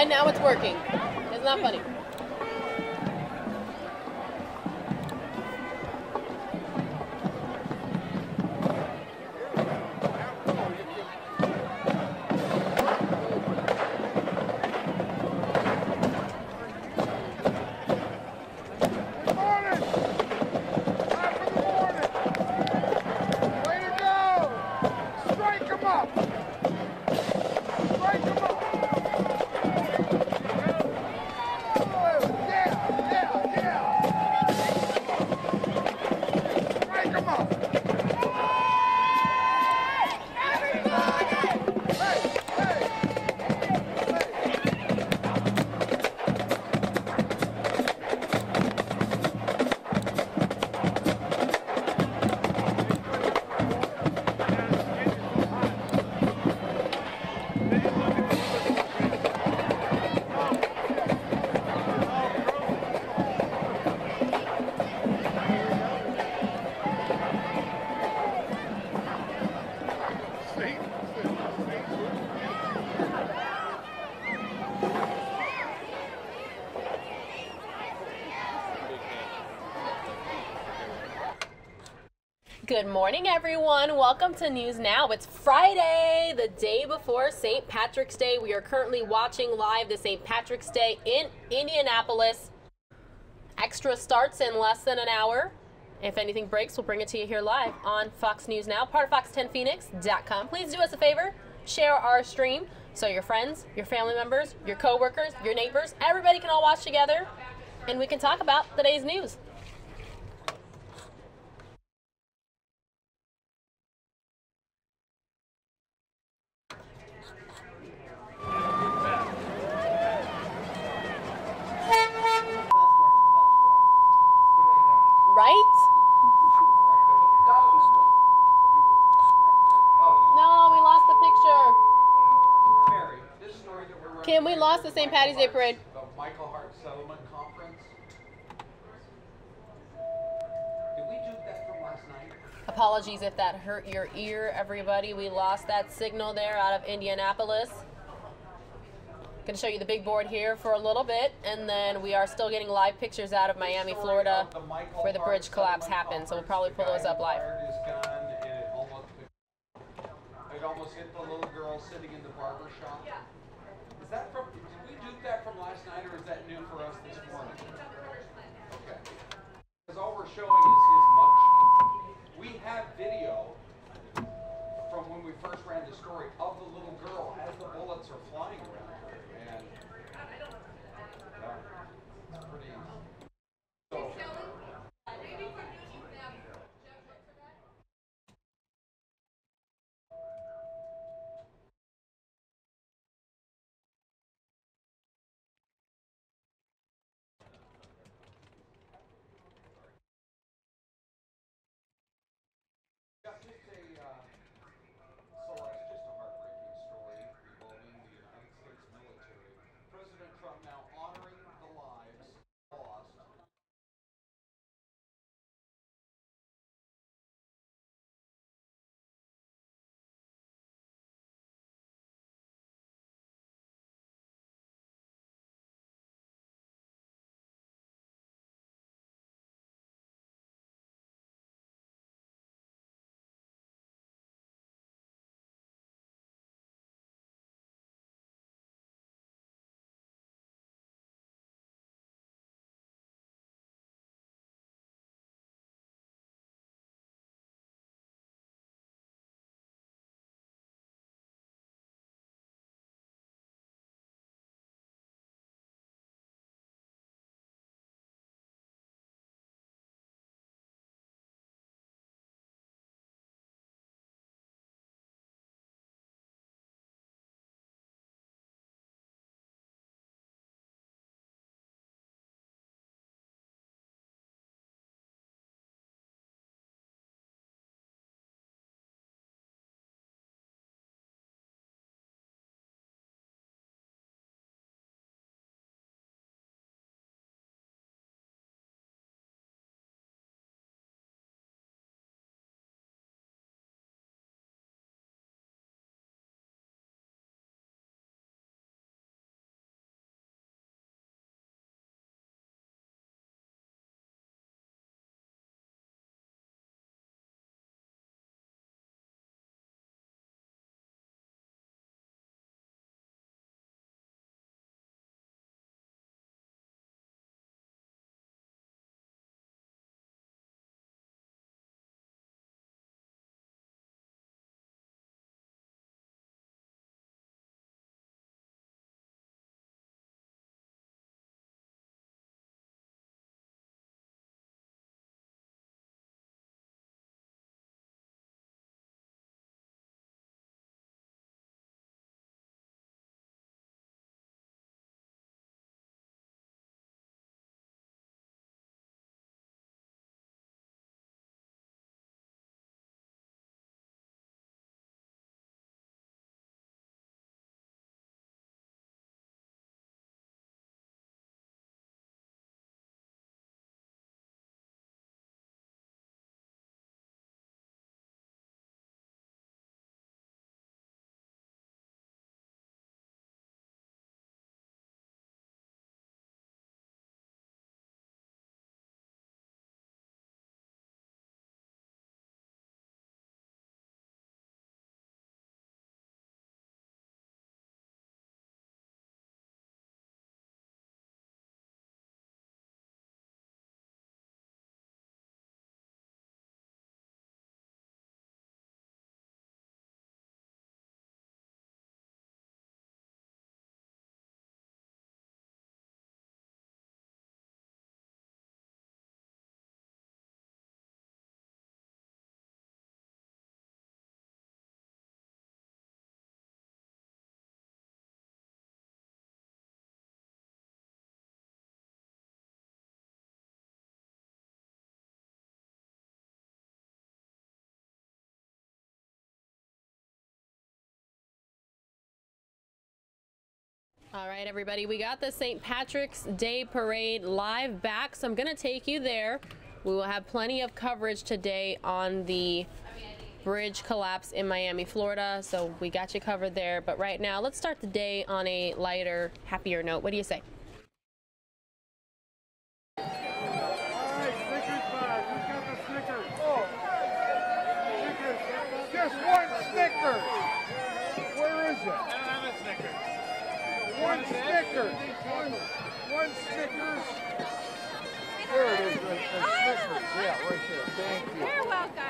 And now it's working. Isn't that funny? Good morning, everyone. Welcome to News Now. It's Friday, the day before St. Patrick's Day. We are currently watching live the St. Patrick's Day in Indianapolis. Extra starts in less than an hour. If anything breaks, we'll bring it to you here live on Fox News Now, part of fox10phoenix.com. Please do us a favor, share our stream so your friends, your family members, your coworkers, your neighbors, everybody can all watch together and we can talk about today's news. Right? No, we lost the picture. Mary, this story that we're Kim, we lost the St. Patty's Day parade. The Michael Hart Settlement Conference. Did we do that from last night? Apologies if that hurt your ear, everybody. We lost that signal there out of Indianapolis. Going to show you the big board here for a little bit, and then we are still getting live pictures out of Miami, Florida, where the bridge collapse happened, so we'll probably pull those up live. It almost hit the little girl sitting in the barber shop. Is that from, did we do that from last night, or is that new for us this morning? Okay. Because all we're showing is his mugshot. We have video from when we first ran the story of the little girl as the bullets are flying around her. And yeah, it's pretty. So, Celeste, just a heartbreaking story. We've all All right, everybody, we got the St. Patrick's Day Parade live back, so I'm going to take you there. We will have plenty of coverage today on the bridge collapse in Miami, Florida, so we got you covered there. But right now, let's start the day on a lighter, happier note. What do you say? All right, Snickers back. Who's got the Snickers? Oh, Snickers. Just one Snicker. Where is it? I don't have a Snicker. One Snickers. One Snickers. There it is. Snickers. Yeah, right there. Thank you. You're welcome.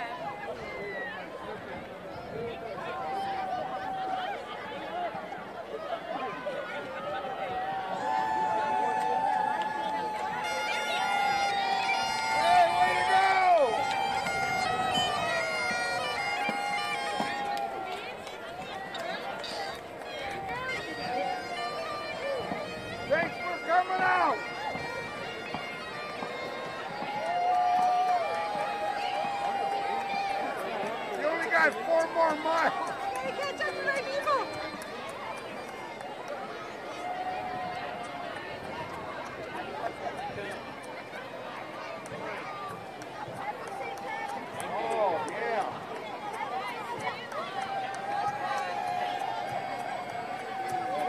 Thanks for coming out. You only got 4 more miles. Catch up to my people. Oh, yeah.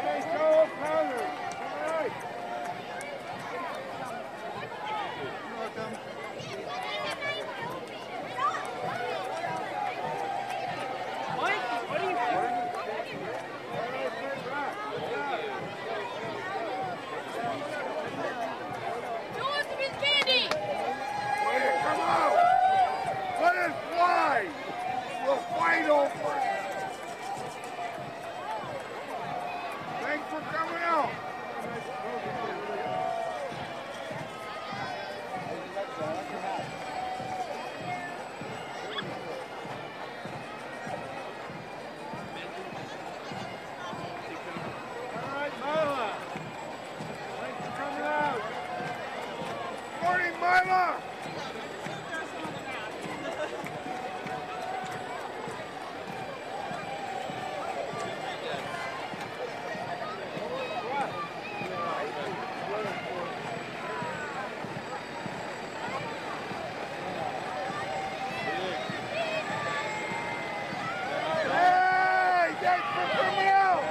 Hey, Joe Powder. All right. Who wants to be candy? Way to come out. Let it fly. We'll fight over it. Thanks for coming out. All right, Mila. Thanks for coming out. Morning, Mila. Hey, thanks for coming out.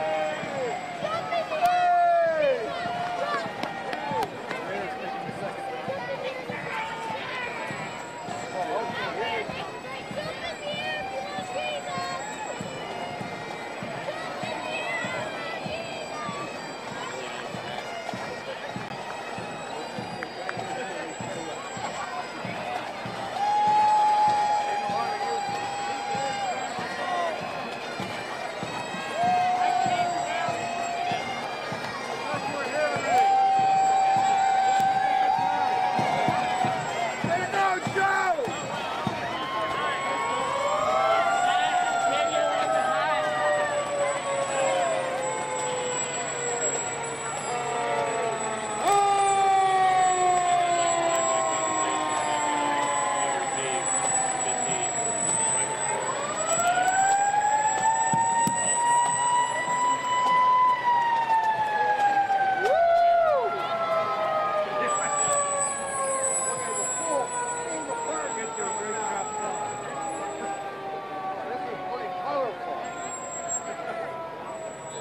Way to go, Joe!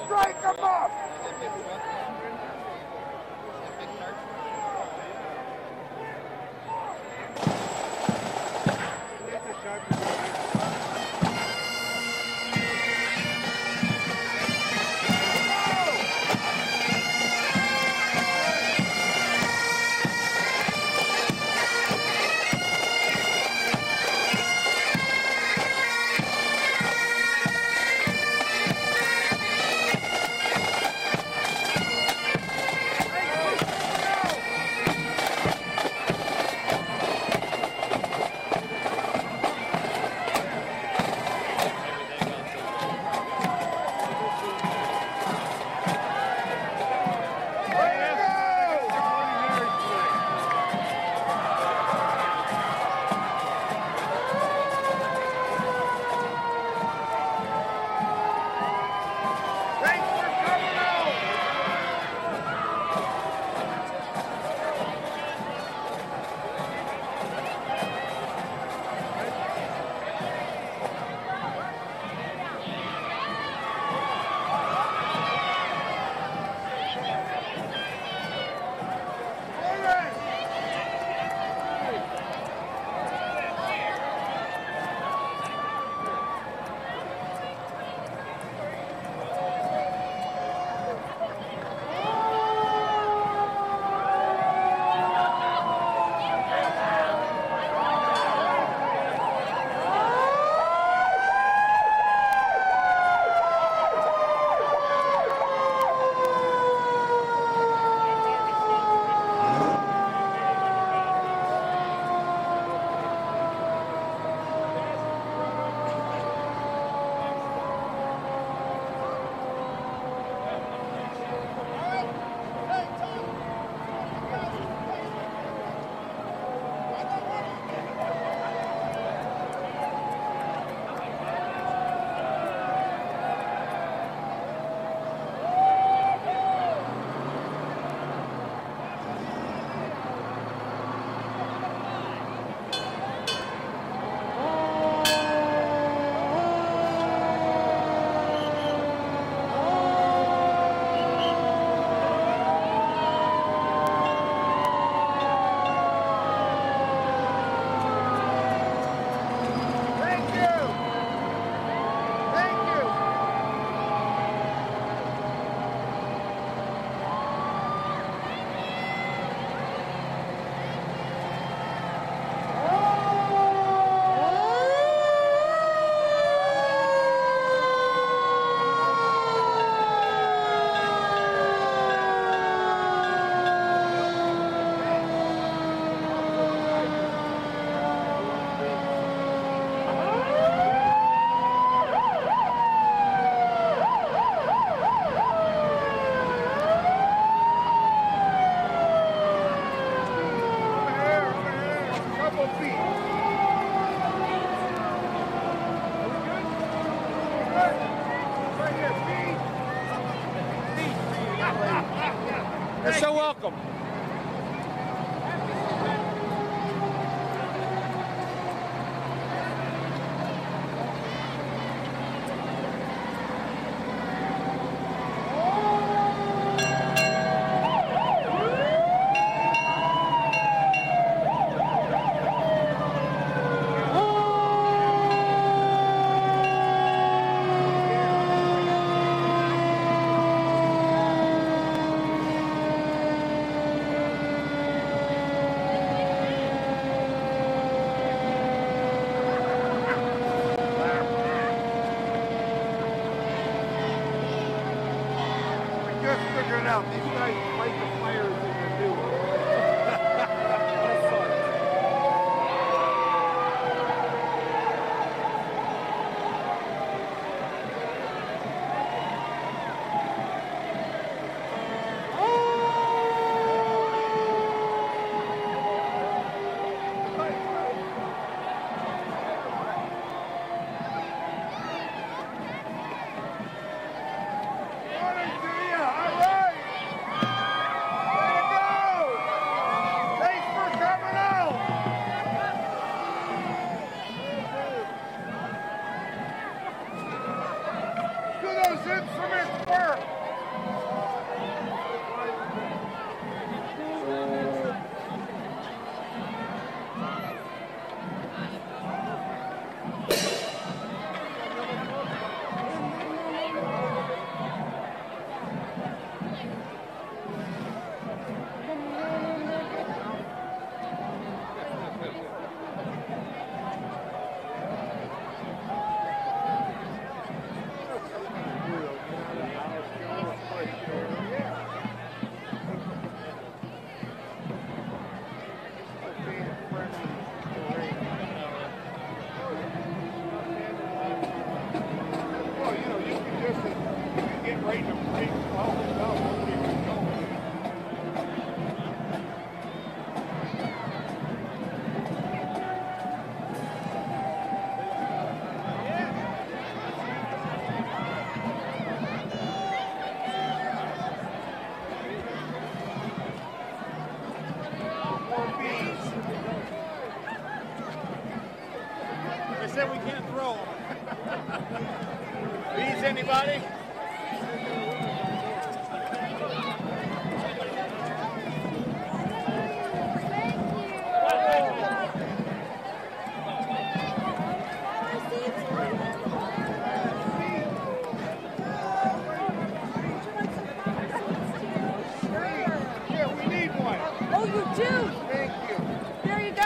Strike 'em up! You're so welcome. Just figured out these guys fight the fires in the new. That's fun. Instruments work! They said we can't throw them. Bees, anybody? Yeah, we need one. Oh, you do? Thank you. There you go.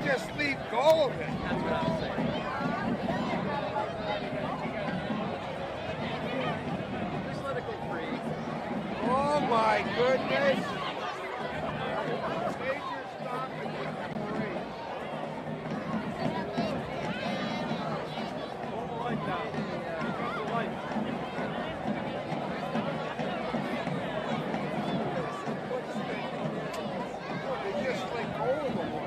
just leave go of it. That's what I'm saying. Just let it go free. Oh my goodness. Major stoppage in the parade. Hold the light down. Hold the light. They just let go of the one.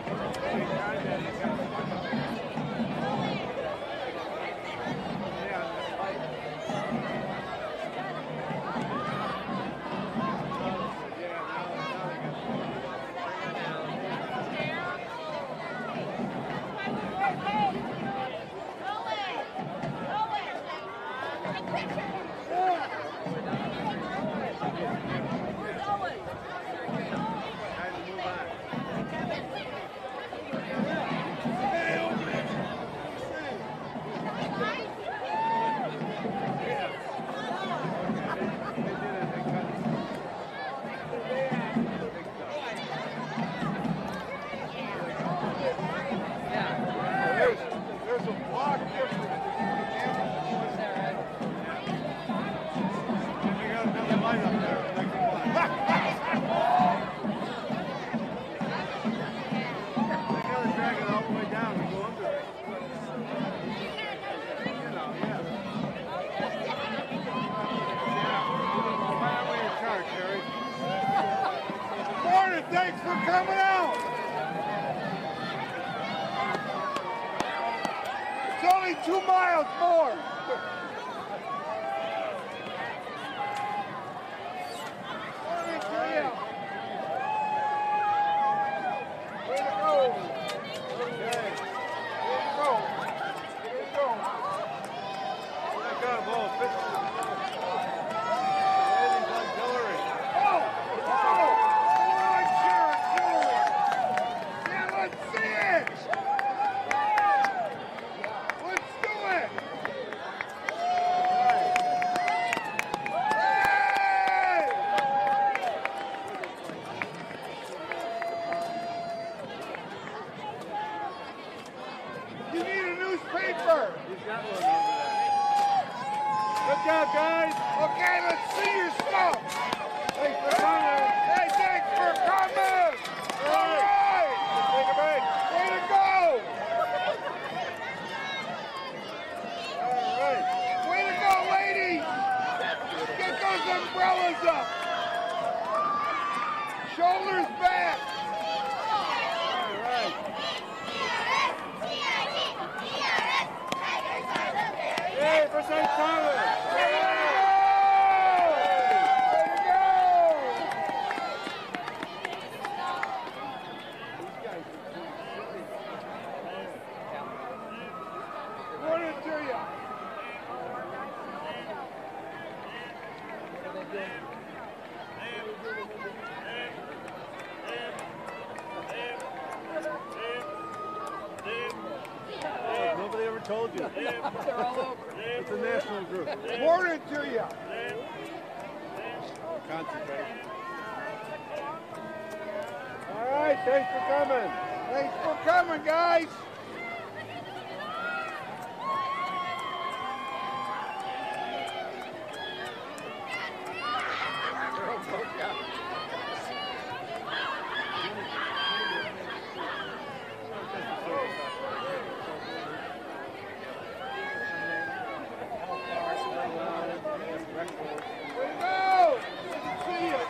There's a block difference. We got another light up there. Like the one. They gotta drag it all the way down and go under it. You know, yeah. Why aren't we in charge, Harry? Morning, thanks for coming out. It's only 2 miles more. Morning to you. Way to go. Okay. Way to go. Way to go. I got him all fixed. Ladies auxiliary. Oh! Oh! Let's hear it, too. Yeah, let's see it. Let's do it. Hey! You need a newspaper. He's got one over there. Good job, guys. Okay, let's see your stuff. Thanks for coming. Hey, thanks for coming. All right. Take a break. Way to go. All right. Way to go, ladies. Get those umbrellas up. Shoulders back. All right. Yay for St. Thomas. Way to go. Morning to you. Nobody ever told you. They're all over. It's a national group. Morning to you. Concentrate. All right, thanks for coming. Thanks for coming, guys. Way to go. Good to see you.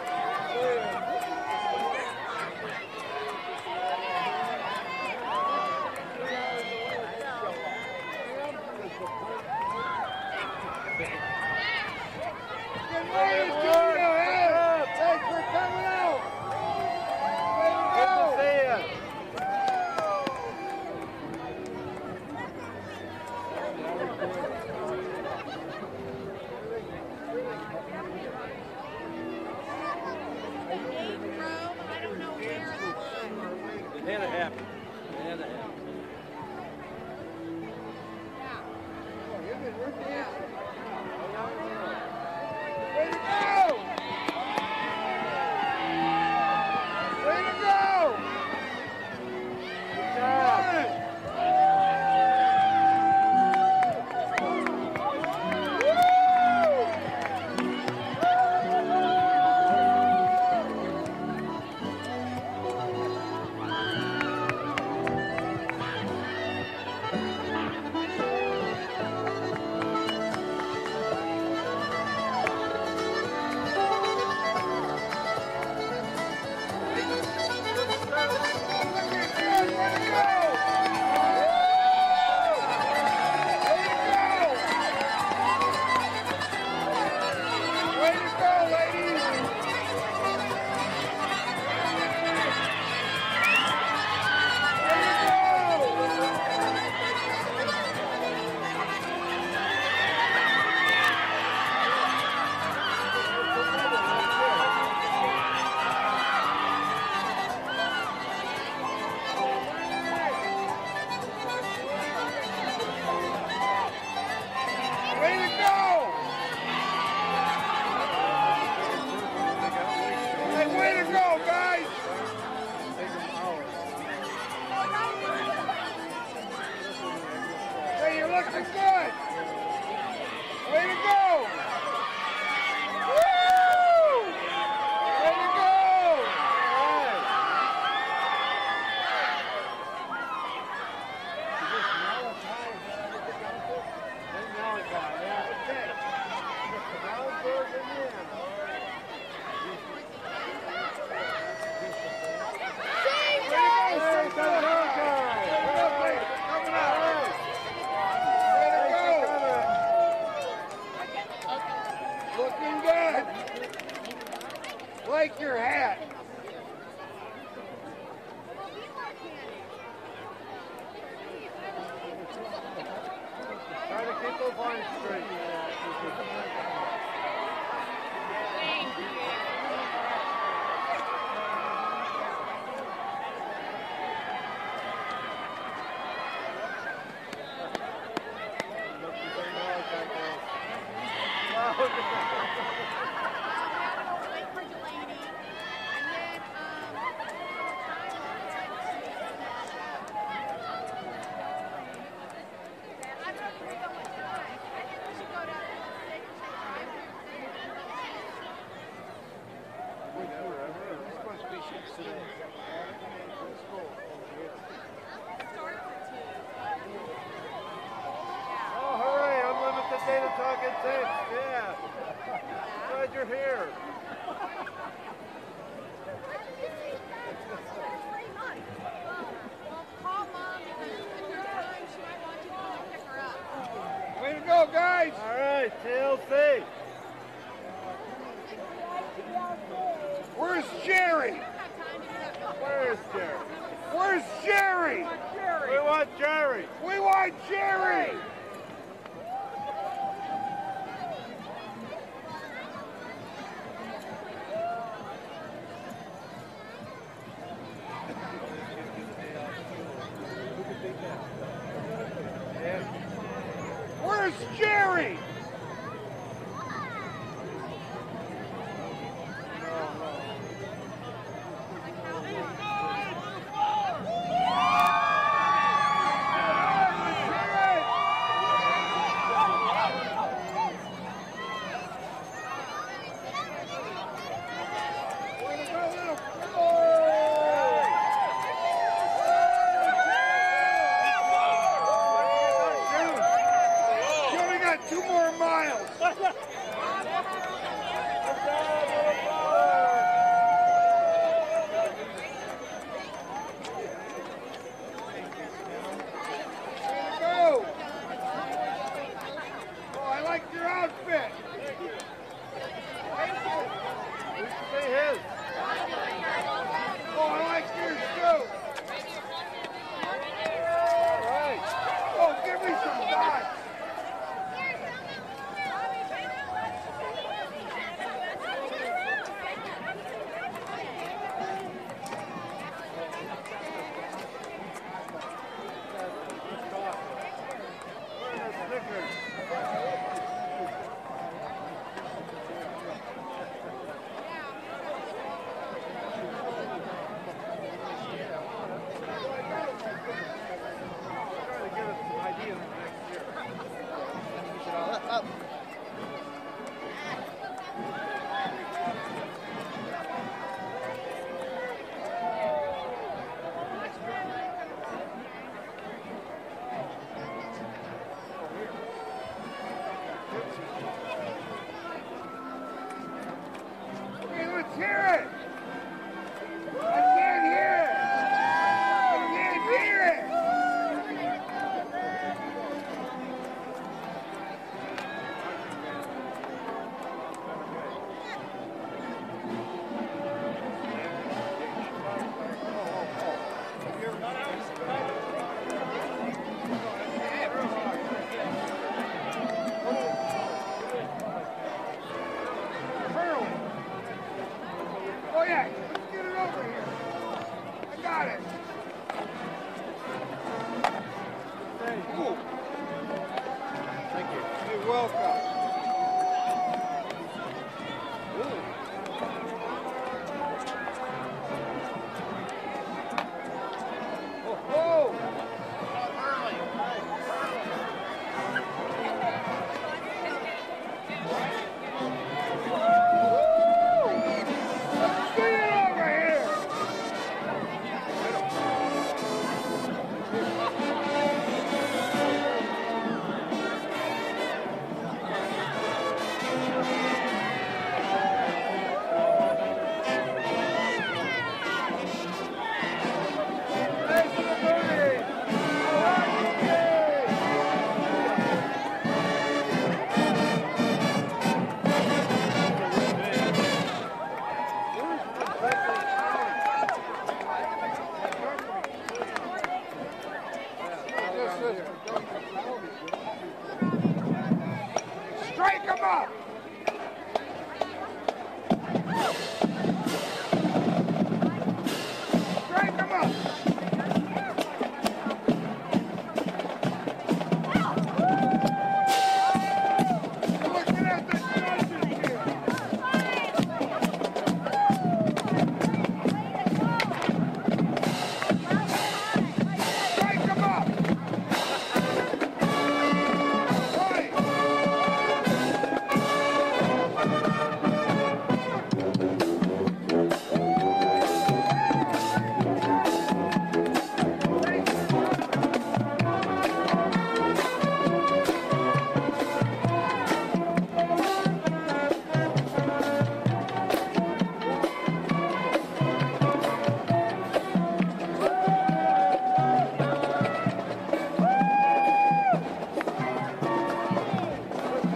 go, ladies. Way to go! Hey, way to go, guys! Hey, you're looking good! Way to go! Woo! Way to go! Looking good. Like your hat. Try to keep those lines straight. Oh, hooray! Unlimited data talk and text. Yeah. Glad you're here. Way to go, guys. All right, TLC. Where's Jerry? Where's Jerry? Where's Jerry? We want Jerry. We want Jerry. Where's Jerry? quiet. Let's get it over here. I got it. Ooh. Thank you. You're welcome. Oh! Strike him up! Strike him up! Looking at the judges here! Strike him up! Right!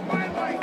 My life!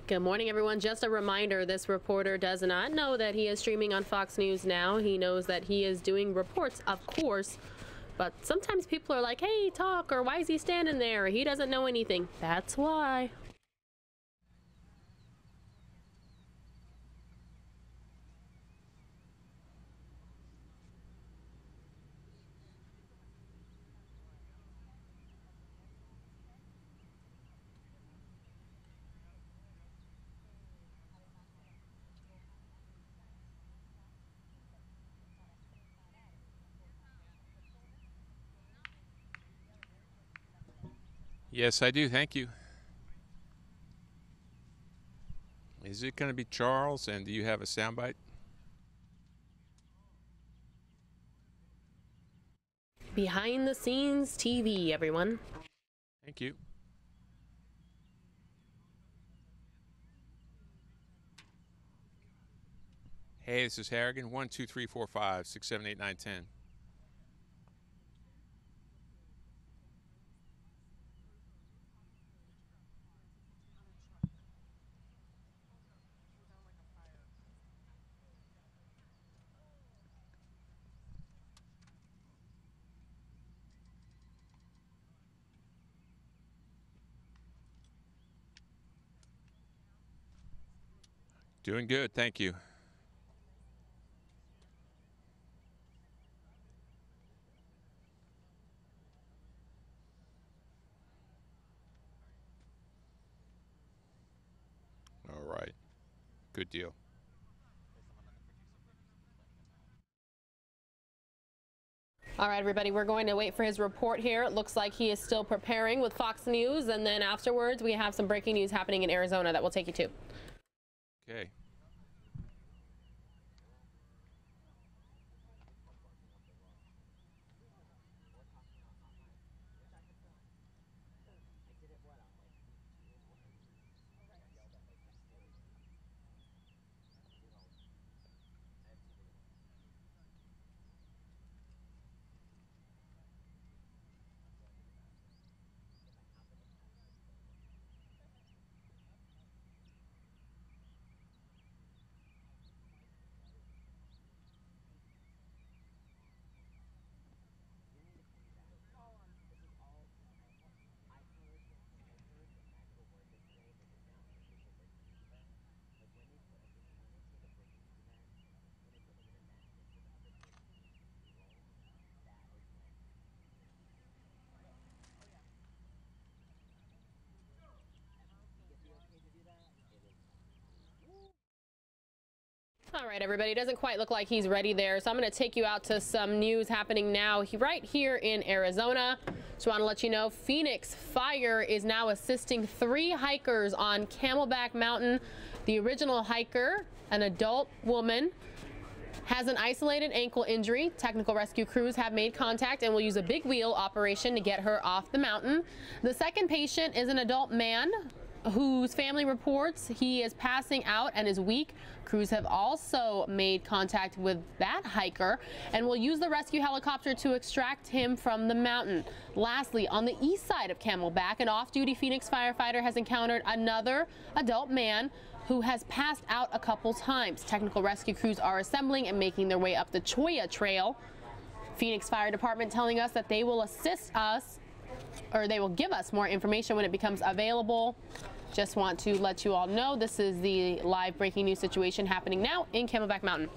Good morning, everyone. Just a reminder, this reporter does not know that he is streaming on Fox News now. He knows that he is doing reports, of course, but sometimes people are like, hey, talk, or why is he standing there? He doesn't know anything. That's why. Yes, I do. Thank you. Is it going to be Charles? And do you have a soundbite? Behind the scenes TV, everyone. Thank you. Hey, this is Harrigan. 1, 2, 3, 4, 5, 6, 7, 8, 9, 10. Doing good. Thank you. All right. Good deal. All right, everybody, we're going to wait for his report here. It looks like he is still preparing with Fox News, and then afterwards we have some breaking news happening in Arizona that we'll take you to. Okay. All right, everybody, it doesn't quite look like he's ready there, so I'm going to take you out to some news happening now right here in Arizona. Just want to let you know, Phoenix Fire is now assisting 3 hikers on Camelback Mountain. The original hiker, an adult woman, has an isolated ankle injury. Technical rescue crews have made contact and will use a big wheel operation to get her off the mountain. The second patient is an adult man whose family reports he is passing out and is weak. Crews have also made contact with that hiker and will use the rescue helicopter to extract him from the mountain. Lastly, on the east side of Camelback, an off-duty Phoenix firefighter has encountered another adult man who has passed out a couple times. Technical rescue crews are assembling and making their way up the Cholla Trail. Phoenix Fire Department telling us that they will assist us, or they will give us more information when it becomes available. Just want to let you all know this is the live breaking news situation happening now in Camelback Mountain.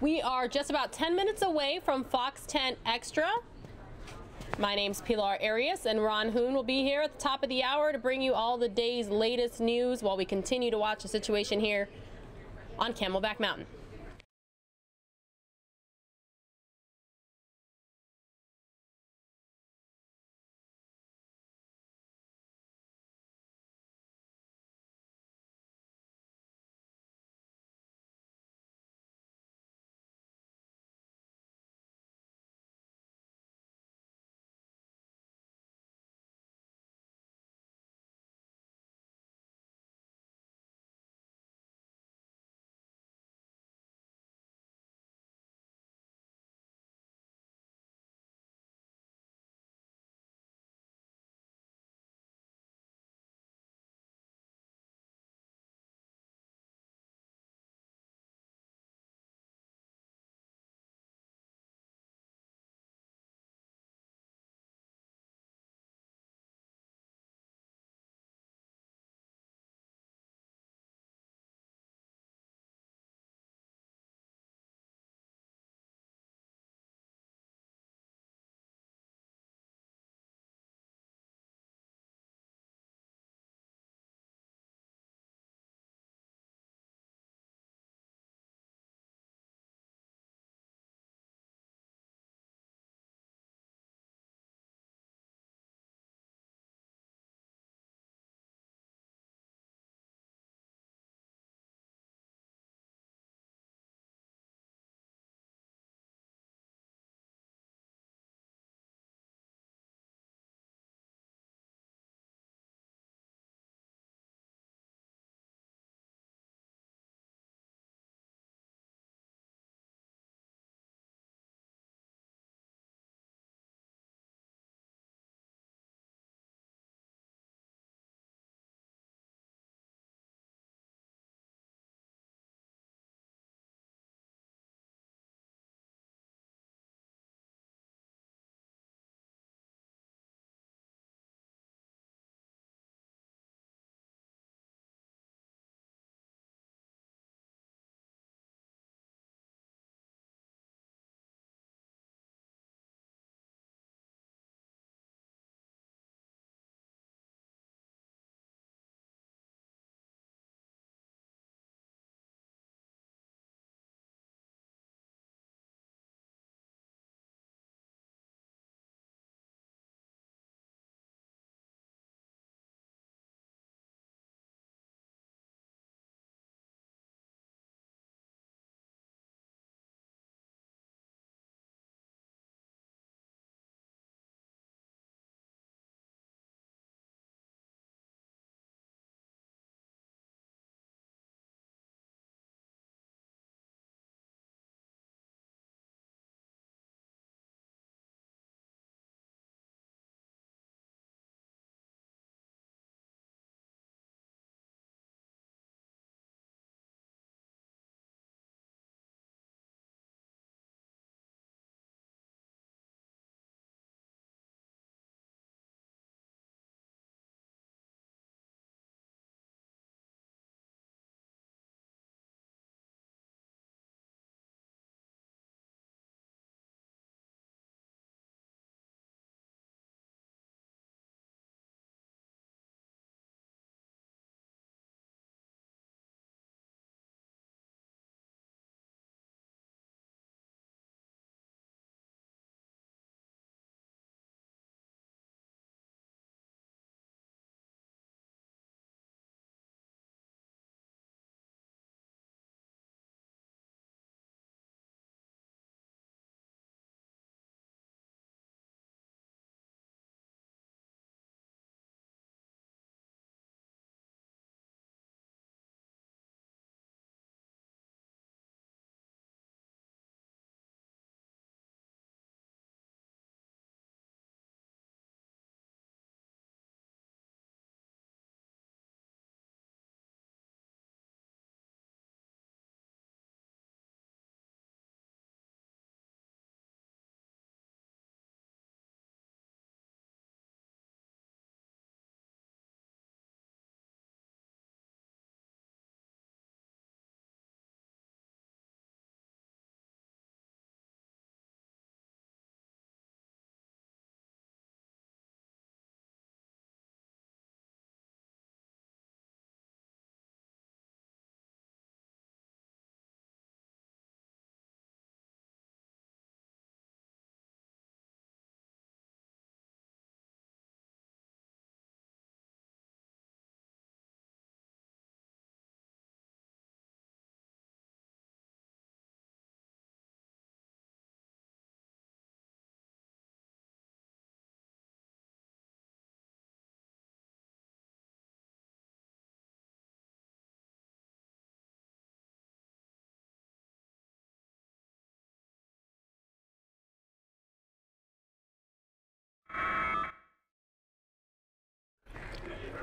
We are just about 10 minutes away from Fox 10 Extra. My name's Pilar Arias, and Ron Hoon will be here at the top of the hour to bring you all the day's latest news while we continue to watch the situation here on Camelback Mountain.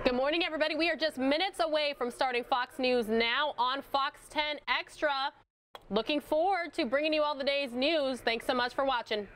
Good morning, everybody. We are just minutes away from starting Fox News Now on Fox 10 Extra. Looking forward to bringing you all the day's news. Thanks so much for watching.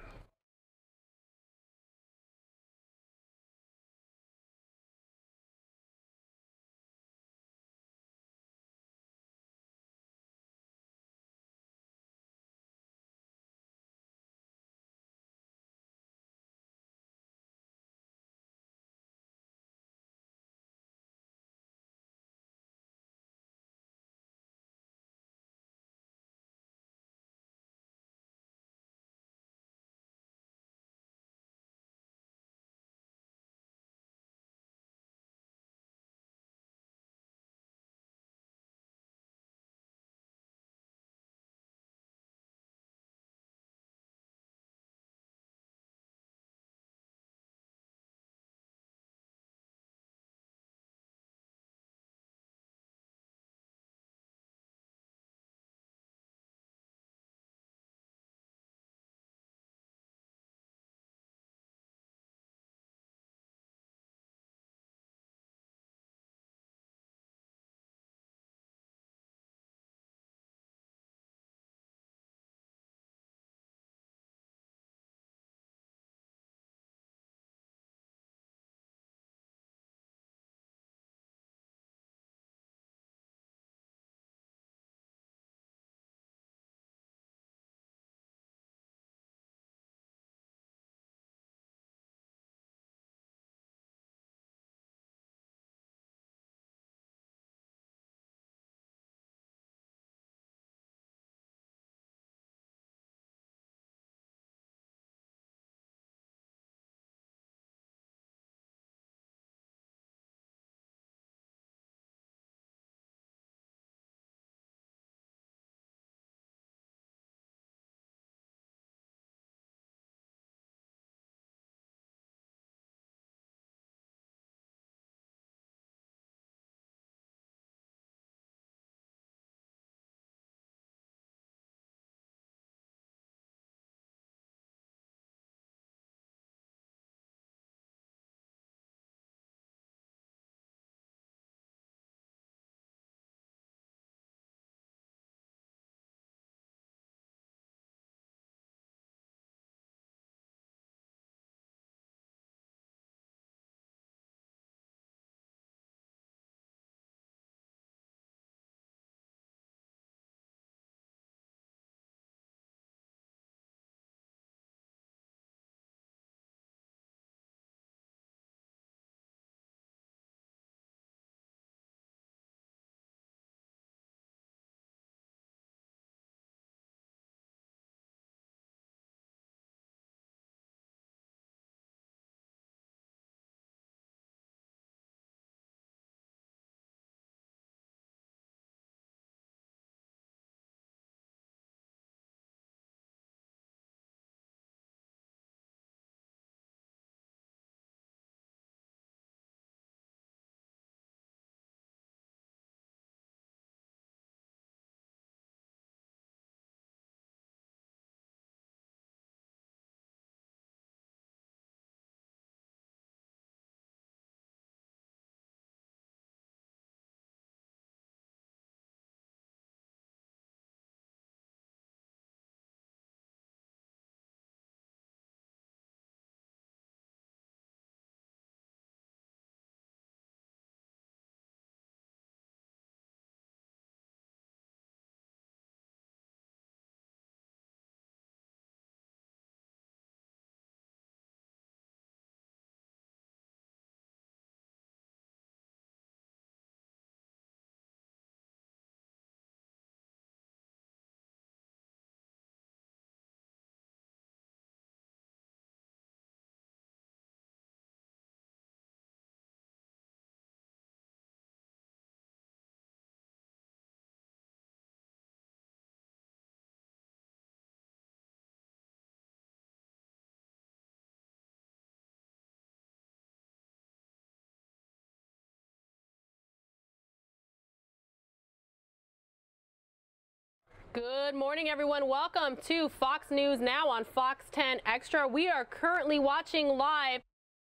Good morning, everyone. Welcome to Fox News Now on Fox 10 Extra. We are currently watching live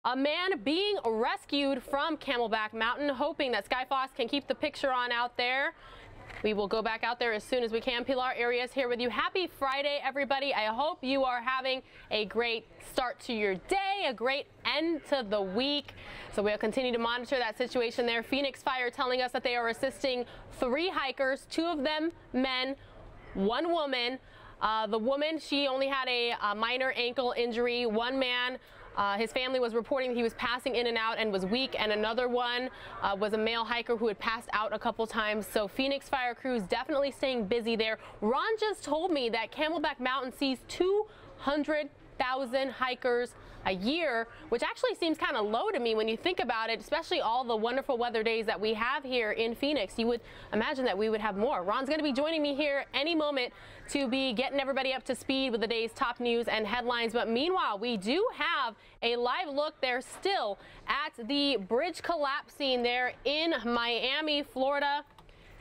A man being rescued from Camelback Mountain, hoping that Sky Fox can keep the picture on out there. We will go back out there as soon as we can. Pilar Arias here with you. Happy Friday, everybody. I hope you are having a great start to your day, a great end to the week. So we'll continue to monitor that situation there. Phoenix Fire telling us that they are assisting 3 hikers, 2 of them men, 1 woman. The woman, she only had a minor ankle injury. 1 man, his family was reporting he was passing in and out and was weak, and another one was a male hiker who had passed out a couple times. So Phoenix Fire crews definitely staying busy there. Ron just told me that Camelback Mountain sees 200,000 hikers a year, which actually seems kind of low to me when you think about it, especially all the wonderful weather days that we have here in Phoenix. You would imagine that we would have more. Ron's going to be joining me here any moment to be getting everybody up to speed with the day's top news and headlines. But meanwhile, we do have a live look there still at the bridge collapse scene there in Miami, Florida.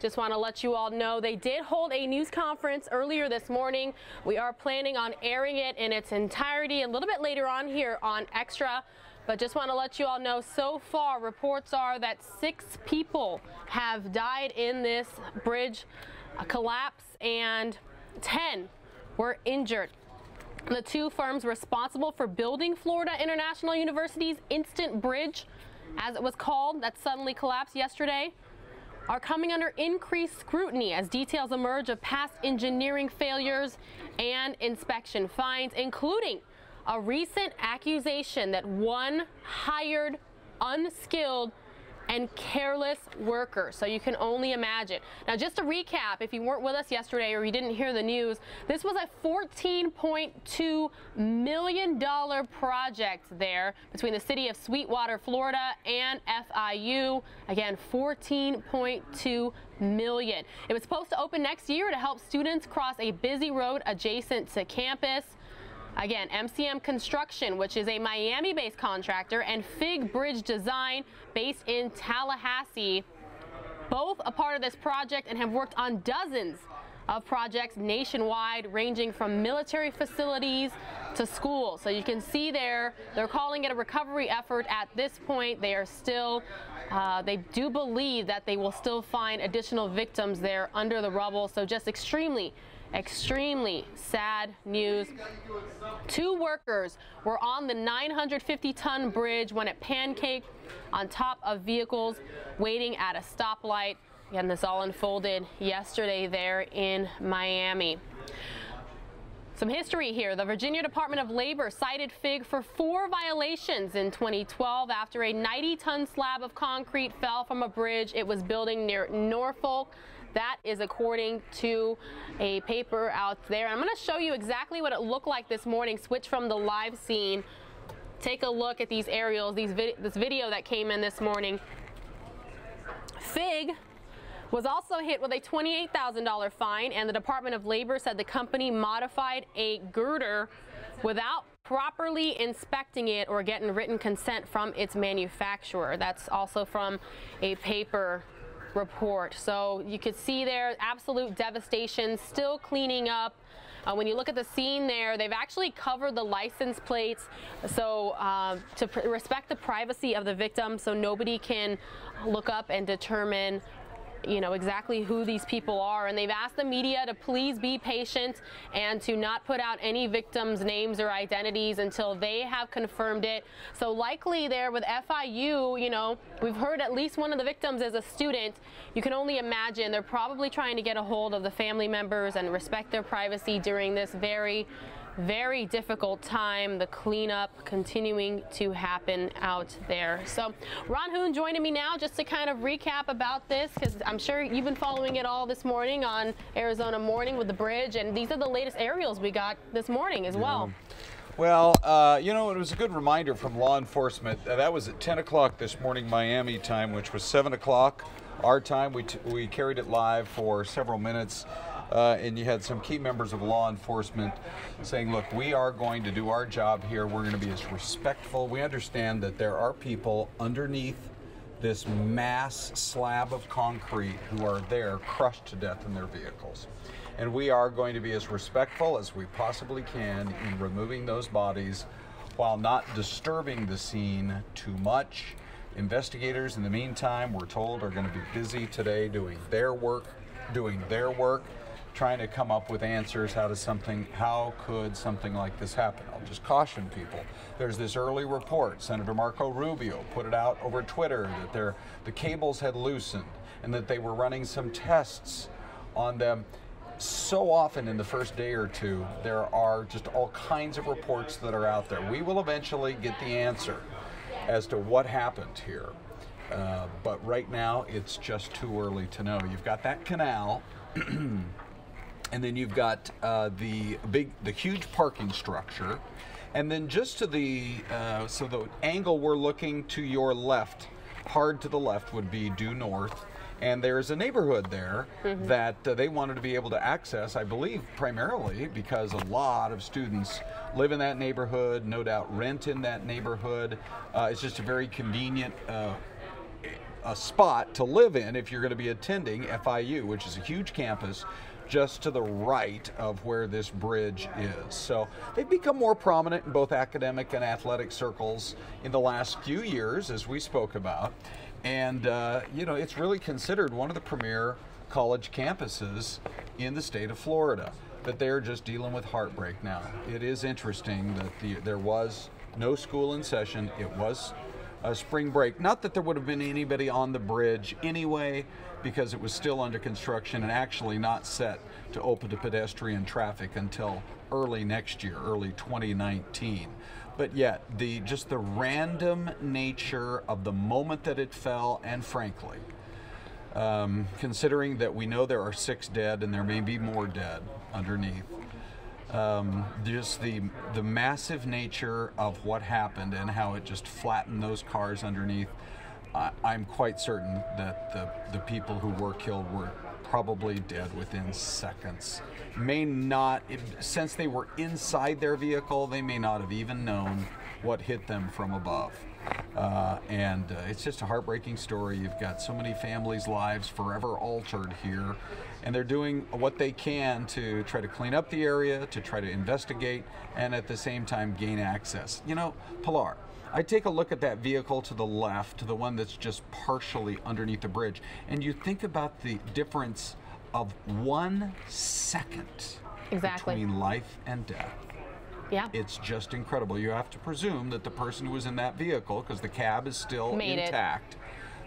Just want to let you all know they did hold a news conference earlier this morning. We are planning on airing it in its entirety a little bit later on here on Extra. But just want to let you all know, so far reports are that 6 people have died in this bridge collapse and 10 were injured. The 2 firms responsible for building Florida International University's Instant Bridge, as it was called, that suddenly collapsed yesterday, are coming under increased scrutiny as details emerge of past engineering failures and inspection finds, including a recent accusation that 1 hired unskilled and careless worker. So you can only imagine. Now, just to recap, if you weren't with us yesterday or you didn't hear the news, this was a $14.2 million project there between the city of Sweetwater, Florida and FIU. Again, $14.2 million. It was supposed to open next year to help students cross a busy road adjacent to campus. Again, MCM Construction, which is a Miami-based contractor, and Fig Bridge Design, based in Tallahassee, both a part of this project and have worked on dozens of projects nationwide, ranging from military facilities to schools. So you can see there, they're calling it a recovery effort at this point. They are still, they do believe that they will still find additional victims there under the rubble. So just extremely sad news. 2 workers were on the 950-ton bridge when it pancaked on top of vehicles waiting at a stoplight. Again, this all unfolded yesterday there in Miami. Some history here. The Virginia Department of Labor cited Fig for 4 violations in 2012 after a 90-ton slab of concrete fell from a bridge it was building near Norfolk. That is according to a paper out there. I'm going to show you exactly what it looked like this morning. Switch from the live scene. Take a look at these aerials, this video that came in this morning. Fig was also hit with a $28,000 fine, and the Department of Labor said the company modified a girder without properly inspecting it or getting written consent from its manufacturer. That's also from a paper report. So you could see there absolute devastation, still cleaning up. When you look at the scene there, they've actually covered the license plates so to respect the privacy of the victim, so nobody can look up and determine, you know, exactly who these people are. And they've asked the media to please be patient and to not put out any victims' names or identities until they have confirmed it. So likely there with FIU, you know, we've heard at least one of the victims is a student. You can only imagine they're probably trying to get a hold of the family members and respect their privacy during this very difficult time, the cleanup continuing to happen out there. So Ron Hoon joining me now just to kind of recap about this, because I'm sure you've been following it all this morning on Arizona Morning with the bridge, and these are the latest aerials we got this morning as well. Well, you know, it was a good reminder from law enforcement. That was at 10 o'clock this morning Miami time, which was 7 o'clock our time. We carried it live for several minutes. And you had some key members of law enforcement saying, look, we are going to do our job here. We're going to be as respectful. We understand that there are people underneath this mass slab of concrete who are there crushed to death in their vehicles. And we are going to be as respectful as we possibly can in removing those bodies while not disturbing the scene too much. Investigators, in the meantime, we're told, are going to be busy today doing their work, trying to come up with answers. How could something like this happen? I'll just caution people. There's this early report. Senator Marco Rubio put it out over Twitter that the cables had loosened and that they were running some tests on them. So often in the first day or two, there are just all kinds of reports that are out there. We will eventually get the answer as to what happened here. But right now, it's just too early to know. You've got that canal, and then you've got the huge parking structure, and then just to the angle we're looking to your left, hard to the left would be due north. And there's a neighborhood there that they wanted to be able to access, I believe, primarily because a lot of students live in that neighborhood, no doubt rent in that neighborhood. It's just a very convenient a spot to live in if you're going to be attending FIU, which is a huge campus just to the right of where this bridge is. So they've become more prominent in both academic and athletic circles in the last few years, as we spoke about. And, you know, it's really considered one of the premier college campuses in the state of Florida. But they're just dealing with heartbreak now. It is interesting that there was no school in session. It was a spring break. Not that there would have been anybody on the bridge anyway, because it was still under construction and actually not set to open to pedestrian traffic until early next year, early 2019. But yet, just the random nature of the moment that it fell, and frankly, considering that we know there are 6 dead and there may be more dead underneath, just the massive nature of what happened and how it just flattened those cars underneath, I'm quite certain that the people who were killed were probably dead within seconds. May not, since they were inside their vehicle, they may not have even known what hit them from above. And it's just a heartbreaking story. You've got so many families' lives forever altered here, and they're doing what they can to try to clean up the area, to try to investigate, and at the same time gain access. You know, Pilar, I take a look at that vehicle to the left, the one that's just partially underneath the bridge, and you think about the difference of 1 second between life and death. Yeah. It's just incredible. You have to presume that the person who was in that vehicle, because the cab is still intact,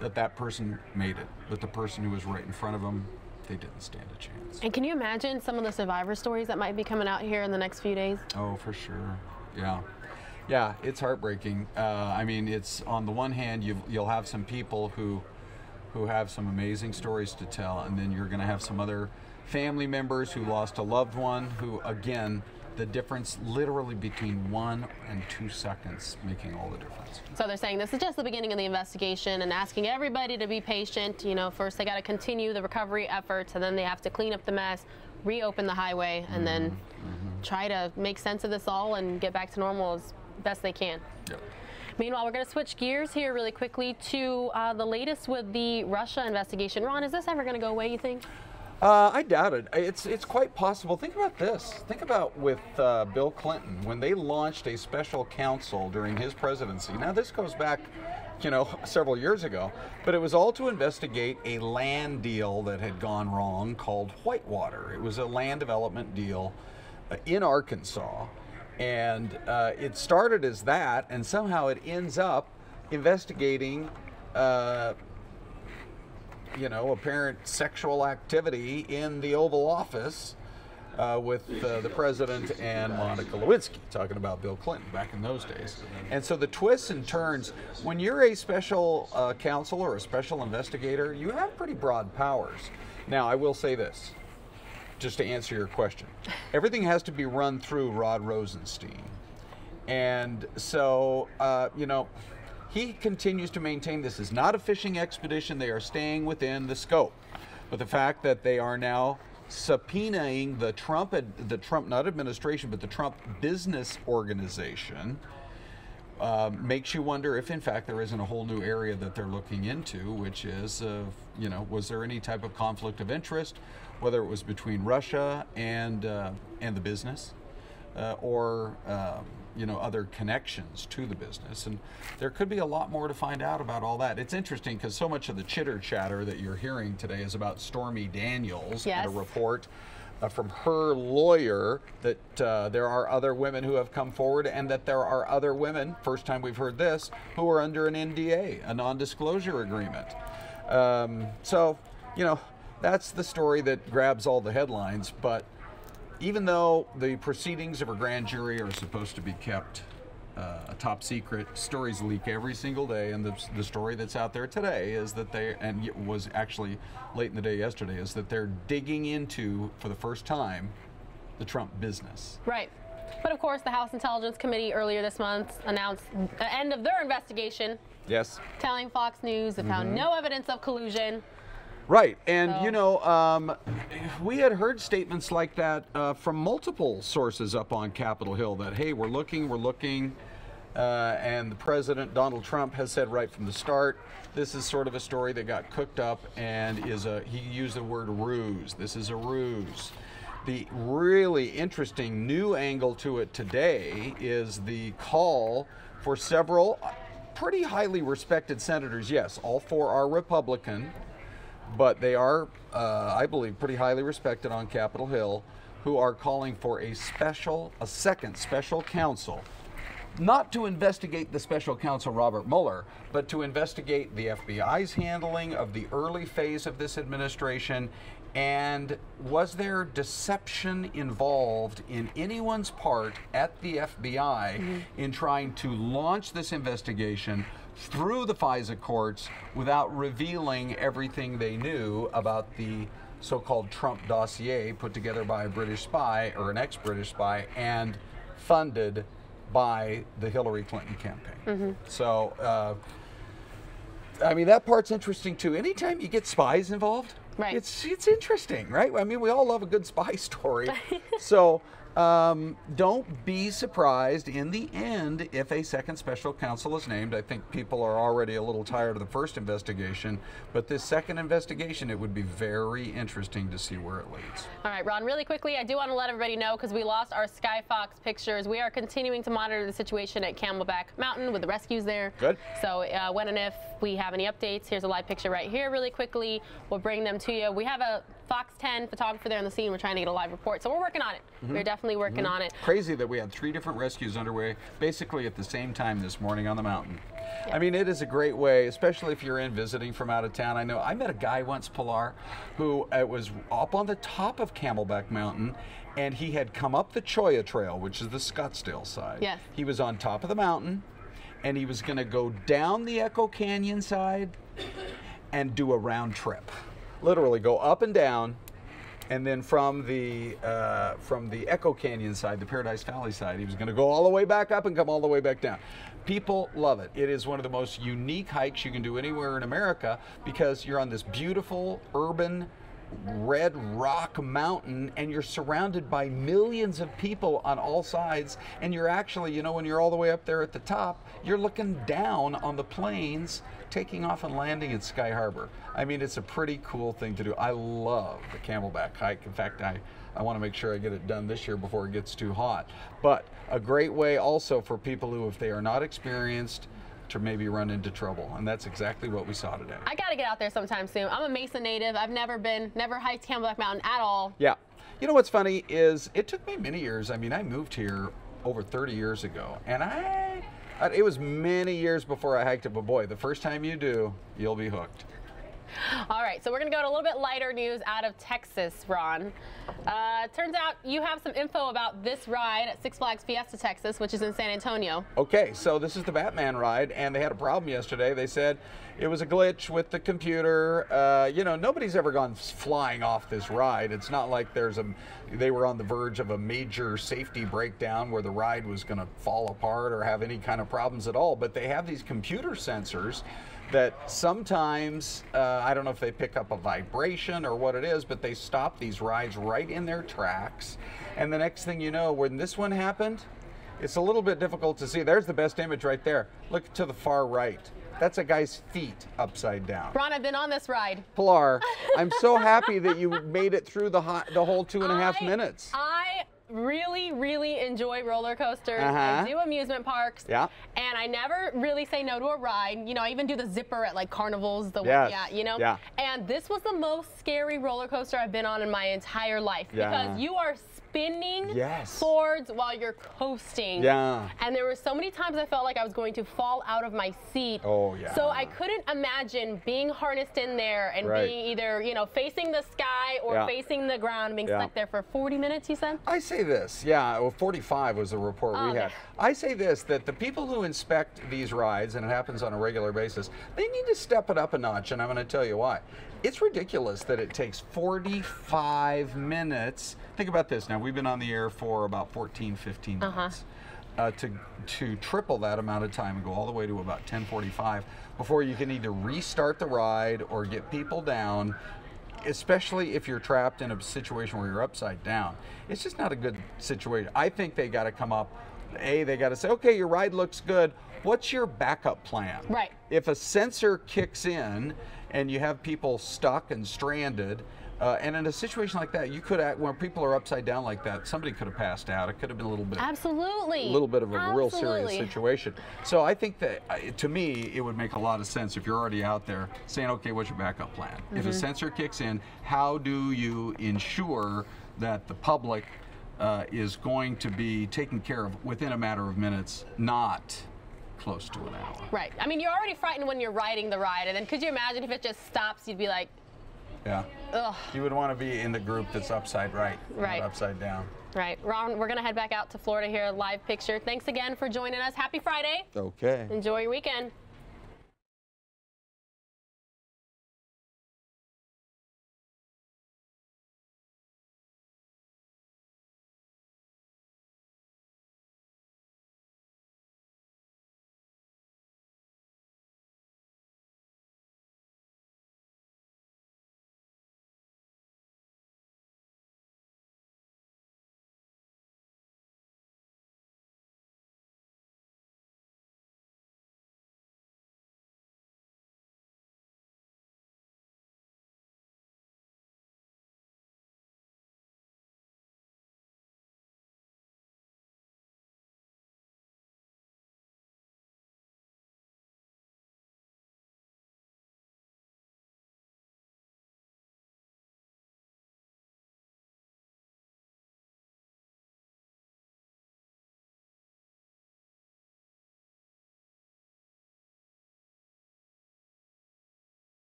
that person made it. But the person who was right in front of them, they didn't stand a chance. And can you imagine some of the survivor stories that might be coming out here in the next few days? Oh, for sure. Yeah. Yeah, it's heartbreaking. I mean, it's on the one hand, you'll have some people who have some amazing stories to tell, and then you're going to have some other family members who lost a loved one who, again, the difference literally between 1 and 2 seconds making all the difference. So they're saying this is just the beginning of the investigation and asking everybody to be patient. You know, first they got to continue the recovery efforts, and then they have to clean up the mess, reopen the highway, and then try to make sense of this all and get back to normal as best they can. Yep. Meanwhile, we're going to switch gears here really quickly to the latest with the Russia investigation. Ron, is this ever going to go away, you think? I doubt it. It's quite possible. Think about this. Think about with Bill Clinton, when they launched a special counsel during his presidency. Now, this goes back, you know, several years ago, but it was all to investigate a land deal that had gone wrong called Whitewater. It was a land development deal in Arkansas. And it started as that, and somehow it ends up investigating, you know, apparent sexual activity in the Oval Office with the president and Monica Lewinsky, talking about Bill Clinton back in those days. And so the twists and turns, when you're a special counsel or a special investigator, you have pretty broad powers. Now, I will say this, just to answer your question. Everything has to be run through Rod Rosenstein. And so, you know, he continues to maintain this is not a fishing expedition. They are staying within the scope. But the fact that they are now subpoenaing the Trump, not administration, but the Trump business organization, makes you wonder if, in fact, there isn't a whole new area that they're looking into, which is, you know, was there any type of conflict of interest, whether it was between Russia and the business, or other connections to the business. And there could be a lot more to find out about all that. It's interesting because so much of the chitter chatter that you're hearing today is about Stormy Daniels and a report from her lawyer that there are other women who have come forward, and that there are other women, first time we've heard this, who are under an NDA, a non-disclosure agreement. So, that's the story that grabs all the headlines. But even though the proceedings of a grand jury are supposed to be kept a top secret, stories leak every single day, and the story that's out there today is that and it was actually late in the day yesterday, is that they're digging into, for the first time, the Trump business. Right. But of course, the House Intelligence Committee earlier this month announced the end of their investigation. Yes. Telling Fox News they found no evidence of collusion. Right, and we had heard statements like that from multiple sources up on Capitol Hill that, hey, we're looking, and the president, Donald Trump, has said right from the start, this is sort of a story that got cooked up and he used the word ruse. This is a ruse. The really interesting new angle to it today is the call for several pretty highly respected senators. Yes, all four are Republican, but they are, I believe, pretty highly respected on Capitol Hill, who are calling for a second special counsel, not to investigate the special counsel Robert Mueller, but to investigate the FBI's handling of the early phase of this administration, and was there deception involved in anyone's part at the FBI in trying to launch this investigation through the FISA courts without revealing everything they knew about the so-called Trump dossier put together by a British spy, or an ex-British spy, and funded by the Hillary Clinton campaign. So, I mean, that part's interesting too. Anytime you get spies involved, it's interesting, right? I mean, we all love a good spy story. So, don't be surprised in the end if a second special counsel is named. I think people are already a little tired of the first investigation, but this second investigation, it would be very interesting to see where it leads. All right, Ron, really quickly, I do want to let everybody know, because we lost our Skyfox pictures, we are continuing to monitor the situation at Camelback Mountain with the rescues there. Good. So when and if we have any updates, here's a live picture right here really quickly. We'll bring them to you. We have a Fox 10 photographer there on the scene. We're trying to get a live report, so we're working on it. We're definitely working on it. Crazy that we had 3 different rescues underway basically at the same time this morning on the mountain. I mean, it is a great way, especially if you're in visiting from out of town. I know I met a guy once, Pilar, who was up on the top of Camelback Mountain, and he had come up the Cholla Trail, which is the Scottsdale side. Yes. He was on top of the mountain, and he was going to go down the Echo Canyon side and do a round trip. Literally go up and down, and then from the Echo Canyon side, the Paradise Valley side, he was going to go all the way back up and come all the way back down. People love it. It is one of the most unique hikes you can do anywhere in America, because you're on this beautiful urban red rock mountain, and you're surrounded by millions of people on all sides, and you're actually, you know, when you're all the way up there at the top, you're looking down on the plains, taking off and landing at Sky Harbor. I mean, it's a pretty cool thing to do. I love the Camelback hike. In fact, I want to make sure I get it done this year before it gets too hot. But a great way also for people who, if they are not experienced, to maybe run into trouble, and that's exactly what we saw today. I got to get out there sometime soon. I'm a Mesa native. I've never hiked Camelback Mountain at all. Yeah. You know what's funny is it took me many years. I mean, I moved here over 30 years ago, and it was many years before I hiked it, but boy, the first time you do, you'll be hooked. All right, so we're going to go to a little bit lighter news out of Texas, Ron. Turns out you have some info about this ride at Six Flags Fiesta Texas, which is in San Antonio. Okay, so this is the Batman ride, and they had a problem yesterday. They said it was a glitch with the computer. You know, nobody's ever gone flying off this ride. It's not like they were on the verge of a major safety breakdown where the ride was going to fall apart or have any kind of problems at all. But they have these computer sensors that sometimes, I don't know if they pick up a vibration or what it is, but they stop these rides right in their tracks. And the next thing you know, when this one happened, it's a little bit difficult to see. There's the best image right there. Look to the far right. That's a guy's feet upside down. Ron, I've been on this ride. Pilar, I'm so happy that you made it through the whole 2.5 minutes. really, really enjoy roller coasters. Uh-huh. I do amusement parks. Yeah. And I never really say no to a ride. You know, I even do the zipper at like carnivals. Yes. Yeah, you know. Yeah. And this was the most scary roller coaster I've been on in my entire life Yeah. because you are spinning Yes. swords while you're coasting. Yeah. And there were so many times I felt like I was going to fall out of my seat. Oh, yeah. So I couldn't imagine being harnessed in there and Right. being either, you know, facing the sky or Yeah. facing the ground, being Yeah. stuck there for 40 minutes, you said? I say this, yeah, well, 45 was the report Oh, we had. yeah. I say this, that the people who inspect these rides, and it happens on a regular basis, they need to step it up a notch, and I'm going to tell you why. It's ridiculous that it takes 45 minutes. Think about this. Now, we've been on the air for about 14, 15 minutes. To triple that amount of time and go all the way to about 10:45 before you can either restart the ride or get people down, especially if you're trapped in a situation where you're upside down. It's just not a good situation. I think they got to come up, they got to say, okay, your ride looks good. What's your backup plan? Right. If a sensor kicks in and you have people stuck and stranded, and in a situation like that, you could act, when people are upside down like that, somebody could have passed out. It could have been a little bit. Absolutely. A little bit of a real serious Absolutely. situation. So I think that, to me, it would make a lot of sense if you're already out there saying, okay, what's your backup plan? If a sensor kicks in, how do you ensure that the public is going to be taken care of within a matter of minutes, not close to an hour? Right. I mean, you're already frightened when you're riding the ride, and then could you imagine if it just stops, you'd be like, Yeah. ugh. You would want to be in the group that's upside right, Right. not upside down. Right. Ron, we're going to head back out to Florida here, live picture. Thanks again for joining us. Happy Friday. Okay. Enjoy your weekend.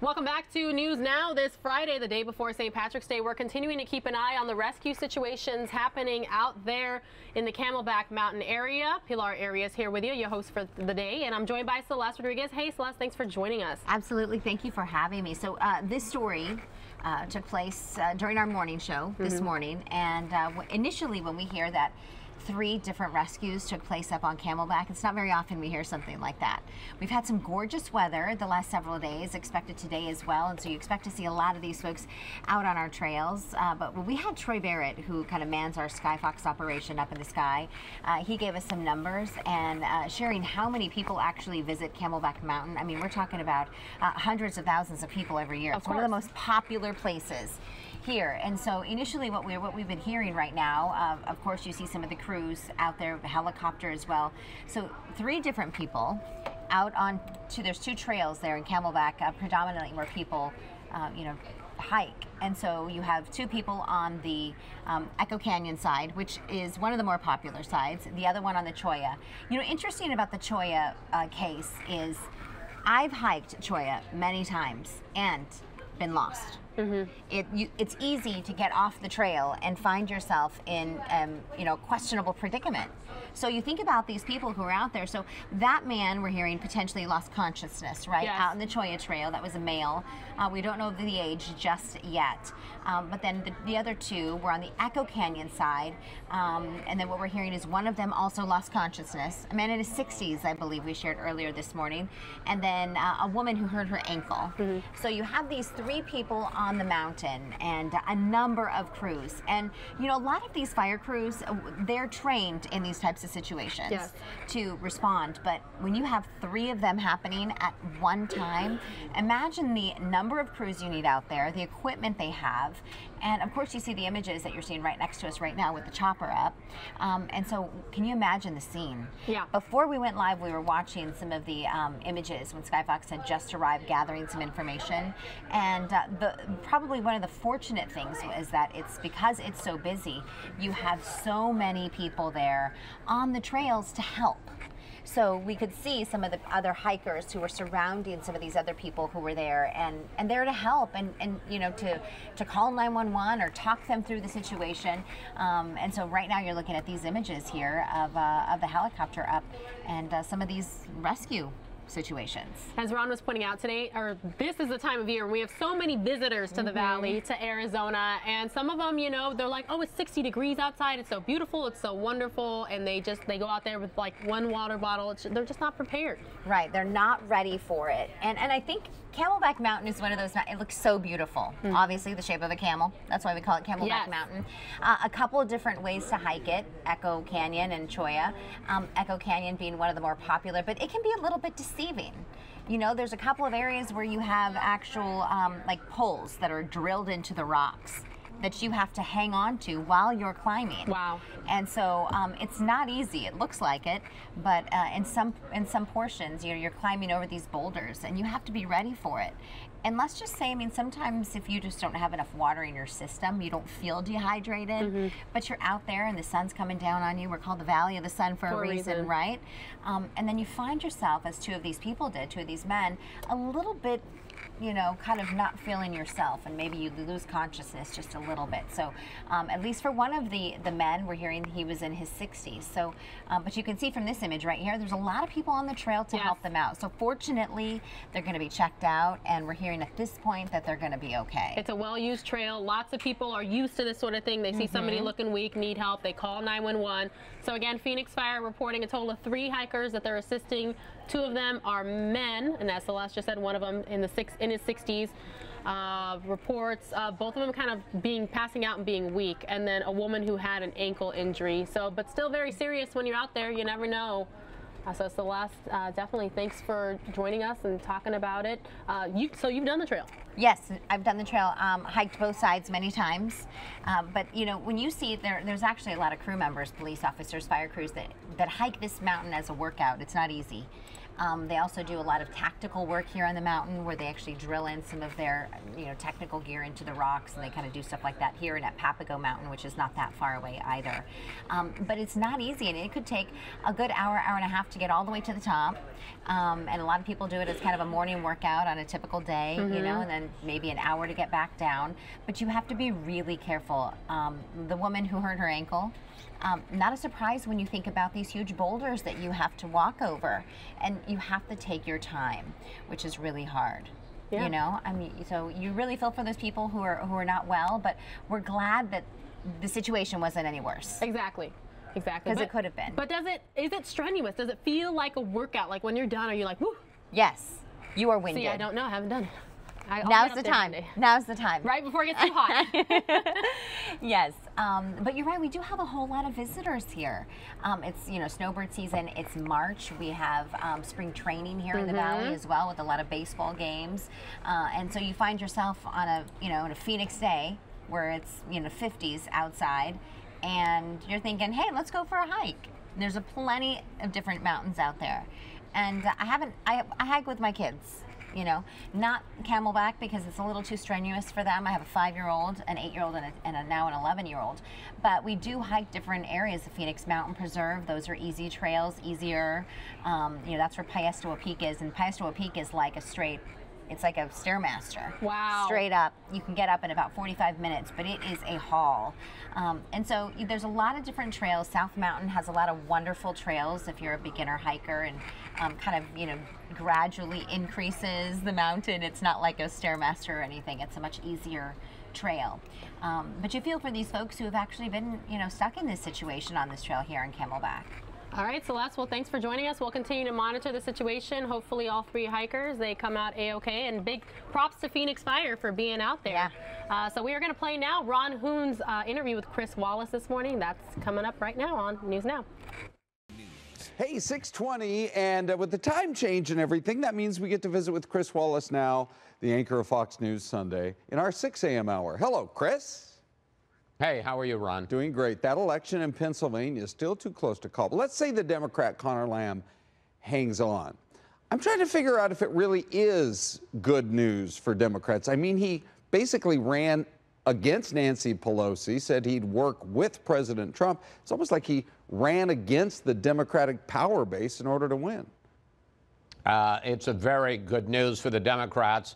Welcome back to News Now this Friday, the day before St. Patrick's Day. We're continuing to keep an eye on the rescue situations happening out there in the Camelback Mountain area. Pilar Arias here with you, your host for the day, and I'm joined by Celeste Rodriguez. Hey, Celeste, thanks for joining us. Absolutely. Thank you for having me. So this story took place during our morning show this morning, and initially when we hear that 3 different rescues took place up on Camelback. It's not very often we hear something like that. We've had some gorgeous weather the last several days, expected today as well, and so you expect to see a lot of these folks out on our trails. But we had Troy Barrett, who kind of mans our Skyfox operation up in the sky. He gave us some numbers and sharing how many people actually visit Camelback Mountain. I mean, we're talking about hundreds of thousands of people every year. It's one of the most popular places here. And so initially what we've been hearing right now, of course you see some of the crews out there, the helicopter as well. So 3 different people out on there's 2 trails there in Camelback, predominantly where people, you know, hike. And so you have 2 people on the Echo Canyon side, which is one of the more popular sides, the other one on the Cholla. You know, interesting about the Cholla case is I've hiked Cholla many times and been lost. It's easy to get off the trail and find yourself in you know, questionable predicament. So you think about these people who are out there. So that man, we're hearing, potentially lost consciousness, right? Yes. Out in the Cholla Trail. That was a male. We don't know the age just yet. But then the other 2 were on the Echo Canyon side. And then what we're hearing is one of them also lost consciousness. A man in his 60s, I believe we shared earlier this morning. And then a woman who hurt her ankle. So you have these 3 people on the mountain and a number of crews. And, you know, a lot of these fire crews, they're trained in these types of situations to respond. But when you have 3 of them happening at one time, imagine the number of crews you need out there, the equipment they have, and of course you see the images that you're seeing right next to us right now with the chopper up. And so can you imagine the scene? Yeah. Before we went live, we were watching some of the images when Skyfox had just arrived gathering some information. And probably one of the fortunate things is that it's because it's so busy, you have so many people there on the trails to help. So we could see some of the other hikers who were surrounding some of these other people who were there and there to help and you know, to call 911 or talk them through the situation. And so right now you're looking at these images here of the helicopter up and some of these rescue situations. As Ron was pointing out today, or this is the time of year when we have so many visitors to the valley, to Arizona, and some of them, you know, they're like, oh, it's 60 degrees outside, it's so beautiful, it's so wonderful, and they go out there with like 1 water bottle. They're just not prepared. Right, they're not ready for it. And I think Camelback Mountain is one of those, it looks so beautiful. Obviously the shape of a camel, that's why we call it Camelback Mountain. A couple of different ways to hike it, Echo Canyon and Cholla. Echo Canyon being one of the more popular, but it can be a little bit deceiving. You know, there's a couple of areas where you have actual like poles that are drilled into the rocks that you have to hang on to while you're climbing. Wow. And so it's not easy. It looks like it, but in some portions, you're climbing over these boulders, and you have to be ready for it. And let's just say, I mean, sometimes if you just don't have enough water in your system, you don't feel dehydrated, but you're out there and the sun's coming down on you. We're called the Valley of the Sun for a reason, right? And then you find yourself, as 2 of these people did, 2 of these men, a little bit, you know, kind of not feeling yourself, and maybe you lose consciousness just a little bit. So at least for one of the men, we're hearing he was in his 60s. So, but you can see from this image right here, there's a lot of people on the trail to help them out. So fortunately, they're going to be checked out, and we're hearing at this point that they're going to be okay. It's a well-used trail. Lots of people are used to this sort of thing. They see somebody looking weak, need help, they call 911. So again, Phoenix Fire reporting a total of 3 hikers that they're assisting. 2 of them are men, and as Celeste just said, one of them in his 60s. Reports both of them kind of passing out and being weak, and then a woman who had an ankle injury. So, but still very serious when you're out there. You never know. So Celeste, definitely thanks for joining us and talking about it. So you've done the trail? Yes, I've done the trail, hiked both sides many times. But you know, when you see there's actually a lot of crew members, police officers, fire crews that hike this mountain as a workout. It's not easy. They also do a lot of tactical work here on the mountain, where they actually drill in some of their, you know, technical gear into the rocks, and they kind of do stuff like that here and at Papago Mountain, which is not that far away either. But it's not easy, and it could take a good hour, hour and a half to get all the way to the top. And a lot of people do it as kind of a morning workout on a typical day, you know, and then maybe an hour to get back down. But you have to be really careful. The woman who hurt her ankle, not a surprise when you think about these huge boulders that you have to walk over, and you have to take your time, which is really hard. You know, I mean, so you really feel for those people who are not well, but we're glad that the situation wasn't any worse. Exactly. Exactly. Because it could have been. But is it strenuous? Does it feel like a workout? Like when you're done, are you like, woo? Yes. You are winded. See, I don't know. I haven't done it. Now's the time. Now's the time. Right before it gets too hot. Yes. But you're right. We do have a whole lot of visitors here. It's, you know, snowbird season. It's March. We have spring training here in the valley as well, with a lot of baseball games. And so you find yourself on a, you know, in a Phoenix day where it's, you know, 50s outside, and you're thinking, hey, let's go for a hike. There's plenty of different mountains out there. and I hike with my kids. You know, not Camelback because it's a little too strenuous for them. I have a 5-year-old, an 8-year-old, and now an 11-year-old. But we do hike different areas. The Phoenix Mountain Preserve, those are easy trails, easier. You know, that's where Payastoa Peak is, and Payastoa Peak is like it's like a Stairmaster. Wow. Straight up. You can get up in about 45 minutes, but it is a haul. And so there's a lot of different trails. South Mountain has a lot of wonderful trails if you're a beginner hiker, and kind of, you know, gradually increases the mountain. It's not like a Stairmaster or anything. It's a much easier trail. But you feel for these folks who have actually been, you know, stuck in this situation on this trail here in Camelback. All right, Celeste, well, thanks for joining us. We'll continue to monitor the situation. Hopefully all 3 hikers, they come out A-OK, and big props to Phoenix Fire for being out there. Yeah. So we are going to play now Ron Hoon's interview with Chris Wallace this morning. That's coming up right now on News Now. Hey, 6:20, and with the time change and everything, that means we get to visit with Chris Wallace now, the anchor of Fox News Sunday, in our 6 a.m. hour. Hello, Chris. Hey, how are you, Ron? Doing great. That election in Pennsylvania is still too close to call. But let's say the Democrat Conor Lamb hangs on. I'm trying to figure out if it really is good news for Democrats. I mean, he basically ran against Nancy Pelosi, said he'd work with President Trump. It's almost like he ran against the Democratic power base in order to win. It's a very good news for the Democrats.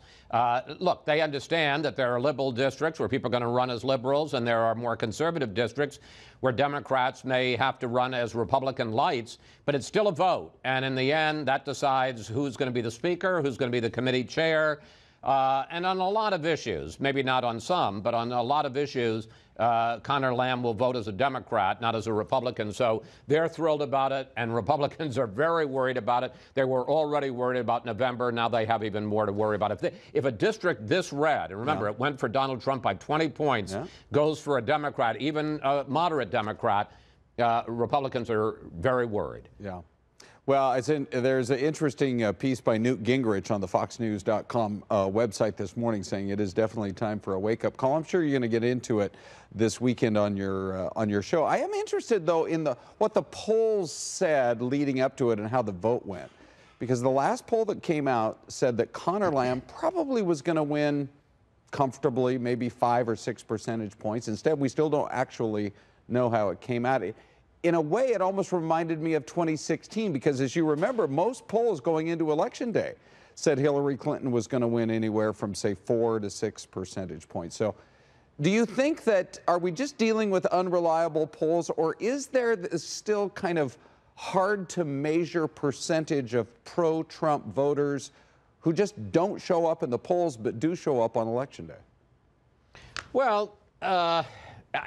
Look, they understand that there are liberal districts where people are going to run as liberals, and there are more conservative districts where Democrats may have to run as Republican lights, but it's still a vote. And in the end, that decides who's going to be the speaker, who's going to be the committee chair. And on a lot of issues, maybe not on some, but on a lot of issues, Conor Lamb will vote as a Democrat, not as a Republican. So they're thrilled about it, and Republicans are very worried about it. They were already worried about November. Now they have even more to worry about. If a district this red, and remember, it went for Donald Trump by 20 points, goes for a Democrat, even a moderate Democrat, Republicans are very worried. Yeah. Well, there's an interesting piece by Newt Gingrich on the FoxNews.com website this morning saying it is definitely time for a wake-up call. I'm sure you're going to get into it this weekend on your show. I am interested, though, in what the polls said leading up to it and how the vote went. Because the last poll that came out said that Conor Lamb probably was going to win comfortably, maybe 5 or 6 percentage points. Instead, we still don't actually know how it came out. In a way, it almost reminded me of 2016 because, as you remember, most polls going into Election Day said Hillary Clinton was going to win anywhere from, say, 4 to 6 percentage points. So do you think that, are we just dealing with unreliable polls, or is there this still kind of hard to measure percentage of pro-Trump voters who just don't show up in the polls but do show up on Election Day? Well,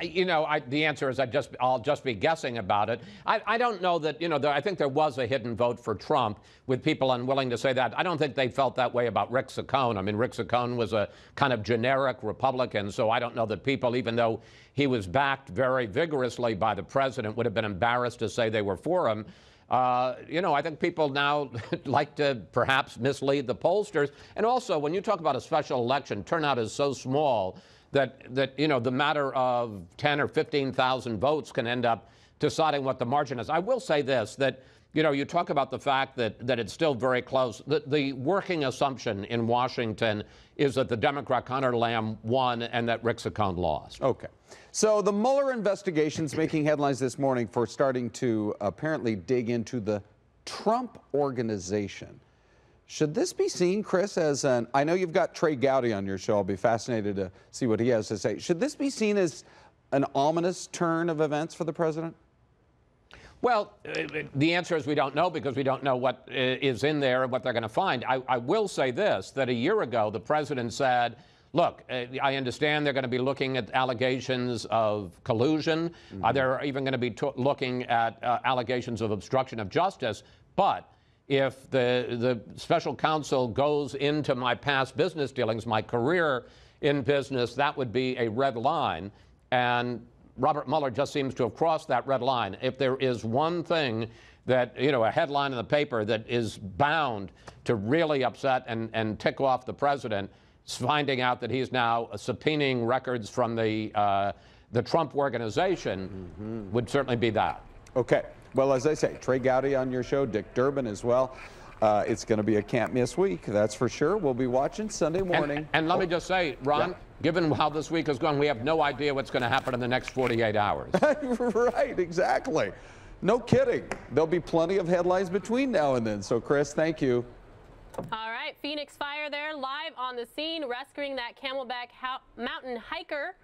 you know, the answer is I'll just be guessing about it. I don't know that, you know, I think there was a hidden vote for Trump with people unwilling to say that. I don't think they felt that way about Rick Saccone. I mean, Rick Saccone was a kind of generic Republican, so I don't know that people, even though he was backed very vigorously by the president, would have been embarrassed to say they were for him. You know, I think people now like to perhaps mislead the pollsters. And also, when you talk about a special election, turnout is so small that you know, the matter of 10 or 15,000 votes can end up deciding what the margin is. I will say this, that, you know, you talk about the fact that it's still very close. The working assumption in Washington is that the Democrat Conor Lamb won and that Rick Saccone lost. Okay. So the Mueller investigation's making headlines this morning for starting to apparently dig into the Trump Organization. Should this be seen, Chris, as I know you've got Trey Gowdy on your show. I'll be fascinated to see what he has to say. Should this be seen as an ominous turn of events for the president? Well, the answer is we don't know, because we don't know what is in there and what they're going to find. I will say this, that a year ago, the president said, look, I understand they're going to be looking at allegations of collusion. They're even going to be looking at allegations of obstruction of justice. But if the special counsel goes into my past business dealings, my career in business, that would be a red line. And Robert Mueller just seems to have crossed that red line. If there is one thing that, you know, a headline in the paper that is bound to really upset and tick off the president, it's finding out that he's now subpoenaing records from the Trump Organization would certainly be that. Okay. Well, as I say, Trey Gowdy on your show, Dick Durbin as well. it's going to be a can't miss week, that's for sure. We'll be watching Sunday morning. And let me just say, Ron, yeah. Given how this week has gone, we have no idea what's going to happen in the next 48 hours. Right, exactly. No kidding. There'll be plenty of headlines between now and then. So, Chris, thank you. All right, Phoenix Fire there, live on the scene, rescuing that Camelback mountain hiker.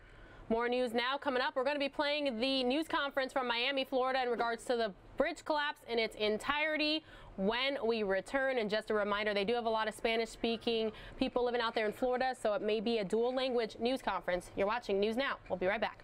More news now coming up. We're going to be playing the news conference from Miami, Florida in regards to the bridge collapse in its entirety when we return. And just a reminder, they do have a lot of Spanish-speaking people living out there in Florida, so it may be a dual-language news conference. You're watching News Now. We'll be right back.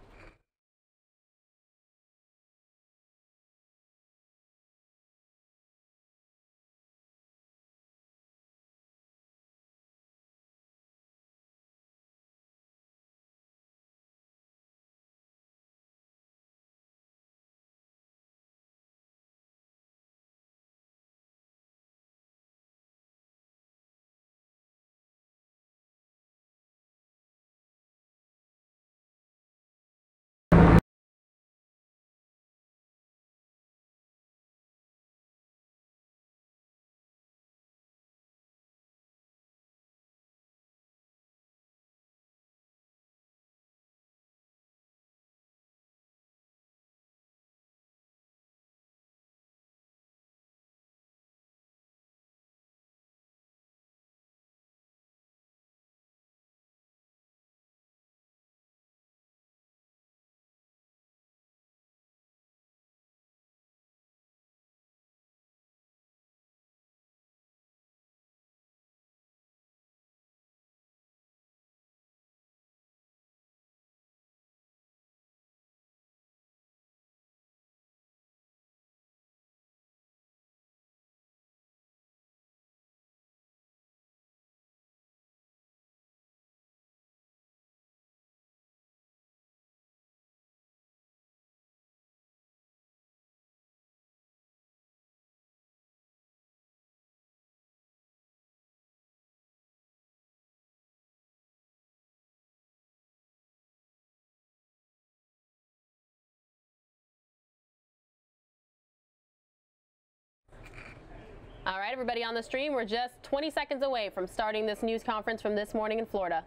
All right, everybody on the stream, we're just 20 seconds away from starting this news conference from this morning in Florida.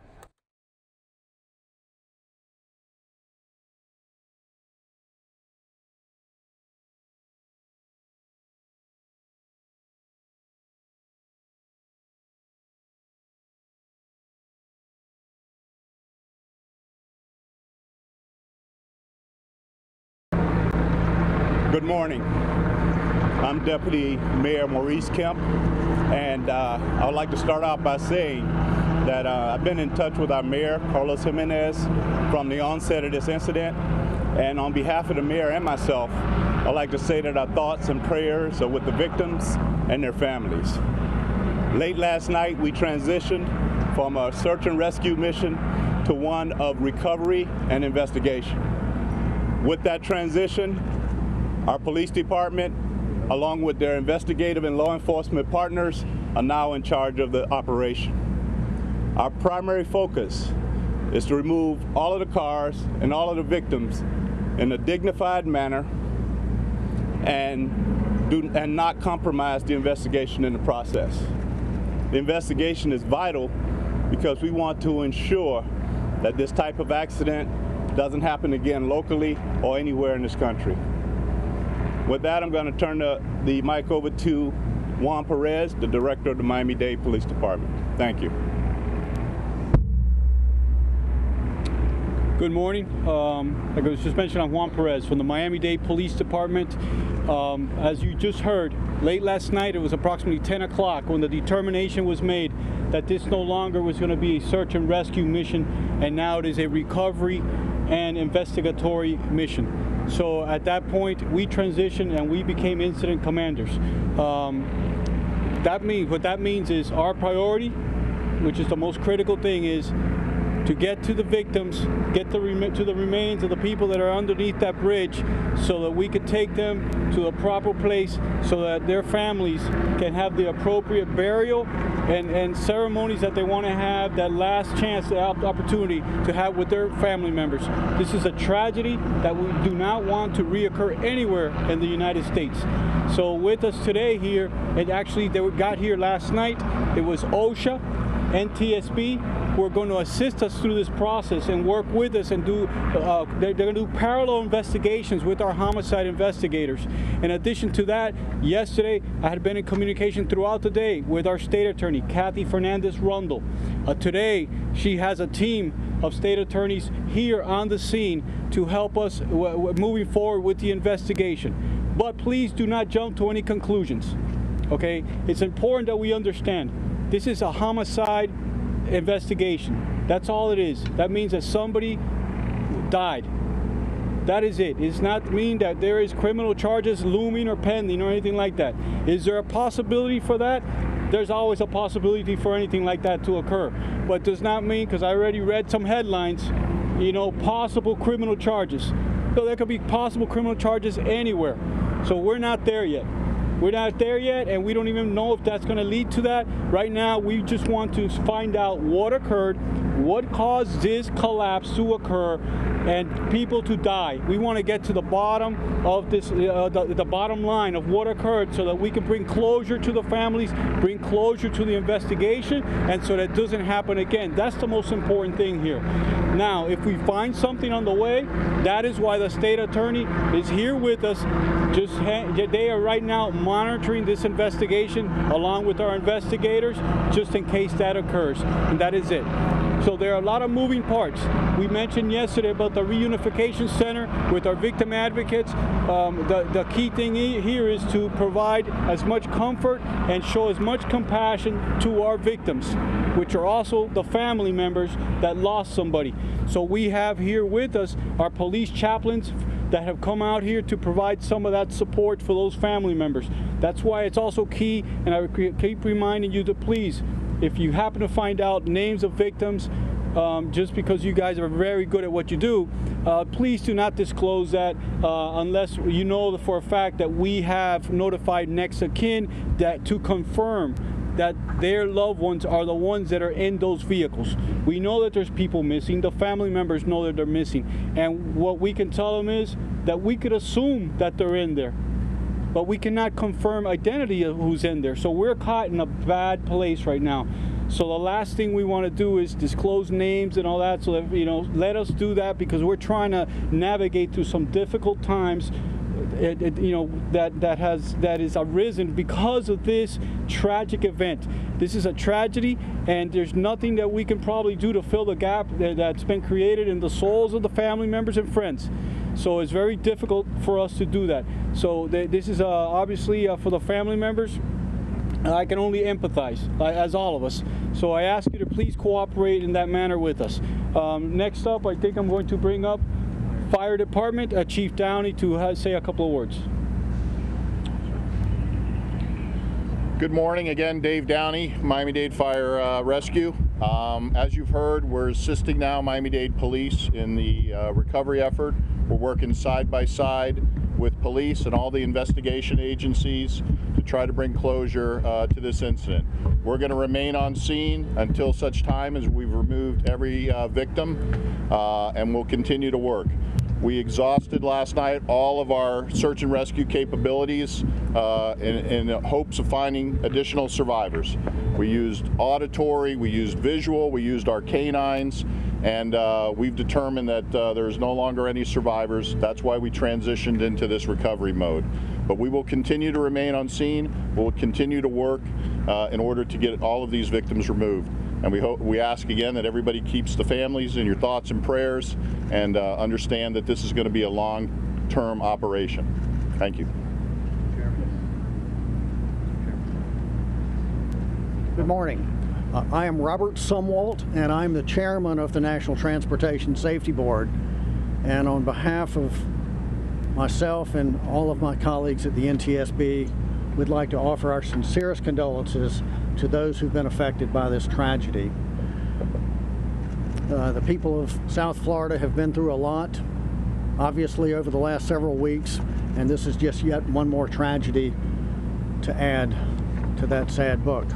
Good morning. I'm Deputy Mayor Maurice Kemp, and I would like to start out by saying that I've been in touch with our mayor, Carlos Jimenez, from the onset of this incident. And on behalf of the mayor and myself, I'd like to say that our thoughts and prayers are with the victims and their families. Late last night, we transitioned from a search and rescue mission to one of recovery and investigation. With that transition, our police department, along with their investigative and law enforcement partners, are now in charge of the operation. Our primary focus is to remove all of the cars and all of the victims in a dignified manner and not compromise the investigation in the process. The investigation is vital because we want to ensure that this type of accident doesn't happen again locally or anywhere in this country. With that, I'm going to turn the mic over to Juan Perez, the director of the Miami-Dade Police Department. Thank you. Good morning. Like I was just mentioning, I'm Juan Perez from the Miami-Dade Police Department. As you just heard, late last night, it was approximately 10 o'clock when the determination was made that this no longer was going to be a search and rescue mission, and now it is a recovery and investigatory mission. So at that point, we transitioned and we became incident commanders. What that means is our priority, which is the most critical thing, is to get to the victims, get to the remains of the people that are underneath that bridge, so that we can take them to a proper place so that their families can have the appropriate burial and ceremonies that they want to have, that last chance, the opportunity to have with their family members. This is a tragedy that we do not want to reoccur anywhere in the United States. So with us today here, and actually they got here last night, it was OSHA, NTSB, who are going to assist us through this process and work with us and do, they're going to do parallel investigations with our homicide investigators. In addition to that, yesterday I had been in communication throughout the day with our state attorney, Kathy Fernandez-Rundle. Today, she has a team of state attorneys here on the scene to help us moving forward with the investigation. But please do not jump to any conclusions, okay? It's important that we understand this is a homicide investigation. That's all it is. That means that somebody died. That is it. It does not mean that there is criminal charges looming or pending or anything like that. Is there a possibility for that? There's always a possibility for anything like that to occur. But does not mean, because I already read some headlines, you know, possible criminal charges. So there could be possible criminal charges anywhere. So we're not there yet. We're not there yet, and we don't even know if that's going to lead to that. Right now, we just want to find out what occurred, what caused this collapse to occur, and people to die. We want to get to the bottom of this, the bottom line of what occurred, so that we can bring closure to the families, bring closure to the investigation, and so that doesn't happen again. That's the most important thing here. Now, if we find something on the way, that is why the state attorney is here with us. They are right now monitoring this investigation along with our investigators, just in case that occurs, and that is it. So there are a lot of moving parts. We mentioned yesterday about the reunification center with our victim advocates. The key thing here is to provide as much comfort and show as much compassion to our victims, which are also the family members that lost somebody. So we have here with us our police chaplains that have come out here to provide some of that support for those family members. That's why it's also key, and I keep reminding you to please, if you happen to find out names of victims, just because you guys are very good at what you do, please do not disclose that unless you know for a fact that we have notified next of kin that to confirm that their loved ones are the ones that are in those vehicles. We know that there's people missing. The family members know that they're missing. And what we can tell them is that we could assume that they're in there, but we cannot confirm identity of who's in there. So we're caught in a bad place right now. So the last thing we want to do is disclose names and all that, so that, you know, let us do that, because we're trying to navigate through some difficult times, you know, that is arisen because of this tragic event. This is a tragedy, and there's nothing that we can probably do to fill the gap that's been created in the souls of the family members and friends. So it's very difficult for us to do that. So this is obviously for the family members. I can only empathize, as all of us. So I ask you to please cooperate in that manner with us. Next up, I think I'm going to bring up Fire Department, Chief Downey, to say a couple of words. Good morning again, Dave Downey, Miami-Dade Fire Rescue. As you've heard, we're assisting now Miami-Dade Police in the recovery effort. We're working side by side with police and all the investigation agencies to try to bring closure to this incident. We're going to remain on scene until such time as we've removed every victim, and we'll continue to work. We exhausted last night all of our search and rescue capabilities in hopes of finding additional survivors. We used auditory, we used visual, we used our canines, and we've determined that there's no longer any survivors. That's why we transitioned into this recovery mode. But we will continue to remain on scene. We'll continue to work in order to get all of these victims removed. And we ask again that everybody keeps the families in your thoughts and prayers, and understand that this is going to be a long-term operation. Thank you. Good morning. I am Robert Sumwalt, and I'm the chairman of the National Transportation Safety Board. And on behalf of myself and all of my colleagues at the NTSB, we'd like to offer our sincerest condolences to those who've been affected by this tragedy. The people of South Florida have been through a lot, obviously, over the last several weeks, and this is just yet one more tragedy to add to that sad book.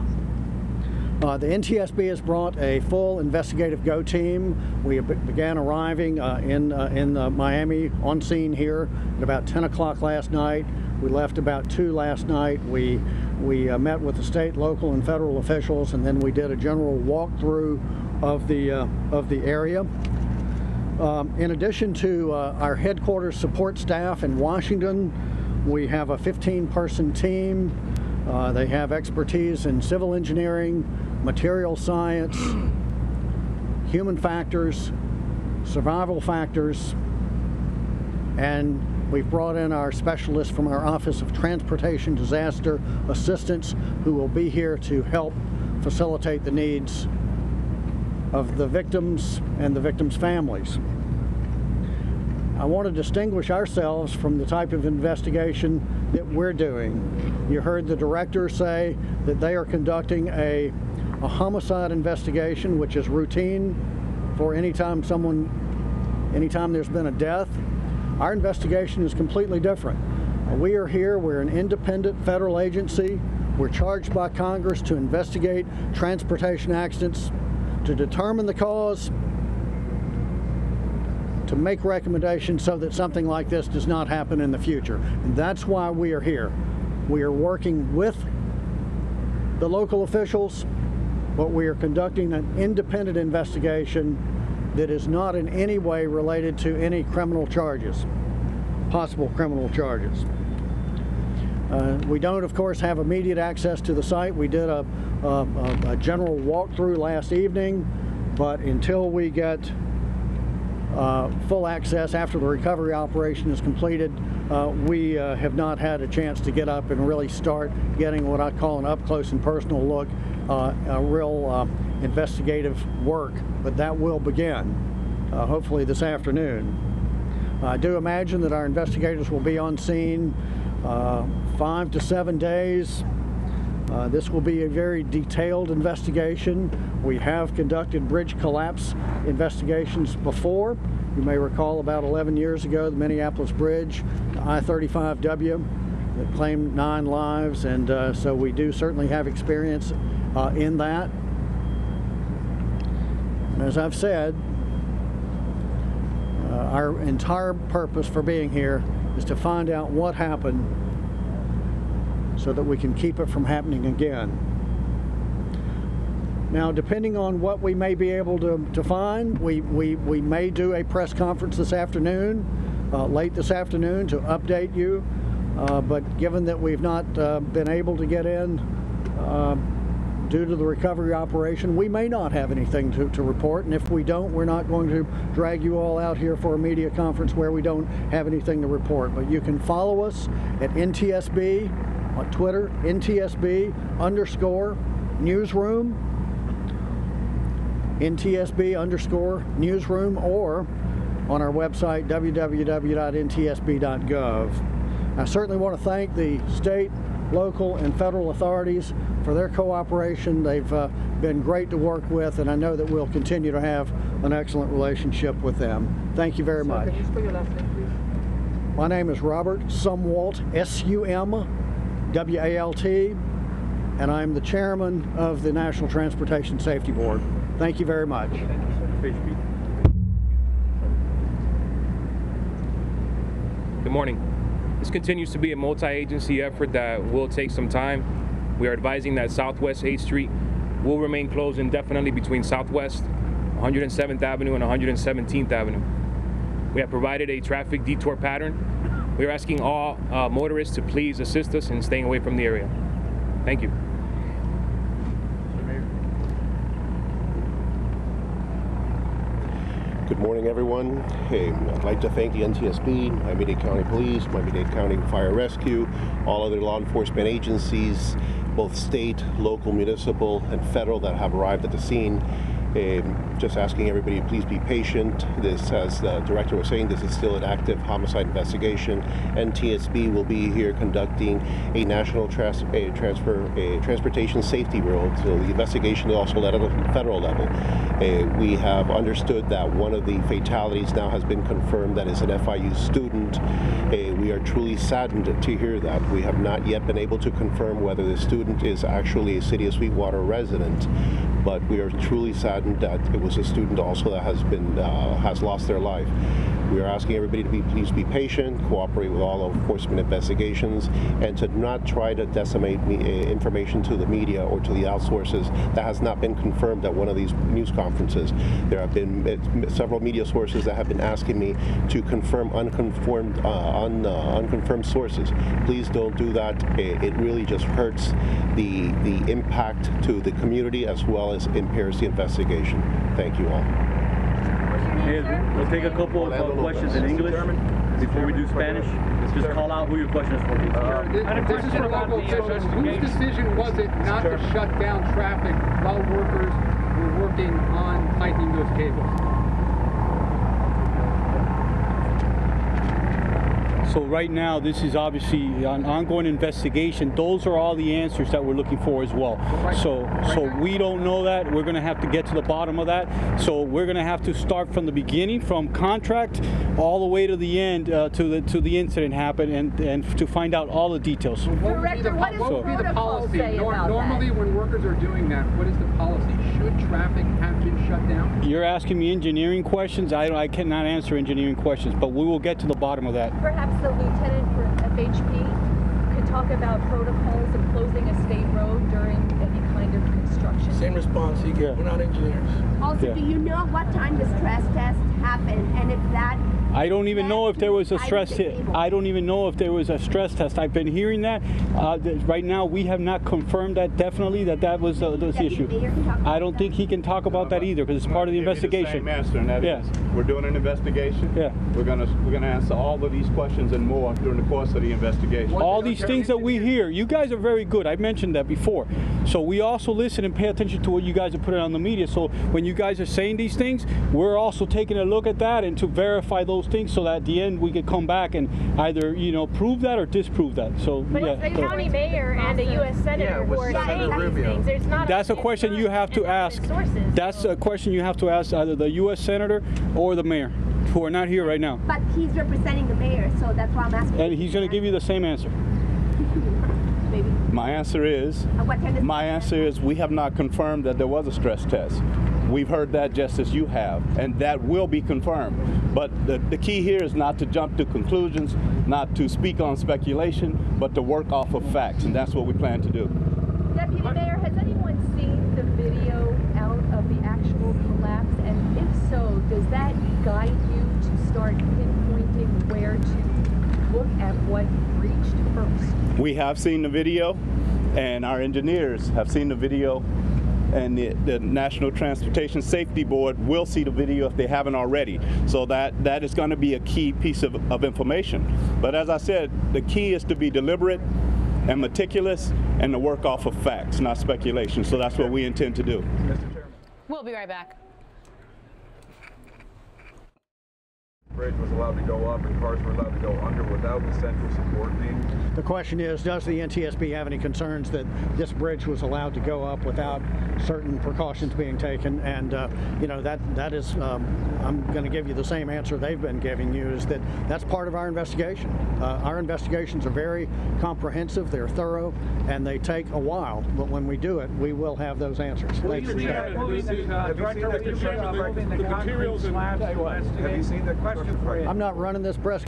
The NTSB has brought a full investigative go team. We began arriving in Miami on scene here at about 10 o'clock last night. We left about 2 last night. We met with the state, local, and federal officials, and then we did a general walkthrough of the area. In addition to our headquarters support staff in Washington, we have a 15-person team. They have expertise in civil engineering, material science, human factors, survival factors, and we've brought in our specialists from our Office of Transportation Disaster Assistance who will be here to help facilitate the needs of the victims and the victims' families. I want to distinguish ourselves from the type of investigation that we're doing. You heard the director say that they are conducting a homicide investigation, which is routine for anytime there's been a death. Our investigation is completely different. We are here, we're an independent federal agency. We're charged by Congress to investigate transportation accidents, to determine the cause, to make recommendations so that something like this does not happen in the future. And that's why we are here. We are working with the local officials, but we are conducting an independent investigation that is not in any way related to any criminal charges, possible criminal charges. We don't, of course, have immediate access to the site. We did a general walkthrough last evening, but until we get full access after the recovery operation is completed, we have not had a chance to get up and really start getting what I call an up-close and personal look, a real investigative work, but that will begin hopefully this afternoon. I do imagine that our investigators will be on scene 5 to 7 days. This will be a very detailed investigation. We have conducted bridge collapse investigations before. You may recall about 11 years ago, the Minneapolis Bridge, the I-35W, that claimed 9 lives, and so we do certainly have experience in that. And as I've said, our entire purpose for being here is to find out what happened so that we can keep it from happening again. Now, depending on what we may be able to find, we may do a press conference this afternoon, late this afternoon, to update you. But given that we've not been able to get in due to the recovery operation, we may not have anything to report. And if we don't, we're not going to drag you all out here for a media conference where we don't have anything to report. But you can follow us at NTSB on Twitter, NTSB_newsroom, NTSB_newsroom, or on our website, www.ntsb.gov. I certainly want to thank the state, local, and federal authorities for their cooperation. They've been great to work with, and I know that we'll continue to have an excellent relationship with them. Thank you very much. Can you spell your last name, please? My name is Robert Sumwalt, S-U-M-W-A-L-T, and I'm the chairman of the National Transportation Safety Board. Thank you very much. Good morning. This continues to be a multi-agency effort that will take some time. We are advising that Southwest 8th Street will remain closed indefinitely between Southwest 107th Avenue and 117th Avenue. We have provided a traffic detour pattern. We are asking all motorists to please assist us in staying away from the area. Thank you. Good morning, everyone. Hey, I'd like to thank the NTSB, Miami-Dade County Police, Miami-Dade County Fire Rescue, all other law enforcement agencies, both state, local, municipal, and federal that have arrived at the scene. Just asking everybody to please be patient. This, as the director was saying, this is still an active homicide investigation. NTSB will be here conducting a national transportation safety bureau. So the investigation is also at a federal level. We have understood that one of the fatalities now has been confirmed that is an FIU student. We are truly saddened to hear that. We have not yet been able to confirm whether the student is actually a City of Sweetwater resident, but we are truly saddened that it was a student also that has lost their life. We are asking everybody to please be patient, cooperate with all law enforcement investigations, and to not try to disseminate information to the media or to the outsources that has not been confirmed at one of these news conferences. There have been several media sources that have been asking me to confirm unconfirmed sources. Please don't do that. It really just hurts the impact to the community as well as impairs the investigation. Thank you all. We'll take a couple of questions in English before we do Spanish. Just call out who your question is for. This is for local officials. Whose decision was it not to shut down traffic while workers were working on tightening those cables? So right now, this is obviously an ongoing investigation. Those are all the answers that we're looking for as well. So we don't know that. We're going to have to get to the bottom of that. So we're going to have to start from the beginning, from contract all the way to the end, to the incident happened, and to find out all the details. Director, what would be the policy? Normally, when workers are doing that, what is the policy? Should traffic have been shut down? You're asking me engineering questions. I cannot answer engineering questions, but we will get to the bottom of that. Perhaps the lieutenant for FHP could talk about protocols of closing a state road during any kind of construction. Same response he gave. We're not engineers. Also, do you know what time the stress test happened, and if that? I don't even know if there was a stress test. I don't even know if there was a stress test. I've been hearing that. Right now, we have not confirmed that definitely that was the issue. I don't think he can talk about that either because it's part of the investigation. Same answer, and that is, we're doing an investigation. Yeah. We're gonna answer all of these questions and more during the course of the investigation. All these things that we hear, you guys are very good. I mentioned that before. So we also listen and pay attention to what you guys are putting on the media. So when you guys are saying these things, we're also taking a look at that and to verify those things so that at the end we could come back and either prove that or disprove that. So but it's the county mayor and a U.S. senator who are saying these things. There's not. That's a question you have to ask. That's a question you have to ask either the U.S. senator or the mayor, who are not here right now. But he's representing the mayor, so that's why I'm asking. And he's going to give you the same answer. My answer is we have not confirmed that there was a stress test. We've heard that just as you have, and that will be confirmed. But the key here is not to jump to conclusions, not to speak on speculation, but to work off of facts, and that's what we plan to do. Deputy Mayor, has anyone seen the video out of the actual collapse? And if so, does that guide you to start pinpointing where to look at what breached first? We have seen the video, and our engineers have seen the video, and the National Transportation Safety Board will see the video if they haven't already. So that is going to be a key piece of information. But as I said, the key is to be deliberate and meticulous and to work off of facts, not speculation. So that's what we intend to do. We'll be right back. The bridge was allowed to go up and cars were allowed to go under without the central support beam. The question is, does the NTSB have any concerns that this bridge was allowed to go up without certain precautions being taken? And that is, I'm going to give you the same answer they've been giving you, is that that's part of our investigation. Our investigations are very comprehensive, they're thorough, and they take a while. But when we do it, we will have those answers. Have you seen the question? I'm not running this press.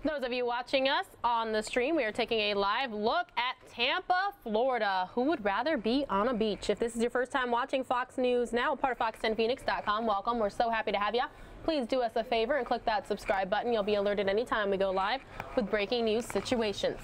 Those of you watching us on the stream, we are taking a live look at Tampa, Florida. Who would rather be on a beach? If this is your first time watching Fox News Now, part of fox10phoenix.com, welcome. We're so happy to have you. Please do us a favor and click that subscribe button. You'll be alerted anytime we go live with breaking news situations.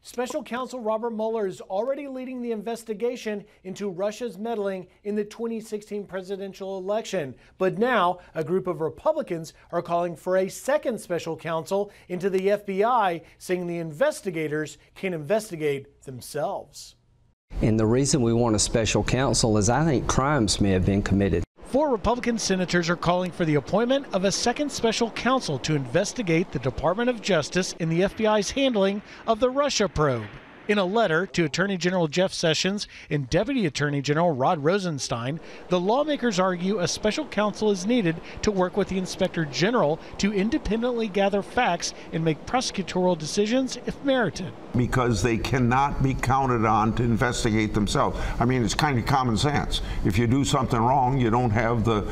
Special counsel Robert Mueller is already leading the investigation into Russia's meddling in the 2016 presidential election. But now a group of Republicans are calling for a second special counsel into the FBI, saying the investigators can investigate themselves. And the reason we want a special counsel is I think crimes may have been committed. 4 Republican senators are calling for the appointment of a second special counsel to investigate the Department of Justice in the FBI's handling of the Russia probe. In a letter to Attorney General Jeff Sessions and Deputy Attorney General Rod Rosenstein, the lawmakers argue a special counsel is needed to work with the Inspector General to independently gather facts and make prosecutorial decisions if merited. Because they cannot be counted on to investigate themselves. I mean, it's kind of common sense. If you do something wrong, you don't have the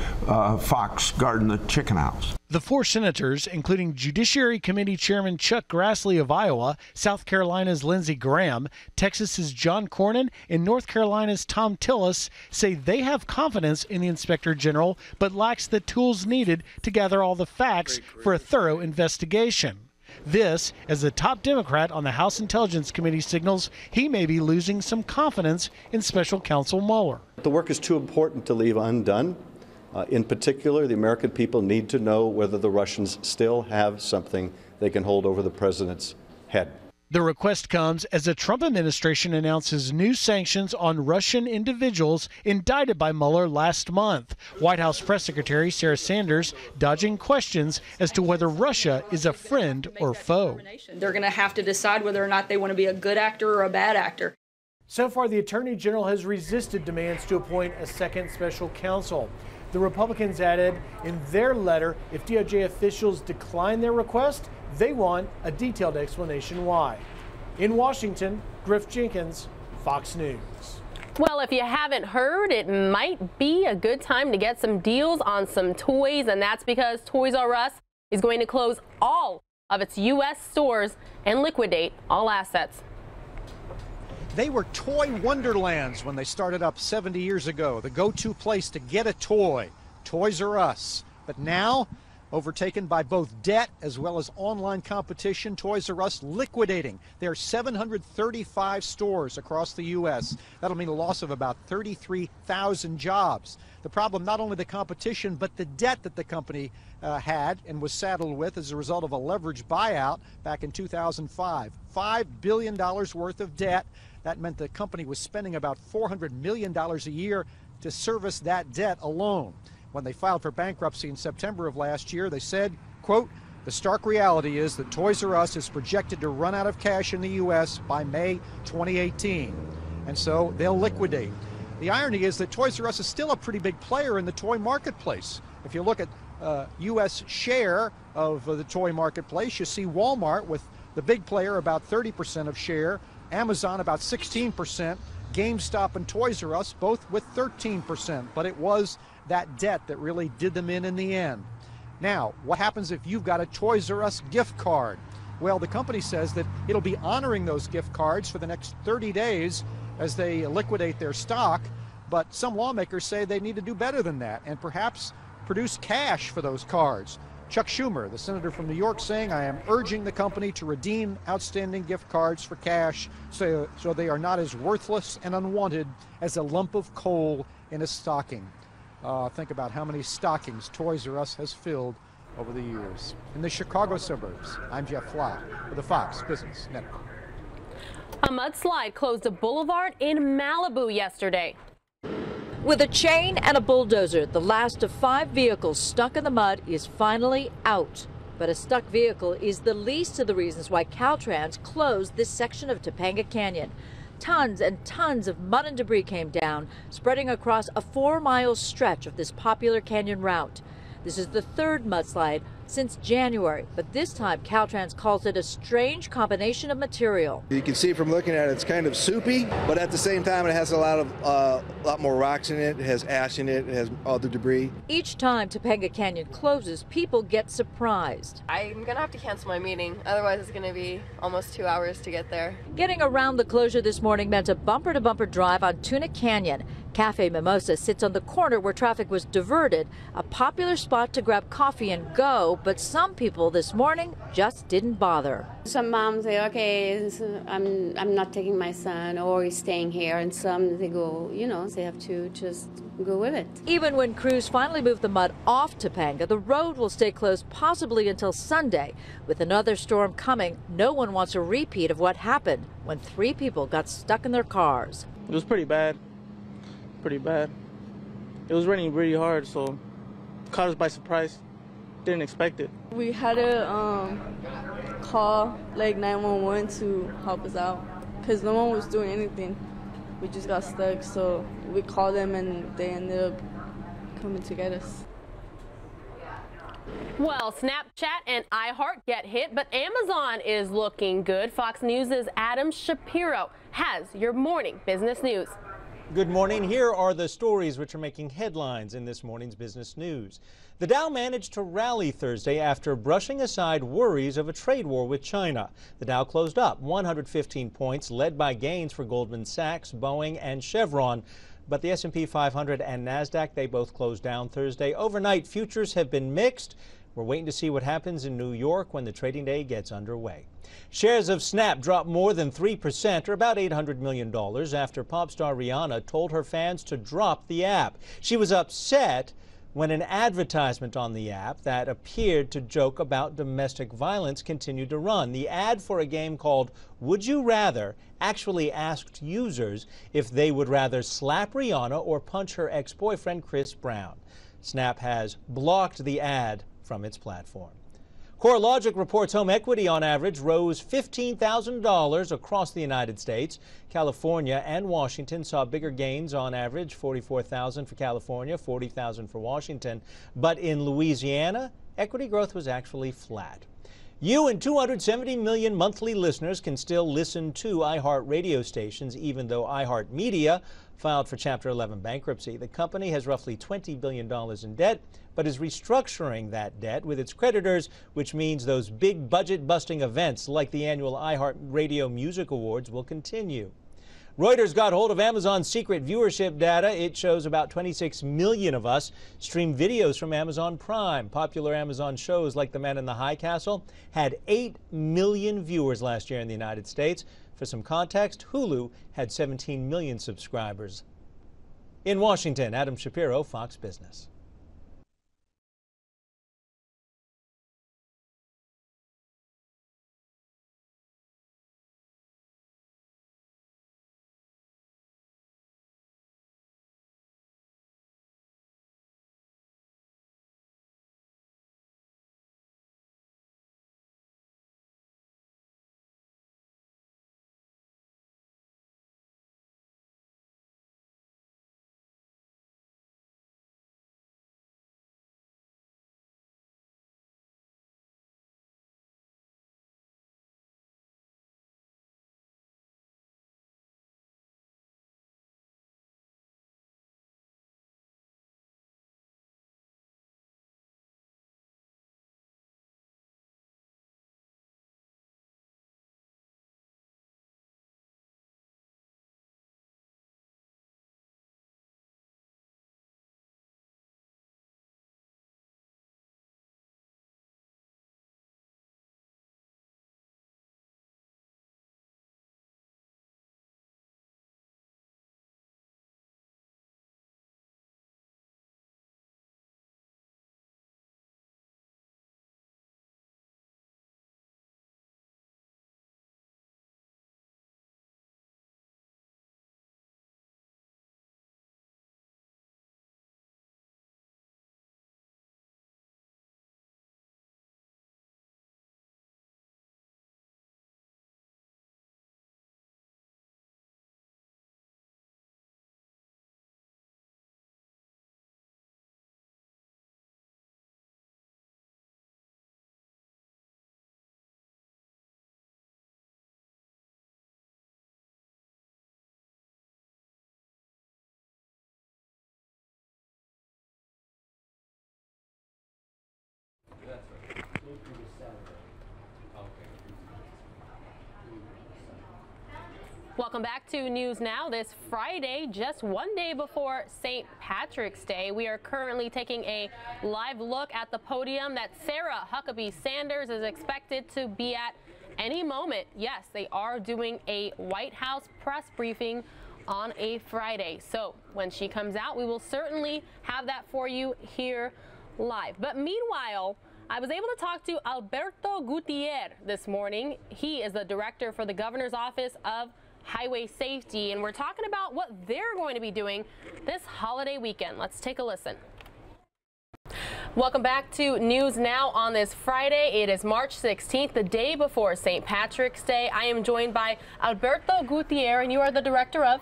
fox guarding the chicken house. The 4 senators, including Judiciary Committee Chairman Chuck Grassley of Iowa, South Carolina's Lindsey Graham, Texas's John Cornyn, and North Carolina's Tom Tillis, say they have confidence in the Inspector General but lacks the tools needed to gather all the facts for a thorough investigation. This, as the top Democrat on the House Intelligence Committee signals he may be losing some confidence in Special Counsel Mueller. The work is too important to leave undone. In particular, the American people need to know whether the Russians still have something they can hold over the president's head. The request comes as the Trump administration announces new sanctions on Russian individuals indicted by Mueller last month. White House Press Secretary Sarah Sanders dodging questions as to whether Russia is a friend or foe. They're going to have to decide whether or not they want to be a good actor or a bad actor. So far, the Attorney General has resisted demands to appoint a second special counsel. The Republicans added in their letter, if DOJ officials decline their request, they want a detailed explanation why. In Washington, Griff Jenkins, Fox News. Well, if you haven't heard, it might be a good time to get some deals on some toys, and that's because Toys R Us is going to close all of its U.S. stores and liquidate all assets. They were toy wonderlands when they started up 70 years ago, the go-to place to get a toy, Toys R Us. But now, overtaken by both debt as well as online competition, Toys R Us liquidating their 735 stores across the U.S. That'll mean a loss of about 33,000 jobs. The problem, not only the competition, but the debt that the company had and was saddled with as a result of a leveraged buyout back in 2005. $5 billion worth of debt. That meant the company was spending about $400 million a year to service that debt alone. When they filed for bankruptcy in September of last year, they said, quote, the stark reality is that Toys R Us is projected to run out of cash in the U.S. by May 2018. And so they'll liquidate. The irony is that Toys R Us is still a pretty big player in the toy marketplace. If you look at U.S. share of the toy marketplace, you see Walmart with the big player about 30% of share, Amazon about 16%, GameStop and Toys R Us both with 13%. But it was that debt that really did them in the end. Now, what happens if you've got a Toys R Us gift card? Well, the company says that it'll be honoring those gift cards for the next 30 days as they liquidate their stock, but some lawmakers say they need to do better than that and perhaps produce cash for those cards. Chuck Schumer, the senator from New York, saying, I am urging the company to redeem outstanding gift cards for cash so they are not as worthless and unwanted as a lump of coal in a stocking. Think about how many stockings Toys R Us has filled over the years. In the Chicago suburbs, I'm Jeff Fly for the Fox Business Network. A mudslide closed a boulevard in Malibu yesterday. With a chain and a bulldozer, the last of 5 vehicles stuck in the mud is finally out. But a stuck vehicle is the least of the reasons why Caltrans closed this section of Topanga Canyon. Tons and tons of mud and debris came down, spreading across a 4-mile stretch of this popular canyon route. This is the 3rd mudslide since January, but this time Caltrans calls it a strange combination of material. You can see from looking at it, it's kind of soupy, but at the same time it has a lot more rocks in it, it has ash in it, it has all the debris. Each time Topanga Canyon closes, people get surprised. I'm gonna have to cancel my meeting, otherwise it's gonna be almost 2 hours to get there. Getting around the closure this morning meant a bumper-to-bumper drive on Tuna Canyon. Cafe Mimosa sits on the corner where traffic was diverted, a popular spot to grab coffee and go, but some people this morning just didn't bother. Some moms say, okay, I'm not taking my son, or he's staying here, and some they go, they have to just go with it. Even when crews finally move the mud off Topanga, the road will stay closed possibly until Sunday. With another storm coming, no one wants a repeat of what happened when 3 people got stuck in their cars. It was pretty bad. Pretty bad. It was raining really hard, so caught us by surprise. Didn't expect it. We had to call like 911 to help us out because no one was doing anything. We just got stuck, so we called them and they ended up coming to get us. Well, Snapchat and iHeart get hit, but Amazon is looking good. Fox News' Adam Shapiro has your morning business news. Good morning. Here are the stories which are making headlines in this morning's business news. The Dow managed to rally Thursday after brushing aside worries of a trade war with China. The Dow closed up 115 points, led by gains for Goldman Sachs, Boeing, and Chevron. But the S&P 500 and NASDAQ, they both closed down Thursday. Overnight, futures have been mixed. We're waiting to see what happens in New York when the trading day gets underway. Shares of Snap dropped more than 3%, or about $800 million, after pop star Rihanna told her fans to drop the app. She was upset when an advertisement on the app that appeared to joke about domestic violence continued to run. The ad for a game called Would You Rather actually asked users if they would rather slap Rihanna or punch her ex-boyfriend Chris Brown. Snap has blocked the ad from its platform. CoreLogic reports home equity on average rose $15,000 across the United States. California and Washington saw bigger gains on average, $44,000 for California, $40,000 for Washington. But in Louisiana, equity growth was actually flat. You and 270 million monthly listeners can still listen to iHeart radio stations, even though iHeart Media filed for Chapter 11 bankruptcy. The company has roughly $20 billion in debt, but is restructuring that debt with its creditors, which means those big budget-busting events like the annual iHeart Radio Music Awards will continue. Reuters got hold of Amazon's secret viewership data. It shows about 26 million of us stream videos from Amazon Prime. Popular Amazon shows like The Man in the High Castle had 8 million viewers last year in the United States. For some context, Hulu had 17 million subscribers. In Washington, Adam Shapiro, Fox Business. Welcome back to News Now this Friday, just one day before St. Patrick's Day. We are currently taking a live look at the podium that Sarah Huckabee Sanders is expected to be at any moment. Yes, they are doing a White House press briefing on a Friday. So when she comes out, we will certainly have that for you here live. But meanwhile, I was able to talk to Alberto Gutierrez this morning. He is the director for the governor's office of highway safety, and we're talking about what they're going to be doing this holiday weekend. Let's take a listen. Welcome back to News Now on this Friday. It is March 16th, the day before St. Patrick's Day. I am joined by Alberto Gutierrez, and you are the director of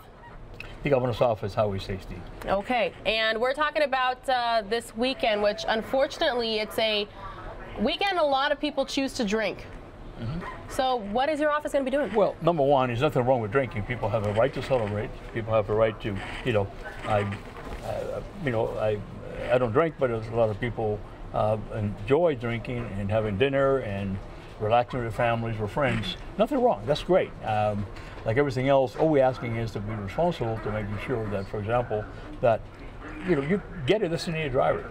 the governor's office highway safety. Okay, and we're talking about this weekend, which unfortunately it's a weekend a lot of people choose to drink. So what is your office going to be doing? Well, number one, there's nothing wrong with drinking. People have a right to celebrate. People have a right to, I don't drink, but there's a lot of people enjoy drinking and having dinner and relaxing with their families or friends. Nothing wrong. That's great. Like everything else, all we're asking is to be responsible to making sure that, for example, that you get a designated driver.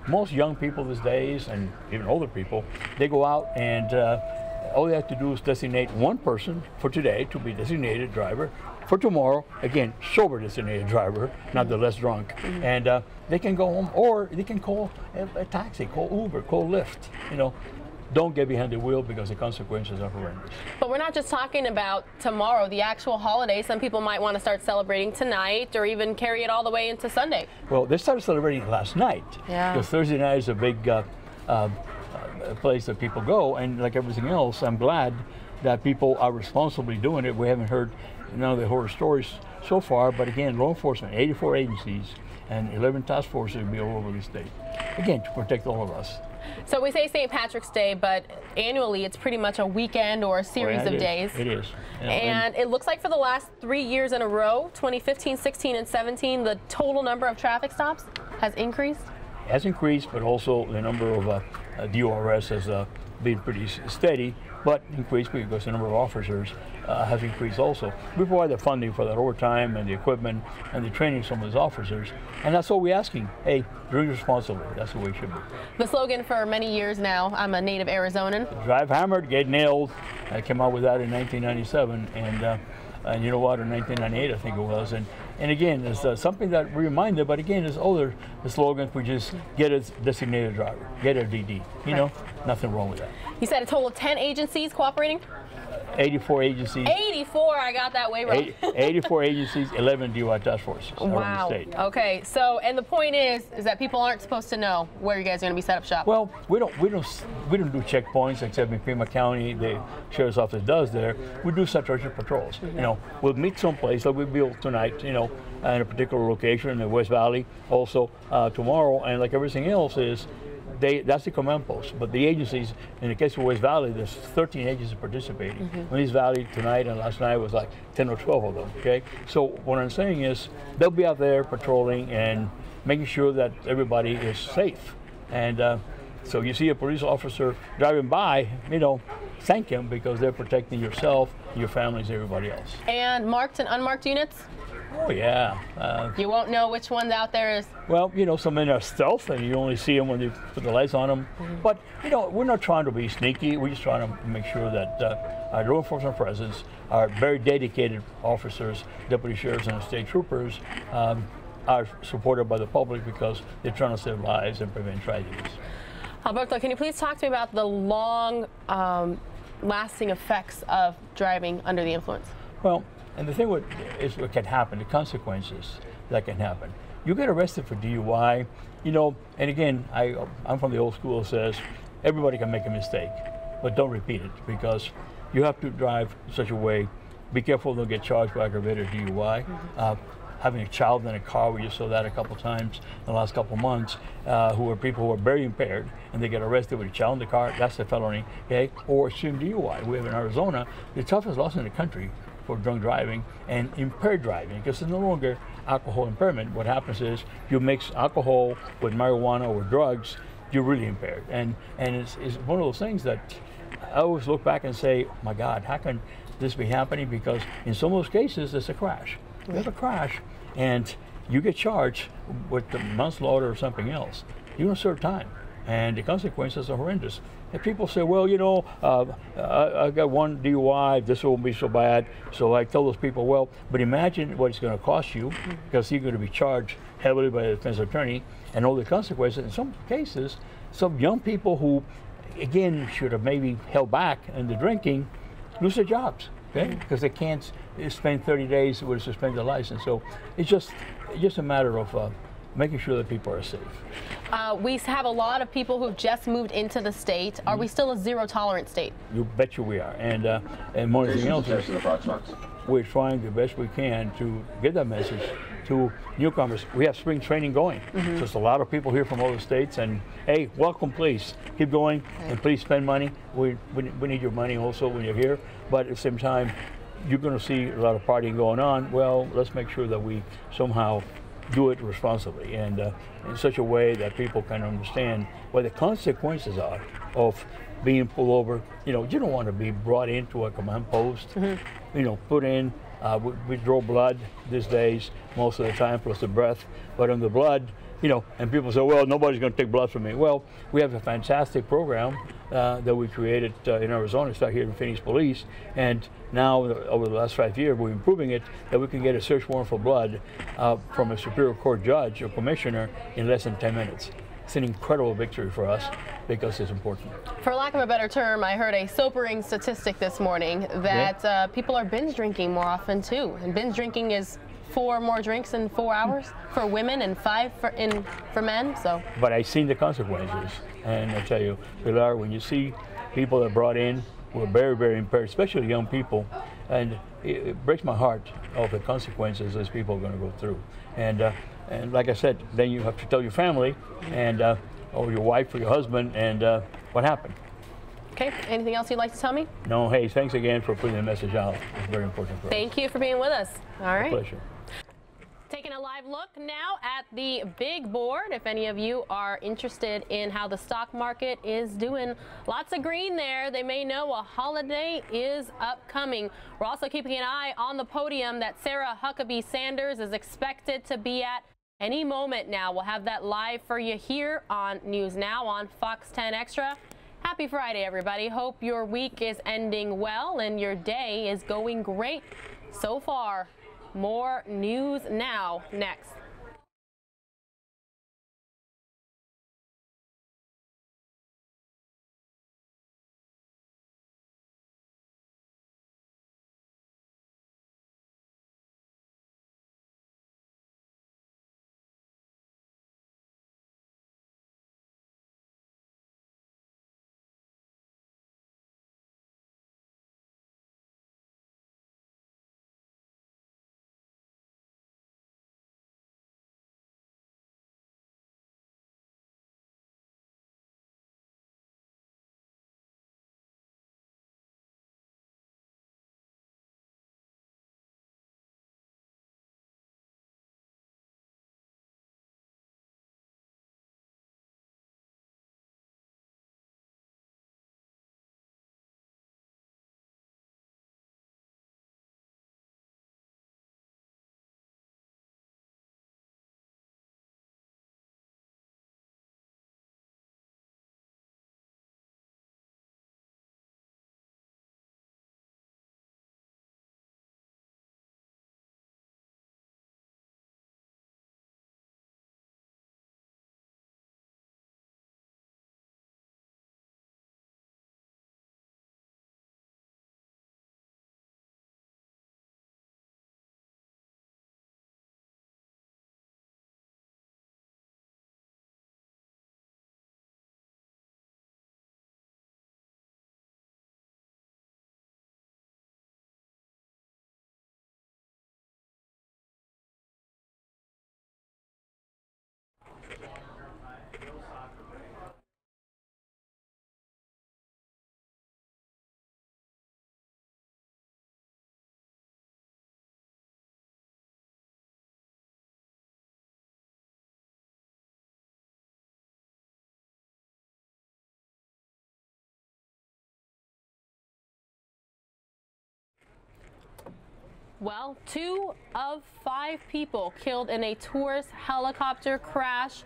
Most young people these days, and even older people, they go out and all they have to do is designate one person for today to be designated driver. For tomorrow, again, sober designated driver, not the less drunk. And they can go home, or they can call a taxi, call Uber, call Lyft. Don't get behind the wheel because the consequences are horrendous. But we're not just talking about tomorrow, the actual holiday. Some people might want to start celebrating tonight or even carry it all the way into Sunday. Well, they started celebrating last night. Yeah. Because Thursday night is a big place that people go, and like everything else, I'm glad that people are responsibly doing it. We haven't heard none of the horror stories so far, but again, law enforcement, 84 agencies and 11 task forces will be all over the state, again, to protect all of us. So we say St. Patrick's Day, but annually it's pretty much a weekend or a series of days. It is. And it looks like for the last 3 years in a row, 2015, 16, and 17, the total number of traffic stops has increased? Has increased, but also the number of DORs has been pretty steady, but increased because the number of officers has increased also. We provide the funding for that overtime and the equipment and the training of some of those officers, and that's all we're asking. Hey, drink responsibly. That's the way it should be. The slogan for many years now, I'm a native Arizonan. Drive hammered, get nailed. I came out with that in 1997, and you know what, in 1998 I think it was. And again, it's something that we reminded, but again, there's other slogans. We just get a designated driver, get a DD. Nothing wrong with that. You said a total of 10 agencies cooperating? 84 agencies. 84, I got that way wrong. 84 agencies, 11 DUI task forces around the state. Okay, so, and the point is that people aren't supposed to know where you guys are going to be set up shop. Well, we don't do checkpoints except in Pima County. The sheriff's office does there. We do saturation patrols. We'll meet someplace like we built tonight. In a particular location in the West Valley. Also tomorrow, and like everything else is. That's the command post, but the agencies, in the case of West Valley, there's 13 agencies participating. In East Valley tonight and last night was like 10 or 12 of them, okay? So what I'm saying is they'll be out there patrolling and making sure that everybody is safe. And so you see a police officer driving by, thank him because they're protecting yourself, your families, everybody else. And marked and unmarked units? Oh, yeah. You won't know which one's out there is? Well, some men are stealth, and you only see them when they put the lights on them. But, we're not trying to be sneaky. We're just trying to make sure that our law enforcement presence, our very dedicated officers, deputy sheriffs, and state troopers are supported by the public because they're trying to save lives and prevent tragedies. Alberto, can you please talk to me about the long lasting effects of driving under the influence? Well, and the thing is what can happen, the consequences that can happen. You get arrested for DUI, and again, I'm from the old school that says everybody can make a mistake, but don't repeat it because you have to drive in such a way, be careful don't get charged by aggravated DUI. Having a child in a car, we just saw that a couple times in the last couple months, who are people who are very impaired and they get arrested with a child in the car, that's a felony, okay? Or extreme DUI. We have in Arizona, the toughest laws in the country for drunk driving and impaired driving because it's no longer alcohol impairment. What happens is you mix alcohol with marijuana or drugs, you're really impaired. And it's one of those things that I always look back and say, my God, how can this be happening, because in some of those cases it's a crash. You have a crash and you get charged with the manslaughter or something else. You don't serve time, and the consequences are horrendous. And people say, well, you know, I got one DUI, this won't be so bad. So I tell those people, well, but imagine what it's going to cost you, because you're going to be charged heavily by the defense attorney and all the consequences. In some cases, some young people who, again, should have maybe held back in the drinking, lose their jobs, okay? Because they can't spend 30 days with a suspended license. So it's just a matter of making sure that people are safe. We have a lot of people who've just moved into the state. Are we still a zero tolerance state? You bet you we are. And more than anything else, we're trying the best we can to get that message to newcomers. We have spring training going. So there's a lot of people here from all the states, and hey, welcome, please. Keep going, and please spend money. We need your money also when you're here, but at the same time, you're going to see a lot of partying going on. Well, let's make sure that we somehow do it responsibly and in such a way that people can understand what the consequences are of being pulled over. You know, you don't want to be brought into a command post, you know, put in, we draw blood these days most of the time, plus the breath, but on the blood, you know, and people say, well, nobody's going to take blood from me. Well, we have a fantastic program that we created in Arizona, started here in Phoenix Police, and now over the last 5 years we're improving it, that we can get a search warrant for blood from a Superior Court judge or commissioner in less than 10 minutes. It's an incredible victory for us because it's important. For lack of a better term, I heard a sobering statistic this morning that people are binge drinking more often too, and binge drinking is 4 more drinks in 4 hours for women and 5 for men. So. But I've seen the consequences, and I tell you, Pilar, when you see people that are brought in who are very, very impaired, especially young people, and it breaks my heart of the consequences those people are going to go through. And like I said, then you have to tell your family and or your wife or your husband and what happened. Okay, anything else you'd like to tell me? No, hey, thanks again for putting the message out. It's very important for us. Thank you for being with us. All right. My pleasure. Taking a live look now at the big board. If any of you are interested in how the stock market is doing, lots of green there. They may know a holiday is upcoming. We're also keeping an eye on the podium that Sarah Huckabee Sanders is expected to be at any moment now. We'll have that live for you here on News Now on Fox 10 Extra. Happy Friday, everybody. Hope your week is ending well and your day is going great so far. More News Now next. Well, 2 of 5 people killed in a tourist helicopter crash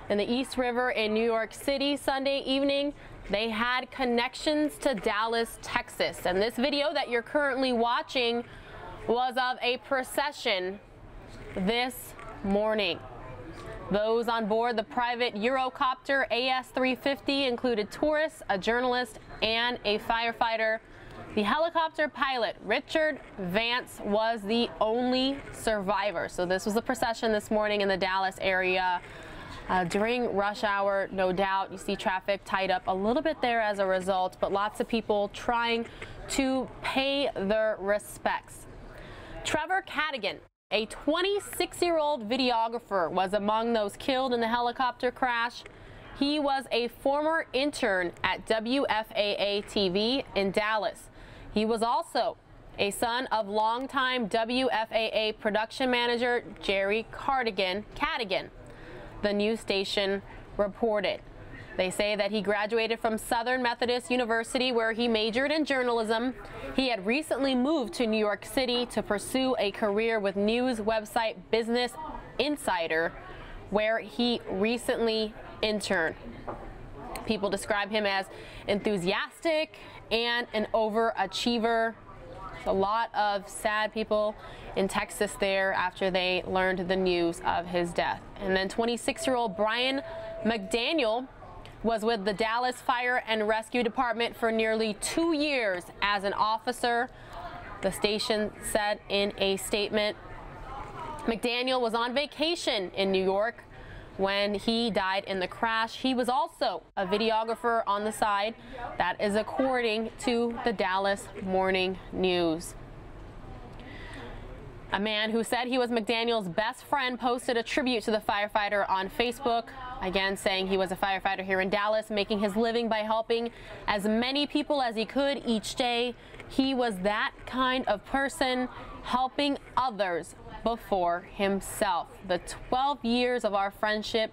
in the East River in New York City Sunday evening. They had connections to Dallas, Texas. And this video that you're currently watching was of a procession this morning. Those on board the private Eurocopter AS-350 included tourists, a journalist, and a firefighter. The helicopter pilot, Richard Vance, was the only survivor. So this was a procession this morning in the Dallas area. During rush hour, no doubt, you see traffic tied up a little bit there as a result, but lots of people trying to pay their respects. Trevor Cadigan, a 26-year-old videographer, was among those killed in the helicopter crash. He was a former intern at WFAA TV in Dallas. He was also a son of longtime WFAA production manager Jerry Cadigan, the news station reported. They say that he graduated from Southern Methodist University, where he majored in journalism. He had recently moved to New York City to pursue a career with news website Business Insider, where he recently interned. People describe him as enthusiastic and an overachiever. A lot of sad people in Texas there after they learned the news of his death. And then 26-year-old Brian McDaniel was with the Dallas Fire and Rescue Department for nearly 2 years as an officer, the station said in a statement. McDaniel was on vacation in New York when he died in the crash. He was also a videographer on the side. That is according to the Dallas Morning News. A man who said he was McDaniel's best friend posted a tribute to the firefighter on Facebook, again saying he was a firefighter here in Dallas, making his living by helping as many people as he could each day. He was that kind of person, helping others before himself. The 12 years of our friendship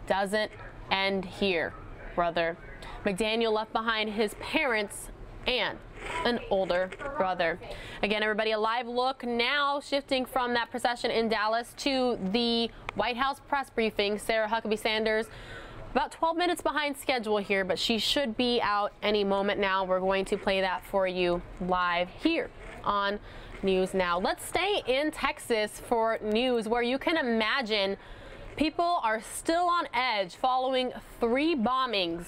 doesn't end here, brother. McDaniel left behind his parents and an older brother. Again, everybody, a live look now, shifting from that procession in Dallas to the White House press briefing. Sarah Huckabee Sanders, about 12 minutes behind schedule here, but she should be out any moment now. We're going to play that for you live here on News Now. Let's stay in Texas for news where you can imagine people are still on edge following 3 bombings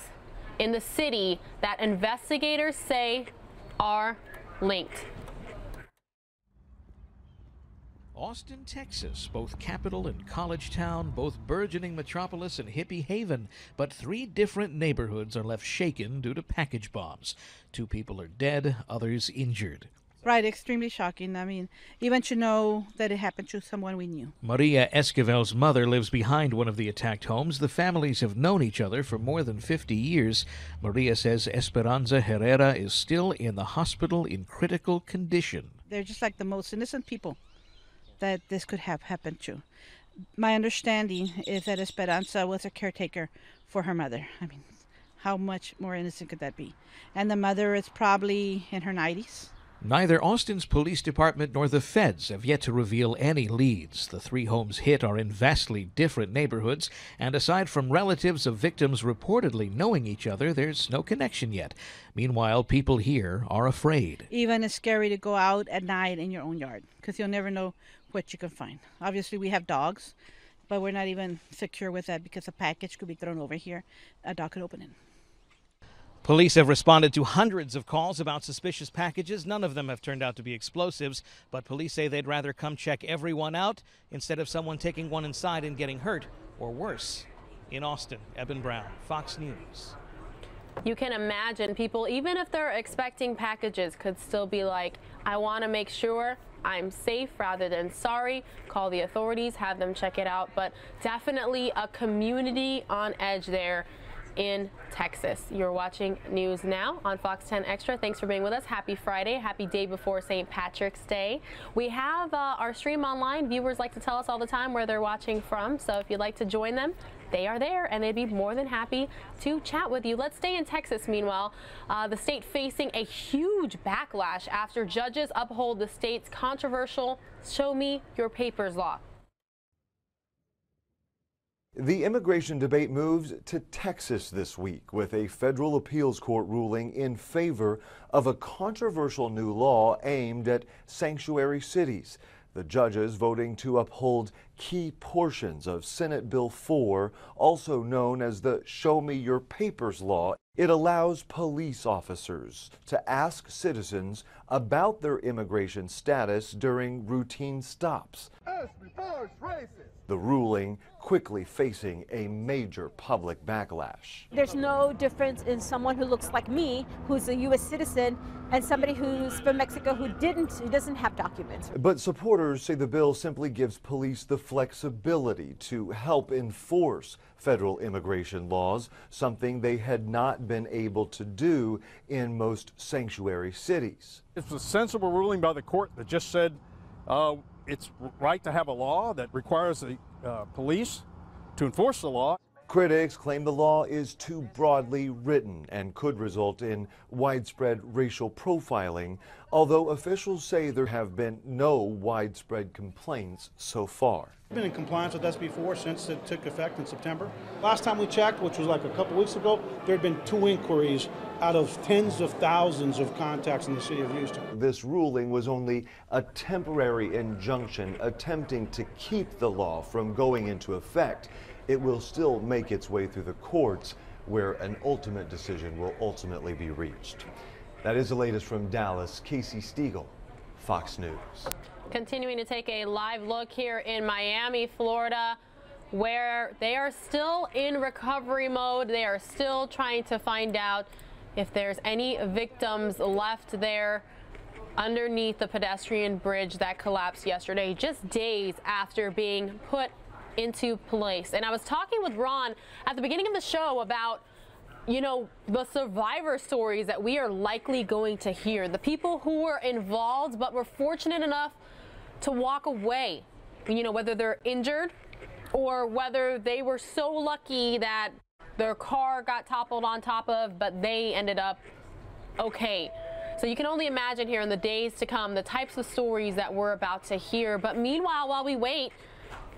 in the city that investigators say are linked. Austin, Texas, both capital and college town, both burgeoning metropolis and hippie haven, but 3 different neighborhoods are left shaken due to package bombs. 2 people are dead, others injured. Right, extremely shocking. I mean, even to know that it happened to someone we knew. Maria Esquivel's mother lives behind one of the attacked homes. The families have known each other for more than 50 years. Maria says Esperanza Herrera is still in the hospital in critical condition. They're just like the most innocent people that this could have happened to. My understanding is that Esperanza was a caretaker for her mother. I mean, how much more innocent could that be? And the mother is probably in her 90s. Neither Austin's police department nor the feds have yet to reveal any leads. The 3 homes hit are in vastly different neighborhoods, and aside from relatives of victims reportedly knowing each other, there's no connection yet. Meanwhile, people here are afraid. Even it's scary to go out at night in your own yard, because you'll never know what you can find. Obviously, we have dogs, but we're not even secure with that because a package could be thrown over here. A dog could open it. Police have responded to hundreds of calls about suspicious packages. None of them have turned out to be explosives, but police say they'd rather come check everyone out instead of someone taking one inside and getting hurt or worse. In Austin, Eben Brown, Fox News. You can imagine people, even if they're expecting packages, could still be like, I want to make sure I'm safe rather than sorry. Call the authorities, have them check it out. But definitely a community on edge there in Texas. You're watching News Now on Fox 10 Extra. Thanks for being with us. Happy Friday. Happy day before St. Patrick's Day. We have our stream online. Viewers like to tell us all the time where they're watching from. So if you'd like to join them, they are there, and they'd be more than happy to chat with you. Let's stay in Texas, meanwhile. The state facing a huge backlash after judges uphold the state's controversial Show Me Your Papers law. The immigration debate moves to Texas this week with a federal appeals court ruling in favor of a controversial new law aimed at sanctuary cities. The judges voting to uphold key portions of Senate Bill 4, also known as the Show Me Your Papers law. It allows police officers to ask citizens about their immigration status during routine stops. The ruling quickly facing a major public backlash. There's no difference in someone who looks like me, who's a U.S. citizen, and somebody who's from Mexico who doesn't have documents. But supporters say the bill simply gives police the flexibility to help enforce federal immigration laws, something they had not been able to do in most sanctuary cities. It's a sensible ruling by the court that just said it's right to have a law that requires the police to enforce the law. Critics claim the law is too broadly written and could result in widespread racial profiling, although officials say there have been no widespread complaints so far. We've been in compliance with SB 4 since it took effect in September. Last time we checked, which was like a couple weeks ago, there had been 2 inquiries out of tens of thousands of contacts in the city of Houston. This ruling was only a temporary injunction attempting to keep the law from going into effect. It will still make its way through the courts, where an ultimate decision will ultimately be reached. That is the latest from Dallas. Casey Stiegel, Fox News. Continuing to take a live look here in Miami, Florida, where they are still in recovery mode. They are still trying to find out if there's any victims left there underneath the pedestrian bridge that collapsed yesterday, just days after being put into place. And I was talking with Ron at the beginning of the show about, you know, the survivor stories that we are likely going to hear. The people who were involved but were fortunate enough to walk away, you know, whether they're injured or whether they were so lucky that their car got toppled on top of, but they ended up okay. So you can only imagine here in the days to come the types of stories that we're about to hear. But meanwhile, while we wait,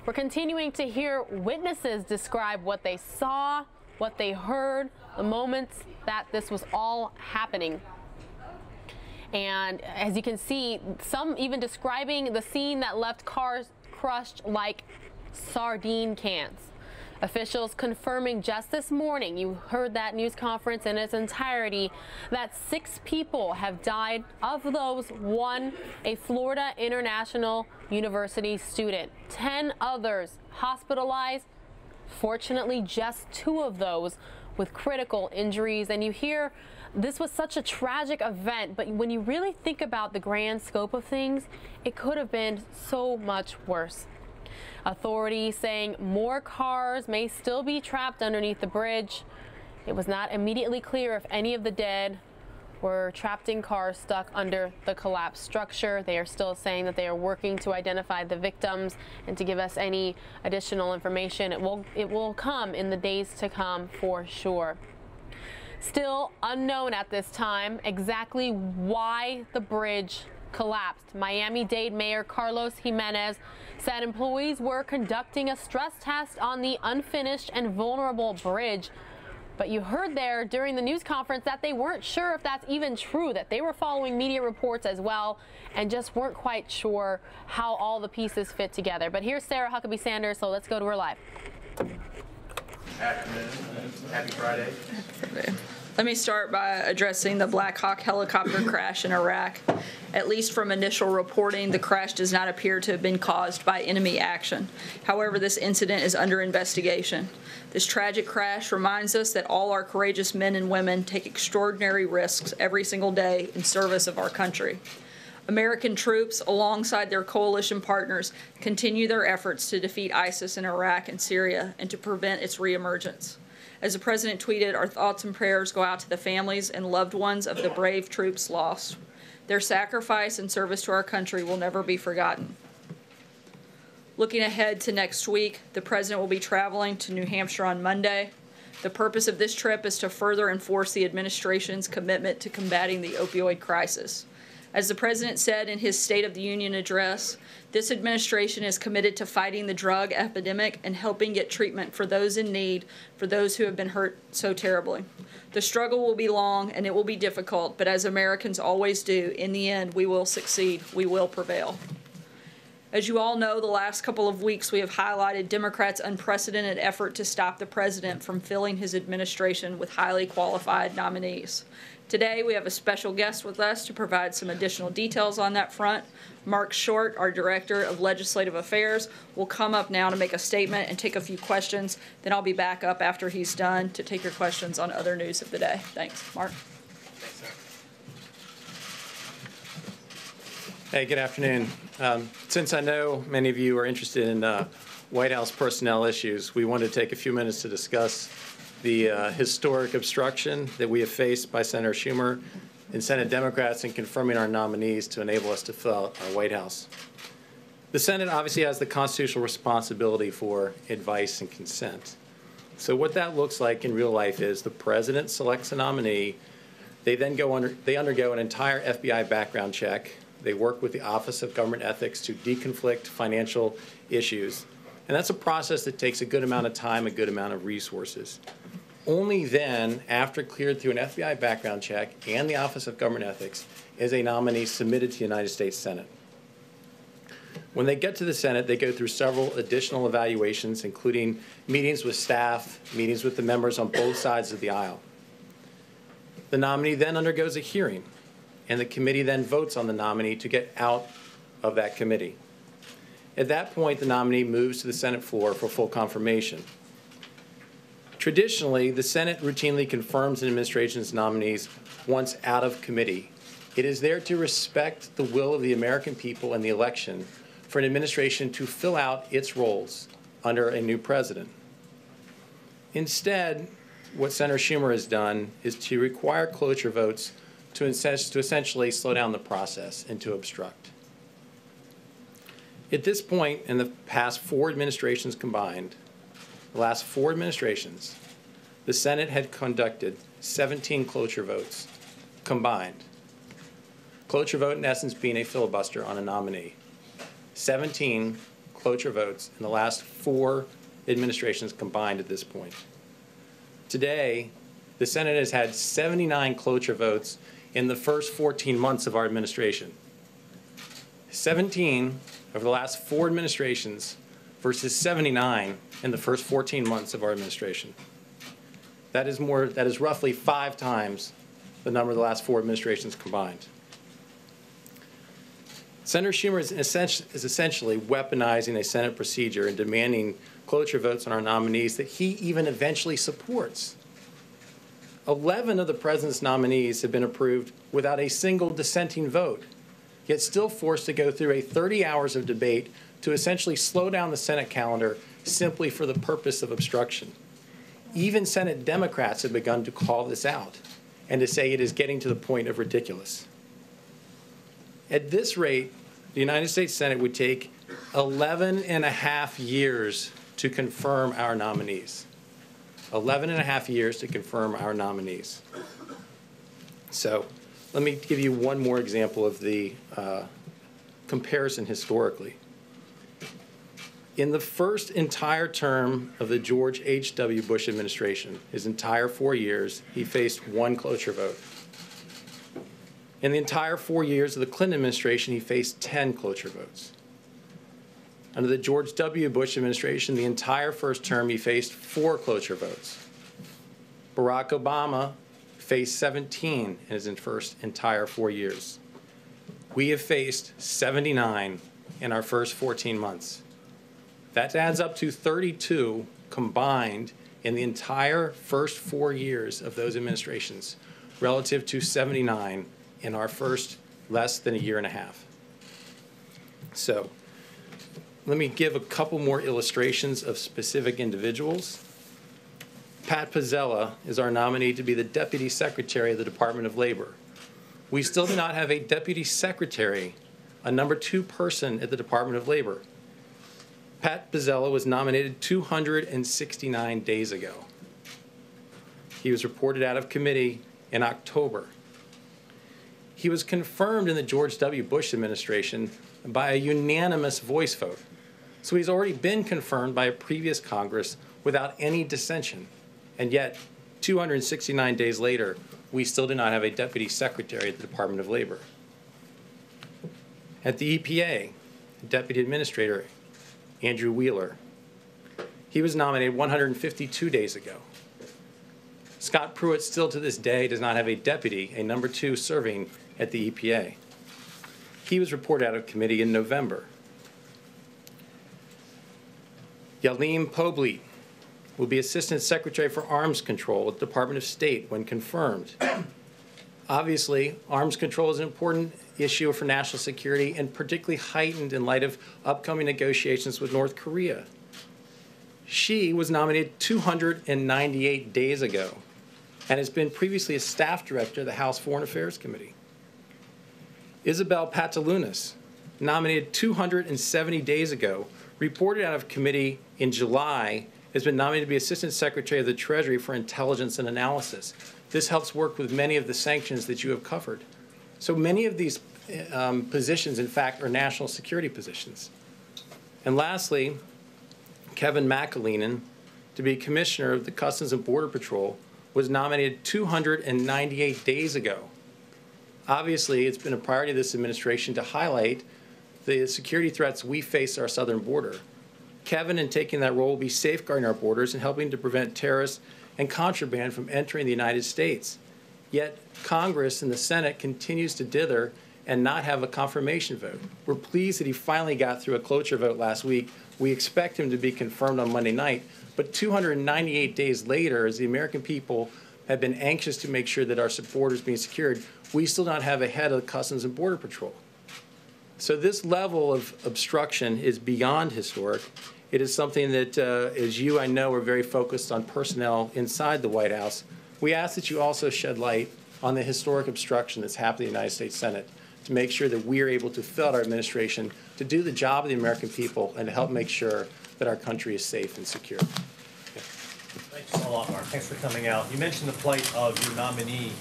we're continuing to hear witnesses describe what they saw, what they heard, the moments that this was all happening. And as you can see, some even describing the scene that left cars crushed like sardine cans. Officials confirming just this morning, you heard that news conference in its entirety, that 6 people have died. Of those, 1 a Florida International University student. 10 others hospitalized. Fortunately, just 2 of those with critical injuries. And you hear this was such a tragic event, but when you really think about the grand scope of things, it could have been so much worse. Authorities saying more cars may still be trapped underneath the bridge. It was not immediately clear if any of the dead were trapped in cars stuck under the collapsed structure. They are still saying that they are working to identify the victims and to give us any additional information. It will come in the days to come for sure. Still unknown at this time exactly why the bridge collapsed. Miami-Dade Mayor Carlos Jimenez said employees were conducting a stress test on the unfinished and vulnerable bridge. But you heard there during the news conference that they weren't sure if that's even true, that they were following media reports as well and just weren't quite sure how all the pieces fit together. But here's Sarah Huckabee Sanders, so let's go to her live. Afternoon. Happy Friday. Let me start by addressing the Black Hawk helicopter crash in Iraq. At least from initial reporting, the crash does not appear to have been caused by enemy action. However, this incident is under investigation. This tragic crash reminds us that all our courageous men and women take extraordinary risks every single day in service of our country. American troops, alongside their coalition partners, continue their efforts to defeat ISIS in Iraq and Syria and to prevent its reemergence. As the President tweeted, our thoughts and prayers go out to the families and loved ones of the brave troops lost. Their sacrifice and service to our country will never be forgotten. Looking ahead to next week, the President will be traveling to New Hampshire on Monday. The purpose of this trip is to further enforce the administration's commitment to combating the opioid crisis. As the President said in his State of the Union address, this administration is committed to fighting the drug epidemic and helping get treatment for those in need, for those who have been hurt so terribly. The struggle will be long and it will be difficult, but as Americans always do, in the end, we will succeed. We will prevail. As you all know, the last couple of weeks we have highlighted Democrats' unprecedented effort to stop the President from filling his administration with highly qualified nominees. Today, we have a special guest with us to provide some additional details on that front. Mark Short, our Director of Legislative Affairs, will come up now to make a statement and take a few questions. Then I'll be back up after he's done to take your questions on other news of the day. Thanks. Mark. Thanks, sir. Hey, good afternoon. Since I know many of you are interested in White House personnel issues, we wanted to take a few minutes to discuss the historic obstruction that we have faced by Senator Schumer and Senate Democrats in confirming our nominees to enable us to fill out our White House. The Senate obviously has the constitutional responsibility for advice and consent. So what that looks like in real life is the President selects a nominee. They then undergo an entire FBI background check. They work with the Office of Government Ethics to deconflict financial issues. And that's a process that takes a good amount of time, a good amount of resources. Only then, after cleared through an FBI background check and the Office of Government Ethics, is a nominee submitted to the United States Senate. When they get to the Senate, they go through several additional evaluations, including meetings with staff, meetings with the members on both sides of the aisle. The nominee then undergoes a hearing, and the committee then votes on the nominee to get out of that committee. At that point, the nominee moves to the Senate floor for full confirmation. Traditionally, the Senate routinely confirms an administration's nominees once out of committee. It is there to respect the will of the American people in the election for an administration to fill out its roles under a new president. Instead, what Senator Schumer has done is to require cloture votes to essentially slow down the process and to obstruct. At this point, in the past 4 administrations combined, the last 4 administrations, the Senate had conducted 17 cloture votes combined. Cloture vote, in essence, being a filibuster on a nominee. 17 cloture votes in the last 4 administrations combined at this point. Today, the Senate has had 79 cloture votes in the first 14 months of our administration. 17 over the last 4 administrations versus 79 in the first 14 months of our administration. That is roughly 5 times the number of the last 4 administrations combined. Senator Schumer is essentially weaponizing a Senate procedure and demanding cloture votes on our nominees that he even eventually supports. 11 of the President's nominees have been approved without a single dissenting vote, yet still forced to go through 30 hours of debate to essentially slow down the Senate calendar simply for the purpose of obstruction. Even Senate Democrats have begun to call this out and to say it is getting to the point of ridiculous. At this rate, the United States Senate would take 11.5 years to confirm our nominees. 11.5 years to confirm our nominees. So let me give you one more example of the comparison historically. In the first entire term of the George H.W. Bush administration, his entire 4 years, he faced 1 cloture vote. In the entire 4 years of the Clinton administration, he faced 10 cloture votes. Under the George W. Bush administration, the entire first term, he faced 4 cloture votes. Barack Obama faced 17 in his first entire 4 years. We have faced 79 in our first 14 months. That adds up to 32 combined in the entire first 4 years of those administrations, relative to 79 in our first less than a year and a half. So let me give a couple more illustrations of specific individuals. Pat Pizzella is our nominee to be the Deputy Secretary of the Department of Labor. We still do not have a Deputy Secretary, a number 2 person at the Department of Labor. Pat Pizzella was nominated 269 days ago. He was reported out of committee in October. He was confirmed in the George W. Bush administration by a unanimous voice vote. So he's already been confirmed by a previous Congress without any dissension. And yet, 269 days later, we still do not have a Deputy Secretary at the Department of Labor. At the EPA, Deputy Administrator Andrew Wheeler. He was nominated 152 days ago. Scott Pruitt still to this day does not have a deputy, a number 2 serving at the EPA. He was reported out of committee in November. Yalim Poblete will be Assistant Secretary for Arms Control at the Department of State when confirmed. Obviously, arms control is an important issue for national security and particularly heightened in light of upcoming negotiations with North Korea. She was nominated 298 days ago and has been previously a staff director of the House Foreign Affairs Committee. Isabel Patalunas, nominated 270 days ago, reported out of committee in July, has been nominated to be Assistant Secretary of the Treasury for Intelligence and Analysis. This helps work with many of the sanctions that you have covered. So many of these positions, in fact, are national security positions. And lastly, Kevin McAleenan, to be Commissioner of the Customs and Border Patrol, was nominated 298 days ago. Obviously, it's been a priority of this administration to highlight the security threats we face at our southern border. Kevin, in taking that role, will be safeguarding our borders and helping to prevent terrorists and contraband from entering the United States. Yet Congress and the Senate continues to dither and not have a confirmation vote. We're pleased that he finally got through a cloture vote last week. We expect him to be confirmed on Monday night, but 298 days later, as the American people have been anxious to make sure that our borders being secured, we still don't have a head of Customs and Border Patrol. So this level of obstruction is beyond historic. It is something that, as you, I know, are very focused on personnel inside the White House. We ask that you also shed light on the historic obstruction that's happened in the United States Senate to make sure that we are able to fill out our administration to do the job of the American people and to help make sure that our country is safe and secure. Thanks a lot, Mark. Thanks for coming out. You mentioned the plight of your nominee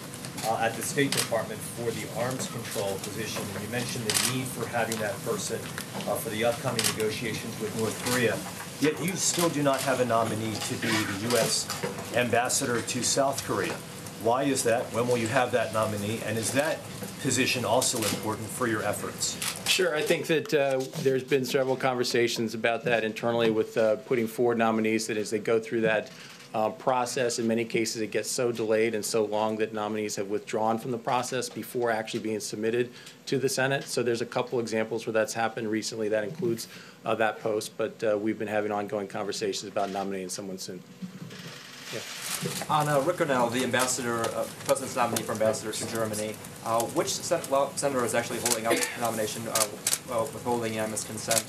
at the State Department for the arms control position, and you mentioned the need for having that person for the upcoming negotiations with North Korea. Yet you still do not have a nominee to be the U.S. ambassador to South Korea. Why is that? When will you have that nominee? And is that position also important for your efforts? Sure. I think that there's been several conversations about that internally with putting forward nominees, that as they go through that process, in many cases it gets so delayed and so long that nominees have withdrawn from the process before actually being submitted to the Senate. So there's a couple examples where that's happened recently. That includes that post, but we've been having ongoing conversations about nominating someone soon. Yeah. On Rick Grinnell, the ambassador, President's nominee for ambassador to Germany, which senator is actually holding up the nomination, withholding unanimous consent?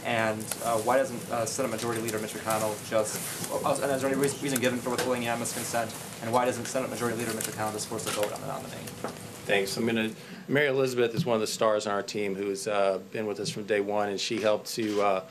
And why doesn't Senate Majority Leader Mitch McConnell just, and is there any reason given for withholding unanimous consent? And why doesn't Senate Majority Leader Mitch McConnell just force a vote on the nominee? Thanks. Mary Elizabeth is one of the stars on our team who's been with us from day one, and she helped to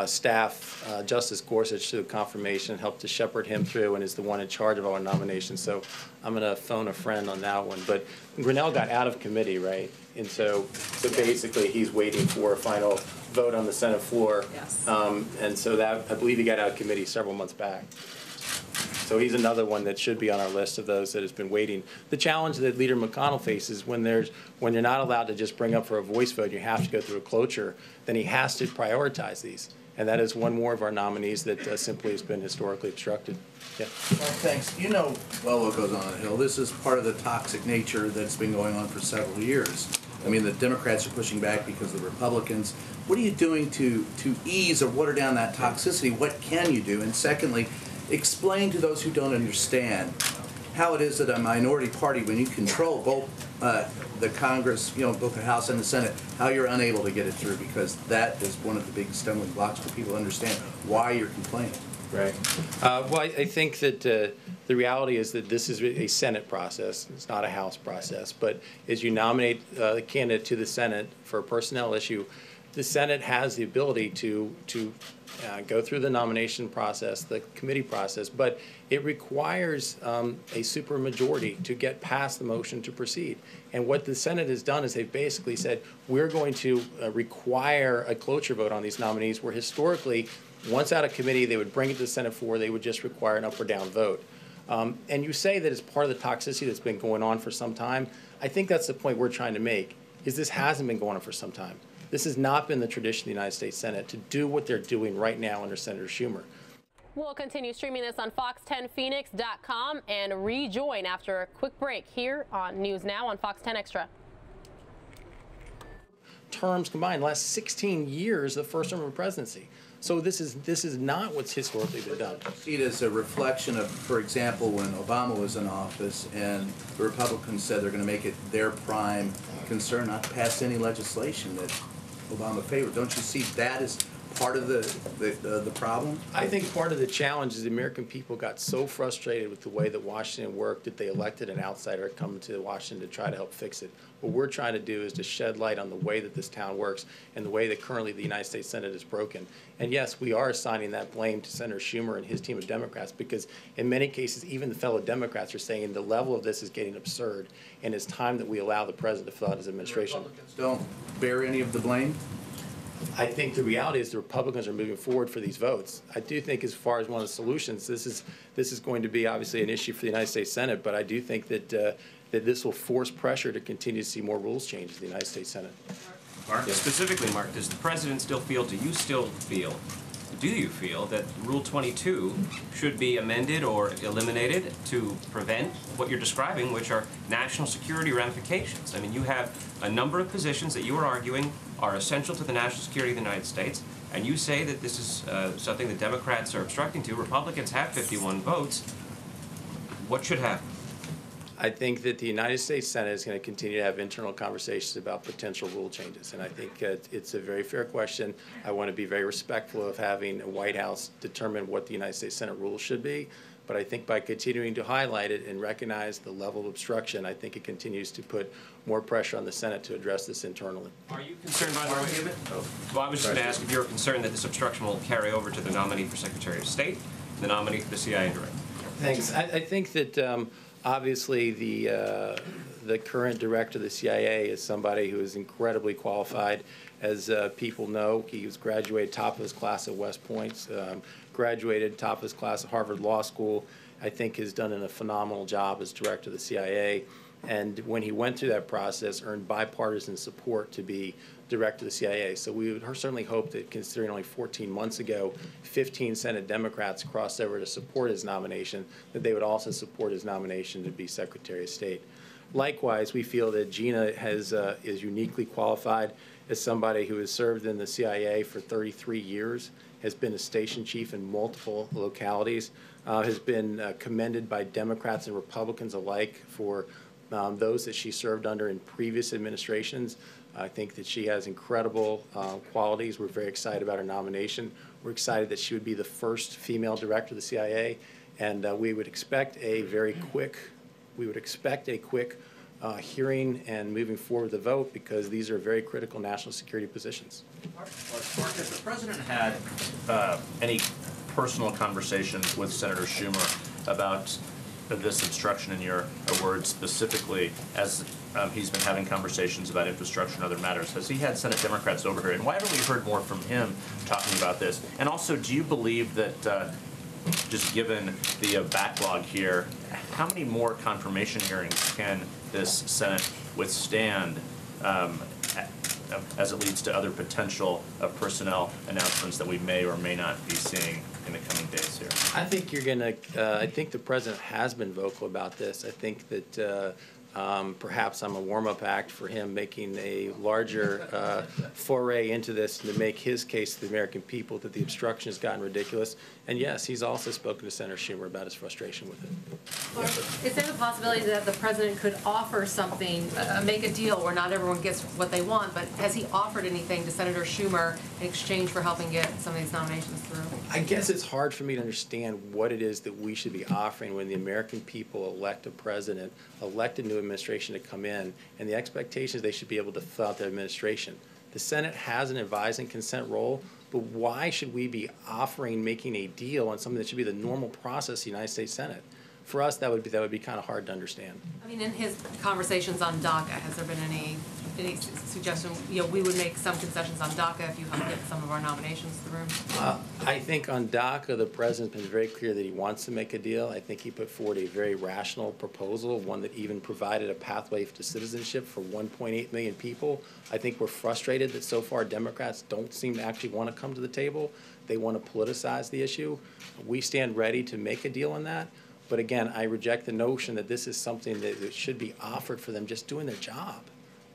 staff Justice Gorsuch to confirmation, helped to shepherd him through, and is the one in charge of our nomination. So I'm going to phone a friend on that one. But Grinnell got out of committee, right? And so basically he's waiting for a final vote on the Senate floor. Yes. And so that, I believe he got out of committee several months back. So he's another one that should be on our list of those that has been waiting. The challenge that Leader McConnell faces when you're not allowed to just bring up for a voice vote, you have to go through a cloture, then he has to prioritize these. And that is one more of our nominees that simply has been historically obstructed. Yeah. Well, thanks. You know well what goes on the Hill. This is part of the toxic nature that's been going on for several years. I mean, the Democrats are pushing back because of the Republicans. What are you doing to ease or water down that toxicity? What can you do? And secondly, explain to those who don't understand how it is that a minority party, when you control both the Congress, both the House and the Senate, how you're unable to get it through, because that is one of the big stumbling blocks for people to understand why you're complaining. Right. Well, I think that the reality is that this is a Senate process. It's not a House process. But as you nominate the candidate to the Senate for a personnel issue, the Senate has the ability to go through the nomination process, the committee process, but it requires a supermajority to get past the motion to proceed. And what the Senate has done is they've basically said, we're going to require a cloture vote on these nominees, where historically, once out of committee, they would bring it to the Senate floor, they would just require an up or down vote. And you say that it's part of the toxicity that's been going on for some time. I think that's the point we're trying to make, is this hasn't been going on for some time. This has not been the tradition of the United States Senate to do what they're doing right now under Senator Schumer. We'll continue streaming this on fox10phoenix.com and rejoin after a quick break here on News Now on Fox 10 Extra. Terms combined, last 16 years, the first term of a presidency. So this is not what's historically been done. See it as a reflection of, for example, when Obama was in office and the Republicans said they're going to make it their prime concern not to pass any legislation that Obama favored. Don't you see that as part of the problem? I think part of the challenge is the American people got so frustrated with the way that Washington worked that they elected an outsider to come to Washington to try to help fix it. What we're trying to do is to shed light on the way that this town works and the way that currently the United States Senate is broken. And yes, we are assigning that blame to Senator Schumer and his team of Democrats, because in many cases, even the fellow Democrats are saying the level of this is getting absurd, and it's time that we allow the president to fill out his administration. The Republicans don't bear any of the blame? I think the reality is the Republicans are moving forward for these votes. I do think, as far as one of the solutions, this is going to be obviously an issue for the United States Senate, but I do think that that this will force pressure to continue to see more rules changes in the United States Senate. Mark, specifically, Mark, does the president still feel, do you feel that Rule 22 should be amended or eliminated to prevent what you're describing, which are national security ramifications? I mean, you have a number of positions that you are arguing are essential to the national security of the United States, and you say that this is something that Democrats are obstructing to. Republicans have 51 votes. What should happen? I think that the United States Senate is going to continue to have internal conversations about potential rule changes, and I think it's a very fair question. I want to be very respectful of having a White House determine what the United States Senate rules should be, but I think by continuing to highlight it and recognize the level of obstruction, I think it continues to put more pressure on the Senate to address this internally. Are you concerned, by the way? Well, I was just going to ask if you're concerned that this obstruction will carry over to the nominee for Secretary of State, the nominee for the CIA director. Thanks. I think that obviously the current director of the CIA is somebody who is incredibly qualified. As people know, he was graduated top of his class at West Point, graduated top of his class at Harvard Law School. I think has done a phenomenal job as director of the CIA. And when he went through that process, earned bipartisan support to be director of the CIA. So we would certainly hope that, considering only 14 months ago, 15 Senate Democrats crossed over to support his nomination, that they would also support his nomination to be Secretary of State. Likewise, we feel that Gina is uniquely qualified as somebody who has served in the CIA for 33 years, has been a station chief in multiple localities, has been commended by Democrats and Republicans alike for those that she served under in previous administrations. I think that she has incredible qualities. We're very excited about her nomination. We're excited that she would be the first female director of the CIA, and we would expect a quick hearing and moving forward the vote, because these are very critical national security positions. Mark, has the president had any personal conversations with Senator Schumer about this obstruction, in your words, specifically, as he's been having conversations about infrastructure and other matters? Has he had Senate Democrats over here? And why haven't we heard more from him talking about this? And also, do you believe that, just given the backlog here, how many more confirmation hearings can this Senate withstand as it leads to other potential personnel announcements that we may or may not be seeing in the coming days here? I think you're going to, I think the president has been vocal about this. I think that Perhaps I'm a warm-up act for him making a larger foray into this to make his case to the American people that the obstruction has gotten ridiculous. And yes, he's also spoken to Senator Schumer about his frustration with it. Is there the possibility that the president could offer something, make a deal where not everyone gets what they want, but has he offered anything to Senator Schumer in exchange for helping get some of these nominations through? I guess it's hard for me to understand what it is that we should be offering when the American people elect a president, elect a new administration to come in, and the expectation is they should be able to fill out their administration. The Senate has an advise and consent role, but why should we be offering making a deal on something that should be the normal process of the United States Senate? For us, that would be kind of hard to understand. I mean, in his conversations on DACA, has there been any suggestion, we would make some concessions on DACA if you help get some of our nominations through? I think on DACA, the president's been very clear that he wants to make a deal. I think he put forward a very rational proposal, one that even provided a pathway to citizenship for 1.8 million people. I think we're frustrated that so far Democrats don't seem to actually want to come to the table. They want to politicize the issue. We stand ready to make a deal on that. But again, I reject the notion that this is something that should be offered for them just doing their job.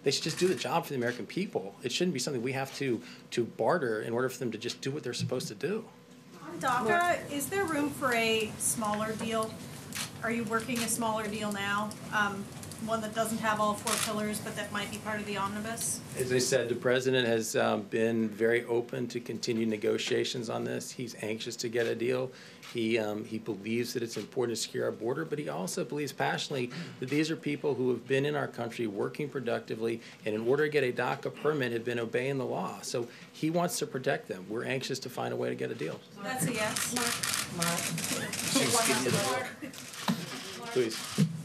They should just do the job for the American people. It shouldn't be something we have to barter in order for them to just do what they're supposed to do. On DACA, is there room for a smaller deal? Are you working a smaller deal now? One that doesn't have all four pillars, but that might be part of the omnibus? As I said, the president has been very open to continue negotiations on this. He's anxious to get a deal. He believes that it's important to secure our border, but he also believes passionately that these are people who have been in our country working productively, and in order to get a DACA permit have been obeying the law. So he wants to protect them. We're anxious to find a way to get a deal. That's a yes. Please.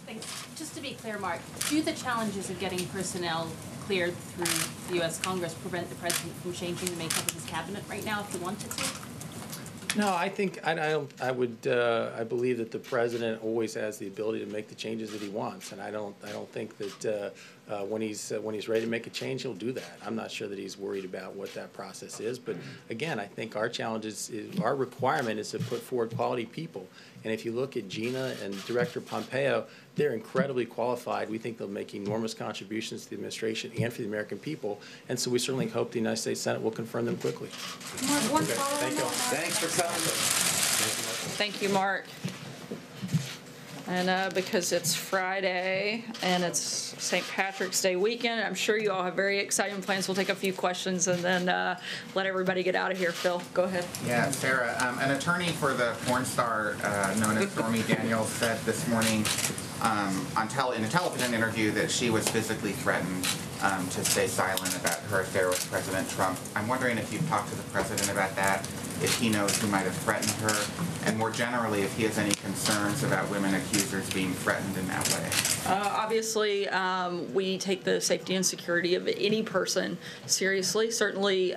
Thanks. Just to be clear, Mark, do the challenges of getting personnel cleared through the U.S. Congress prevent the president from changing the makeup of his cabinet right now if he wanted to? No, I think I believe that the president always has the ability to make the changes that he wants, and I don't think that when he's ready to make a change, he'll do that. I'm not sure that he's worried about what that process is, but again, I think our challenge is our requirement is to put forward quality people. And if you look at Gina and Director Pompeo, they're incredibly qualified. We think they'll make enormous contributions to the administration and for the American people. And so we certainly hope the United States Senate will confirm them quickly. Mark, one follow-up. Thank you. Thanks for coming. Thank you, Mark. And because it's Friday and it's St. Patrick's Day weekend, I'm sure you all have very exciting plans. We'll take a few questions and then let everybody get out of here. Phil, go ahead. Yeah, Sarah, an attorney for the porn star known as Stormy Daniels said this morning in a television interview that she was physically threatened to stay silent about her affair with President Trump. I'm wondering if you've talked to the president about that, if he knows who might have threatened her, and more generally, if he has any concerns about women accusers being threatened in that way. Obviously, we take the safety and security of any person seriously. Certainly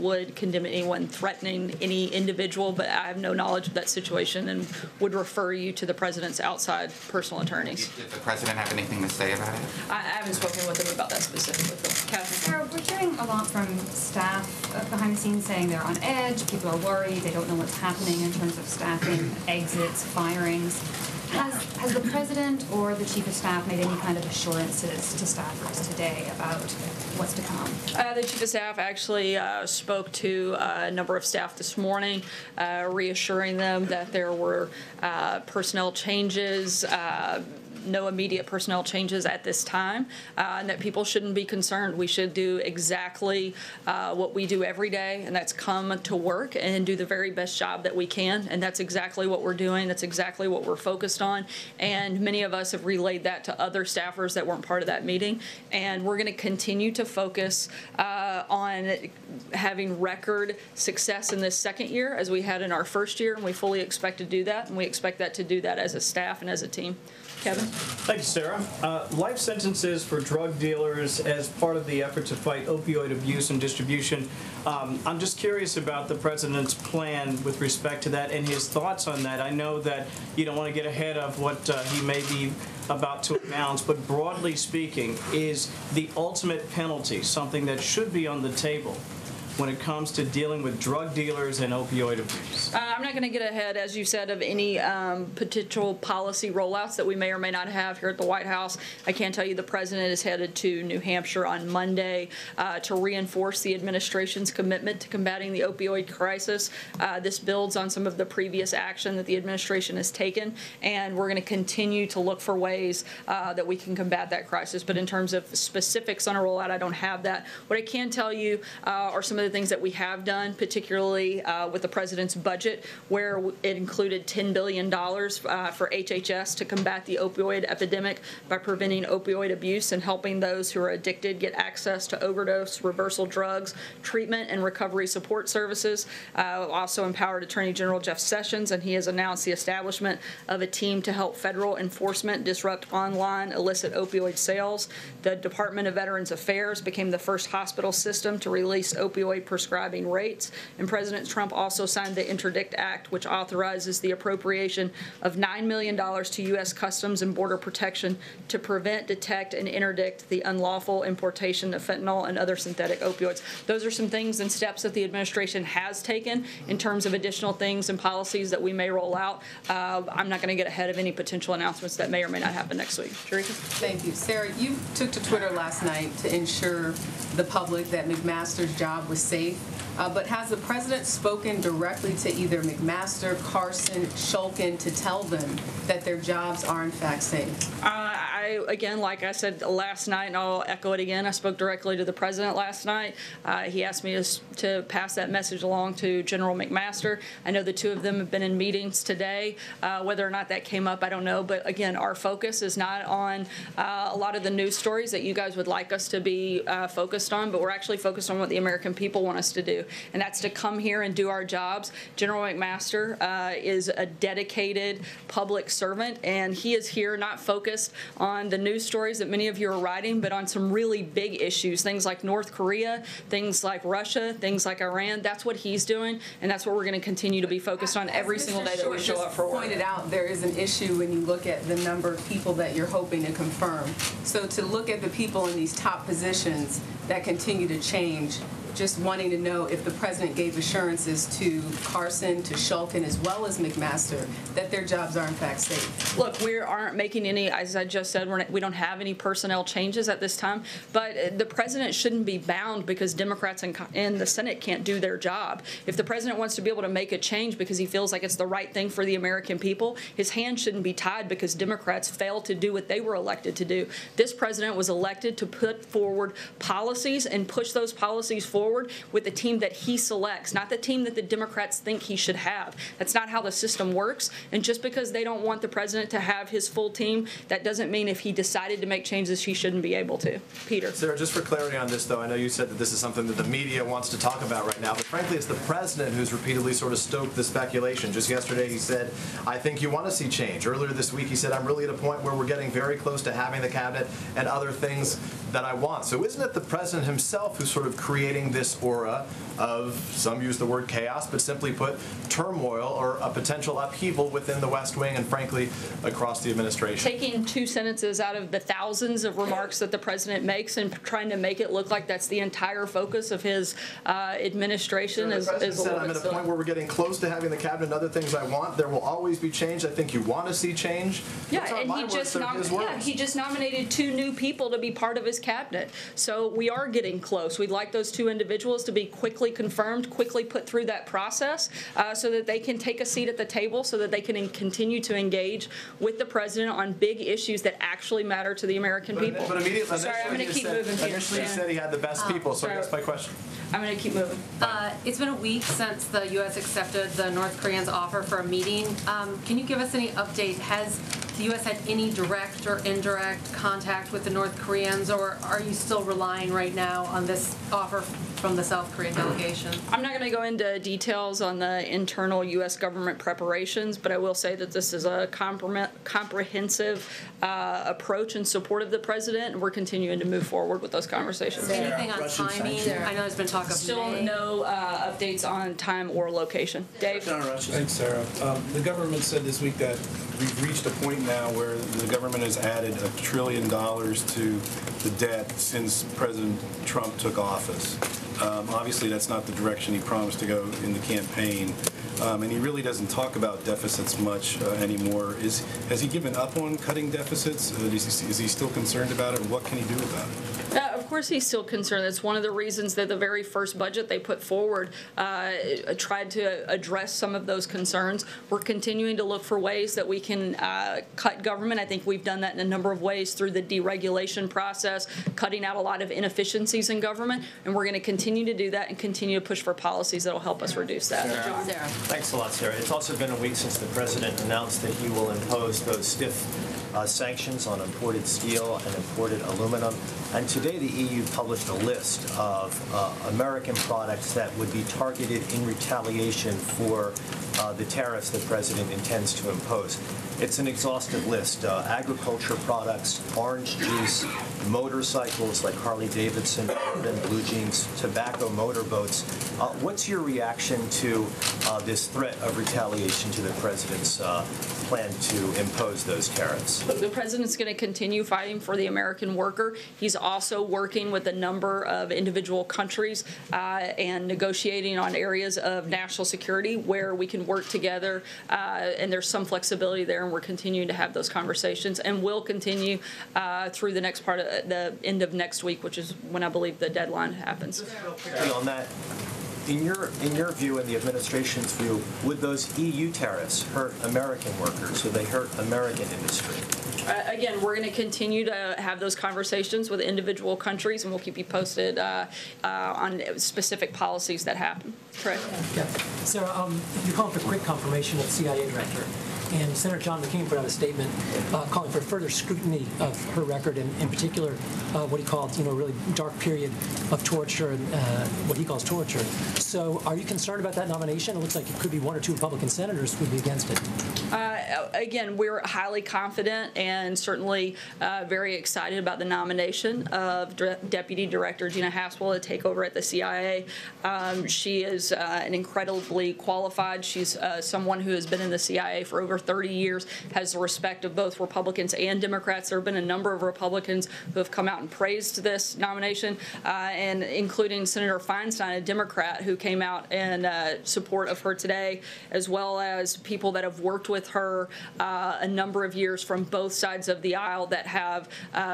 would condemn anyone threatening any individual, but I have no knowledge of that situation and would refer you to the president's outside personal attorneys. Did the president have anything to say about it? I haven't spoken with him about that specifically. Sarah, we're hearing a lot from staff behind the scenes saying they're on edge, people are worried, they don't know what's happening in terms of staffing, exits, firings. Has the president or the chief of staff made any kind of assurances to staffers today about what's to come? The chief of staff actually spoke to a number of staff this morning, reassuring them that there were personnel changes, no immediate personnel changes at this time, and that people shouldn't be concerned. We should do exactly what we do every day, and that's come to work and do the very best job that we can, and that's exactly what we're doing. That's exactly what we're focused on, and many of us have relayed that to other staffers that weren't part of that meeting, and we're going to continue to focus on having record success in this second year as we had in our first year, and we fully expect to do that, and we expect that to do that as a staff and as a team. Kevin? Thank you, Sarah. Life sentences for drug dealers as part of the effort to fight opioid abuse and distribution. I'm just curious about the president's plan with respect to that and his thoughts on that. I know that you don't want to get ahead of what he may be about to announce, but broadly speaking, is the ultimate penalty something that should be on the table when it comes to dealing with drug dealers and opioid abuse? I'm not going to get ahead, as you said, of any potential policy rollouts that we may or may not have here at the White House. I can tell you the president is headed to New Hampshire on Monday to reinforce the administration's commitment to combating the opioid crisis. This builds on some of the previous action that the administration has taken, and we're going to continue to look for ways that we can combat that crisis. But in terms of specifics on a rollout, I don't have that. What I can tell you are some of the things that we have done, particularly with the president's budget, where it included $10 billion for HHS to combat the opioid epidemic by preventing opioid abuse and helping those who are addicted get access to overdose, reversal drugs, treatment, and recovery support services. Also empowered Attorney General Jeff Sessions, and he has announced the establishment of a team to help federal enforcement disrupt online illicit opioid sales. The Department of Veterans Affairs became the first hospital system to release opioid prescribing rates, and President Trump also signed the Interdict Act, which authorizes the appropriation of $9 million to U.S. Customs and Border Protection to prevent, detect, and interdict the unlawful importation of fentanyl and other synthetic opioids. Those are some things and steps that the administration has taken in terms of additional things and policies that we may roll out. I'm not going to get ahead of any potential announcements that may or may not happen next week. Sharika? Thank you. Sarah, you took to Twitter last night to ensure the public that McMaster's job was safe. But has the president spoken directly to either McMaster, Carson, Shulkin to tell them that their jobs are in fact safe? Again, like I said last night, and I'll echo it again, I spoke directly to the president last night. He asked me to pass that message along to General McMaster. I know the two of them have been in meetings today. Whether or not that came up, I don't know. But again, our focus is not on a lot of the news stories that you guys would like us to be focused on, but we're actually focused on what the American people want us to do, and that's to come here and do our jobs. General McMaster is a dedicated public servant, and he is here not focused on the news stories that many of you are writing, but on some really big issues, things like North Korea, things like Russia, things like Iran. That's what he's doing, and that's what we're going to continue to be focused on every single day that we show up for work. Pointed out, there is an issue when you look at the number of people that you're hoping to confirm. So to look at the people in these top positions that continue to change, just wanting to know if the president gave assurances to Carson, to Shulkin, as well as McMaster, that their jobs are in fact safe. Look, we aren't making any, as I just said, we don't have any personnel changes at this time, but the president shouldn't be bound because Democrats in the Senate can't do their job. If the president wants to be able to make a change because he feels like it's the right thing for the American people, his hands shouldn't be tied because Democrats failed to do what they were elected to do. This president was elected to put forward policies and push those policies forward with the team that he selects, not the team that the Democrats think he should have. That's not how the system works. And just because they don't want the president to have his full team, that doesn't mean if he decided to make changes, he shouldn't be able to. Peter. Sarah, just for clarity on this, though, I know you said that this is something that the media wants to talk about right now, but frankly, it's the president who's repeatedly sort of stoked the speculation. Just yesterday, he said, I think you want to see change. Earlier this week, he said, I'm really at a point where we're getting very close to having the cabinet and other things that I want. So isn't it the president himself who's sort of creating this aura of, some use the word chaos, but simply put, turmoil or a potential upheaval within the West Wing and, frankly, across the administration? Taking two sentences out of the thousands of remarks that the president makes and trying to make it look like that's the entire focus of his administration is a little bit silly. I'm at a point where we're getting close to having the cabinet and other things I want. There will always be change. I think you want to see change. Yeah, and he just nominated two new people to be part of his cabinet. So we are getting close. We'd like those two individuals to be quickly confirmed, quickly put through that process so that they can take a seat at the table, so that they can continue to engage with the president on big issues that actually matter to the American people. But immediately, sorry, I'm going to keep moving here. Initially, you said he had the best people, so that's my question. I'm going to keep moving. It's been a week since the U.S. accepted the North Koreans' offer for a meeting. Can you give us any update? Has the U.S. had any direct or indirect contact with the North Koreans, or are you still relying right now on this offer from the South Korean delegation? I'm not going to go into details on the internal U.S. government preparations, but I will say that this is a comprehensive approach in support of the president, and we're continuing to move forward with those conversations. Anything on timing? I know there's been talk of still May. No updates on time or location. Dave? Thanks, Sarah. The government said this week that we've reached a point now where the government has added $1 trillion to the debt since President Trump took office. Obviously, that's not the direction he promised to go in the campaign. And he really doesn't talk about deficits much anymore. Has he given up on cutting deficits? Is he still concerned about it? And what can he do about it? Of course he's still concerned. That's one of the reasons that the very first budget they put forward tried to address some of those concerns. We're continuing to look for ways that we can cut government. I think we've done that in a number of ways through the deregulation process, cutting out a lot of inefficiencies in government, and we're going to continue to do that and continue to push for policies that will help us reduce that. Sarah. Thanks a lot, Sarah. It's also been a week since the president announced that he will impose those stiff sanctions on imported steel and imported aluminum. And today the EU published a list of American products that would be targeted in retaliation for the tariffs the president intends to impose. It's an exhaustive list. Agriculture products, orange juice, motorcycles like Harley Davidson, and blue jeans, tobacco, motorboats. What's your reaction to this threat of retaliation to the president's plan to impose those tariffs? The president's going to continue fighting for the American worker. He's also working with a number of individual countries and negotiating on areas of national security where we can work together, and there's some flexibility there, and we're continuing to have those conversations, and will continue through the next part of the end of next week, which is when I believe the deadline happens. Just real quickly on that, in your view and the administration's view, would those EU tariffs hurt American workers? Would they hurt American industry? Again, we're going to continue to have those conversations with individual countries, and we'll keep you posted on specific policies that happen. Correct? Yeah. Sarah, you're calling for quick confirmation of the CIA director. And Senator John McCain put out a statement calling for further scrutiny of her record, and in particular, what he called, a really dark period of torture and what he calls torture. So, are you concerned about that nomination? It looks like it could be one or two Republican senators would be against it. Again, we're highly confident and certainly very excited about the nomination of Deputy Director Gina Haspel to take over at the CIA. She is an incredibly qualified. She's someone who has been in the CIA for over 30 years, has the respect of both Republicans and Democrats. There have been a number of Republicans who have come out and praised this nomination, and including Senator Feinstein, a Democrat, who came out in support of her today, as well as people that have worked with her a number of years from both sides of the aisle that have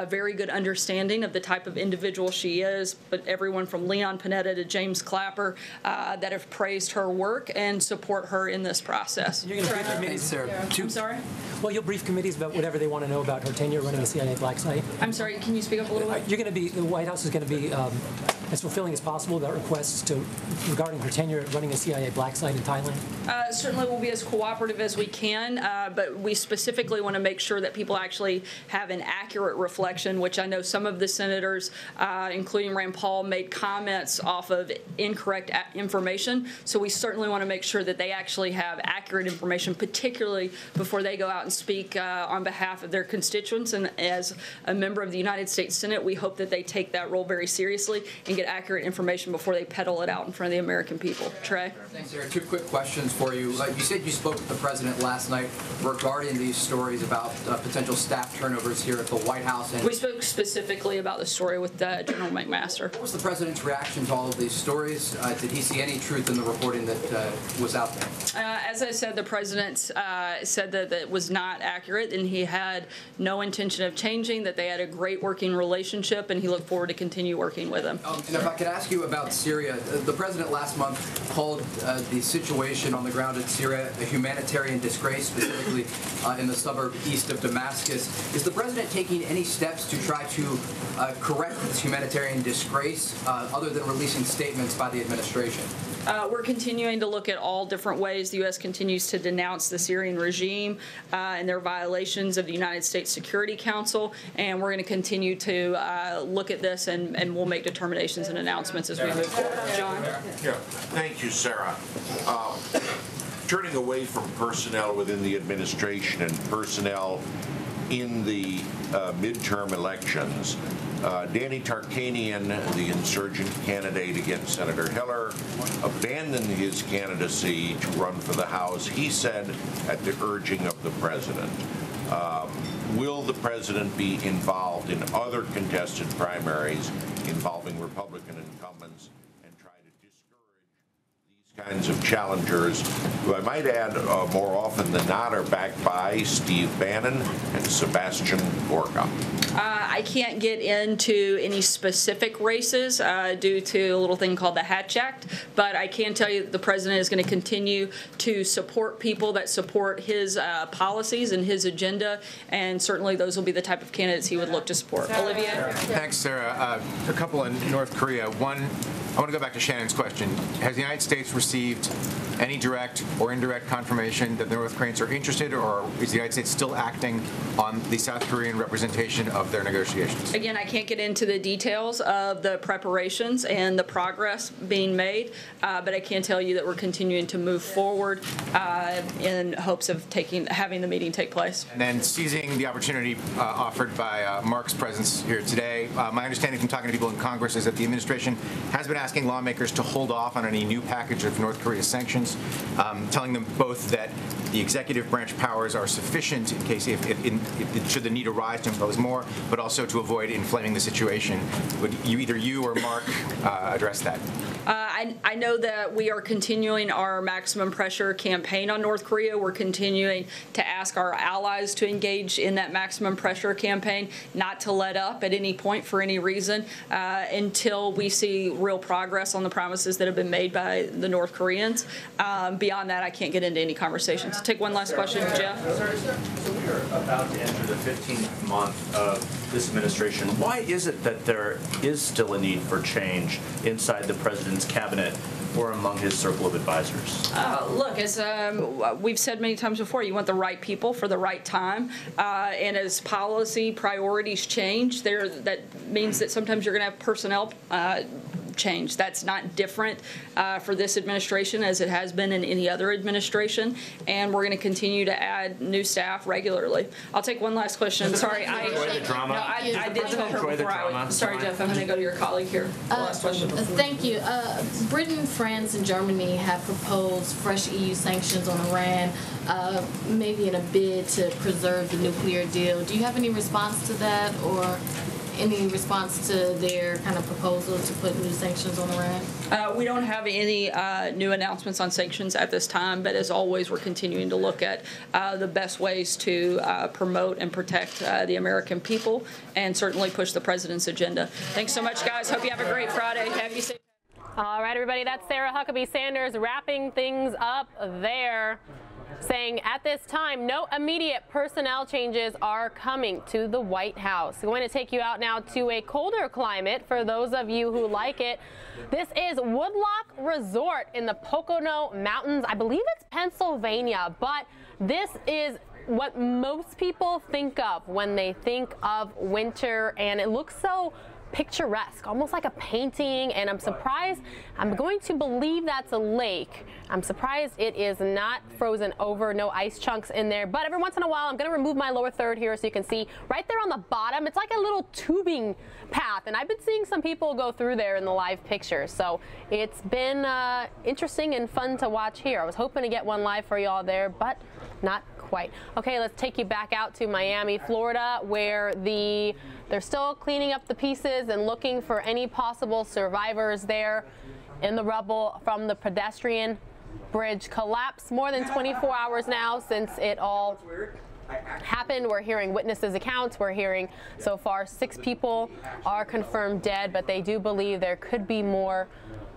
very good understanding of the type of individual she is, but everyone from Leon Panetta to James Clapper that have praised her work and support her in this process. You're going to brief committees, Sarah. I'm sorry? Well, you'll brief committees about whatever they want to know about her tenure running a CIA black site. I'm sorry, can you speak up a little bit? You're going to be, the White House is going to be as fulfilling as possible about requests regarding her tenure running a CIA black site in Thailand? Certainly we'll be as cooperative as we can, but we specifically want to make sure that people actually have an accurate reflection, which I know some of the senators, including Rand Paul, made comments off of incorrect information. So we certainly want to make sure that they actually have accurate information, particularly before they go out and speak on behalf of their constituents. And as a member of the United States Senate, we hope that they take that role very seriously and get accurate information before they peddle it out in front of the American people. Trey? Thanks, Sarah. Two quick questions for you. You said you spoke with the president last night regarding these stories about potential staff turnovers here at the White House. And we spoke specifically about the story with General McMaster. What was the president's reaction to all of these stories? Did he see any truth in the reporting that was out there? As I said, the president said that it was not accurate, and he had no intention of changing, that they had a great working relationship, and he looked forward to continue working with them. And if I could ask you about Syria, the president last month called the situation on the ground in Syria a humanitarian disgrace, specifically in the suburb east of Damascus. Is the president taking any steps to try to correct this humanitarian disgrace other than releasing statements by the administration? We're continuing to look at all different ways the U.S. continues to denounce the Syrian regime and their violations of the United States Security Council, and we're going to continue to look at this, and we'll make determinations and announcements as we move forward. John? Yeah. Thank you, Sarah. Turning away from personnel within the administration and personnel in the midterm elections, Danny Tarkanian, the insurgent candidate against Senator Hiller, abandoned his candidacy to run for the House, he said, at the urging of the president. Will the president be involved in other contested primaries involving Republican incumbents and Kinds of challengers, who I might add more often than not are backed by Steve Bannon and Sebastian Gorka. I can't get into any specific races due to a little thing called the Hatch Act, but I can tell you that the president is going to continue to support people that support his policies and his agenda, and certainly those will be the type of candidates he would look to support. Olivier? Thanks, Sarah. A couple in North Korea. One, I want to go back to Shannon's question. Has the United States received any direct or indirect confirmation that the North Koreans are interested, or is the United States still acting on the South Korean representation of their negotiations? Again, I can't get into the details of the preparations and the progress being made, but I can tell you that we're continuing to move forward in hopes of having the meeting take place. And then seizing the opportunity offered by Mark's presence here today, my understanding from talking to people in Congress is that the administration has been asking lawmakers to hold off on any new package of North Korea sanctions, telling them both that the executive branch powers are sufficient in case should the need arise to impose more, but also to avoid inflaming the situation. Would either you or Mark address that? I know that we are continuing our maximum pressure campaign on North Korea. We're continuing to ask our allies to engage in that maximum pressure campaign, not to let up at any point for any reason until we see real progress on the promises that have been made by the North Koreans. Beyond that, I can't get into any conversations. Take one last question, Jeff. So we are about to enter the 15th month of this administration. Why is it that there is still a need for change inside the president's cabinet or among his circle of advisors? Look, as we've said many times before, you want the right people for the right time, and as policy priorities change, that means that sometimes you're going to have personnel change. That's not different for this administration as it has been in any other administration, and we're going to continue to add new staff regularly. I'll take one last question. Sorry, I did tell her before I was. Sorry, Jeff, I'm going to go to your colleague here. Last question. Thank you. Britain, France, and Germany have proposed fresh EU sanctions on Iran, maybe in a bid to preserve the nuclear deal. Do you have any response to that, or any response to their kind of proposal to put new sanctions on Iran? We don't have any new announcements on sanctions at this time, but as always, we're continuing to look at the best ways to promote and protect the American people and certainly push the president's agenda. Thanks so much, guys. Hope you have a great Friday. Happy safe. All right, everybody, that's Sarah Huckabee Sanders wrapping things up there, saying at this time, no immediate personnel changes are coming to the White House. I'm going to take you out now to a colder climate for those of you who like it. This is Woodlock Resort in the Pocono Mountains. I believe it's Pennsylvania, but this is what most people think of when they think of winter, and it looks so picturesque, almost like a painting, and I'm surprised, I'm going to believe that's a lake. I'm surprised it is not frozen over, no ice chunks in there, but every once in a while I'm going to remove my lower third here so you can see right there on the bottom, it's like a little tubing path, and I've been seeing some people go through there in the live pictures, so it's been interesting and fun to watch here. I was hoping to get one live for y'all there, but not quite. Okay, let's take you back out to Miami, Florida, where they're still cleaning up the pieces and looking for any possible survivors there in the rubble from the pedestrian bridge collapse. More than 24 hours now since it all happened. We're hearing witnesses' accounts. We're hearing so far 6 people are confirmed dead, but they do believe there could be more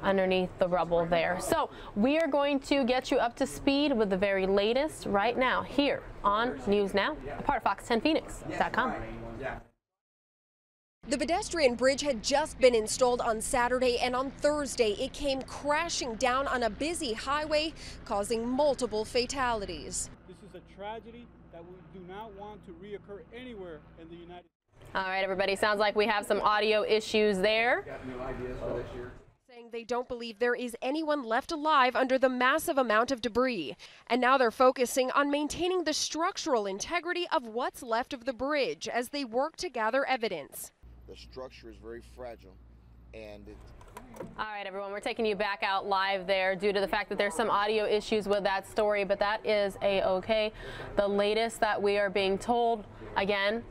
underneath the rubble there. So we are going to get you up to speed with the very latest right now here on News Now, a part of Fox10Phoenix.com. The pedestrian bridge had just been installed on Saturday, and on Thursday it came crashing down on a busy highway, causing multiple fatalities. This is a tragedy that we do not want to reoccur anywhere in the United States. All right, everybody, sounds like we have some audio issues there. Saying they don't believe there is anyone left alive under the massive amount of debris. And now they're focusing on maintaining the structural integrity of what's left of the bridge as they work to gather evidence. The structure is very fragile, and All right, everyone, we're taking you back out live there due to the fact that there's some audio issues with that story, but that is a-okay. The latest that we are being told, again,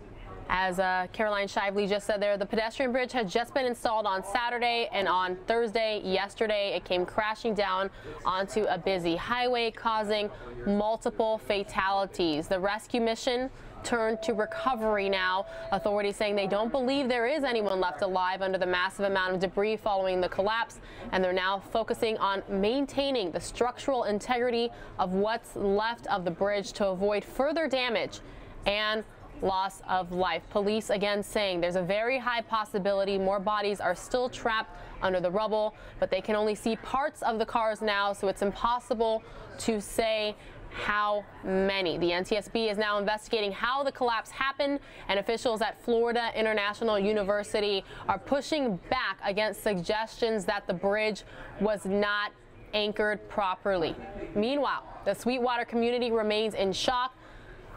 As Caroline Shively just said there, the pedestrian bridge had just been installed on Saturday, and on Thursday, yesterday, it came crashing down onto a busy highway, causing multiple fatalities. The rescue mission turned to recovery now. Authorities saying they don't believe there is anyone left alive under the massive amount of debris following the collapse, and they're now focusing on maintaining the structural integrity of what's left of the bridge to avoid further damage and loss of life. Police again saying there's a very high possibility more bodies are still trapped under the rubble, but they can only see parts of the cars now, so it's impossible to say how many. The NTSB is now investigating how the collapse happened, and officials at Florida International University are pushing back against suggestions that the bridge was not anchored properly. Meanwhile, the Sweetwater community remains in shock,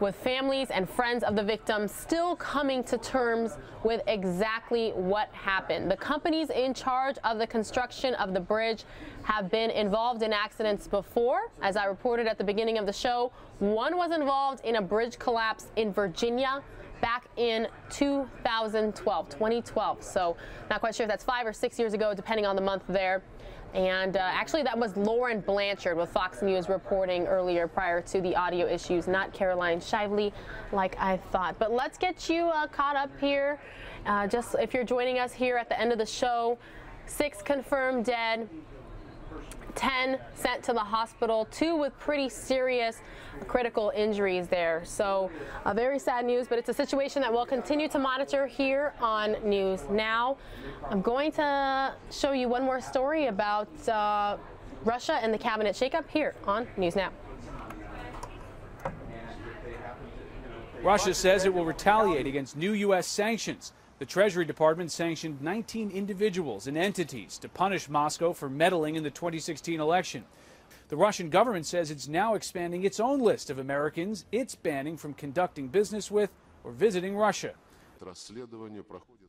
with families and friends of the victims still coming to terms with exactly what happened. The companies in charge of the construction of the bridge have been involved in accidents before. As I reported at the beginning of the show, one was involved in a bridge collapse in Virginia back in 2012. So not quite sure if that's 5 or 6 years ago, depending on the month there. And actually, that was Lauren Blanchard with Fox News reporting earlier prior to the audio issues, not Caroline Shively like I thought. But let's get you caught up here. Just if you're joining us here at the end of the show, 6 confirmed dead, 10 sent to the hospital, 2 with pretty serious critical injuries there. So very sad news, but it's a situation that we'll continue to monitor here on News Now. I'm going to show you one more story about Russia and the cabinet shakeup here on News Now. Russia says it will retaliate against new U.S. sanctions. The Treasury Department sanctioned 19 individuals and entities to punish Moscow for meddling in the 2016 election. The Russian government says it's now expanding its own list of Americans it's banning from conducting business with or visiting Russia.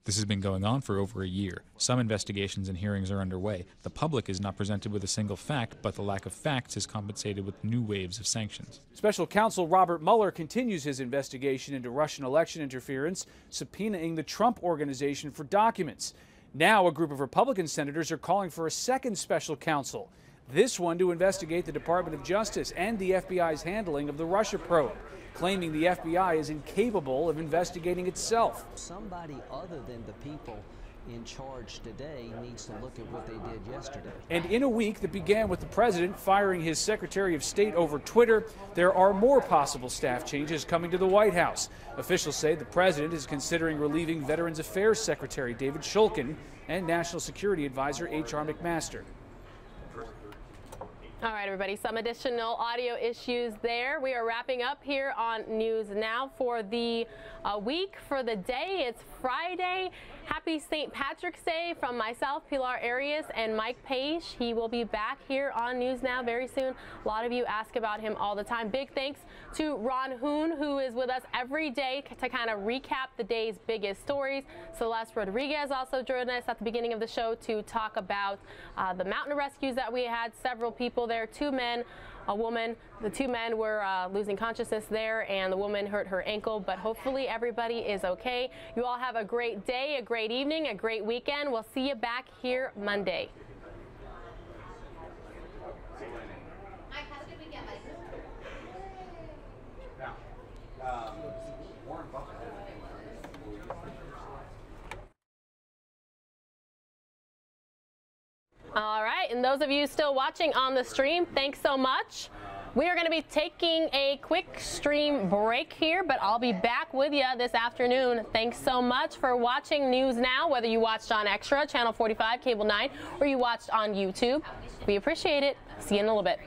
This has been going on for over a year. Some investigations and hearings are underway. The public is not presented with a single fact, but the lack of facts is compensated with new waves of sanctions. Special counsel Robert Mueller continues his investigation into Russian election interference, subpoenaing the Trump Organization for documents. Now a group of Republican senators are calling for a second special counsel, this one to investigate the Department of Justice and the FBI's handling of the Russia probe, claiming the FBI is incapable of investigating itself. Somebody other than the people in charge today needs to look at what they did yesterday. And in a week that began with the president firing his Secretary of State over Twitter, there are more possible staff changes coming to the White House. Officials say the president is considering relieving Veterans Affairs Secretary David Shulkin and National Security Advisor H.R. McMaster. All right, everybody, some additional audio issues there. We are wrapping up here on News Now for the week, for the day. It's Friday. Happy St. Patrick's Day from myself, Pilar Arias, and Mike Page. He will be back here on News Now very soon. A lot of you ask about him all the time. Big thanks to Ron Hoon, who is with us every day to kind of recap the day's biggest stories. Celeste Rodriguez also joined us at the beginning of the show to talk about the mountain rescues that we had. Several people there, 2 men, a woman. The 2 men were losing consciousness there, and the woman hurt her ankle, but hopefully everybody is okay. You all have a great day, a great evening, a great weekend. We'll see you back here Monday. All right, and those of you still watching on the stream, thanks so much. We are going to be taking a quick stream break here, but I'll be back with you this afternoon. Thanks so much for watching News Now, whether you watched on Extra, Channel 45, Cable 9, or you watched on YouTube. We appreciate it. See you in a little bit.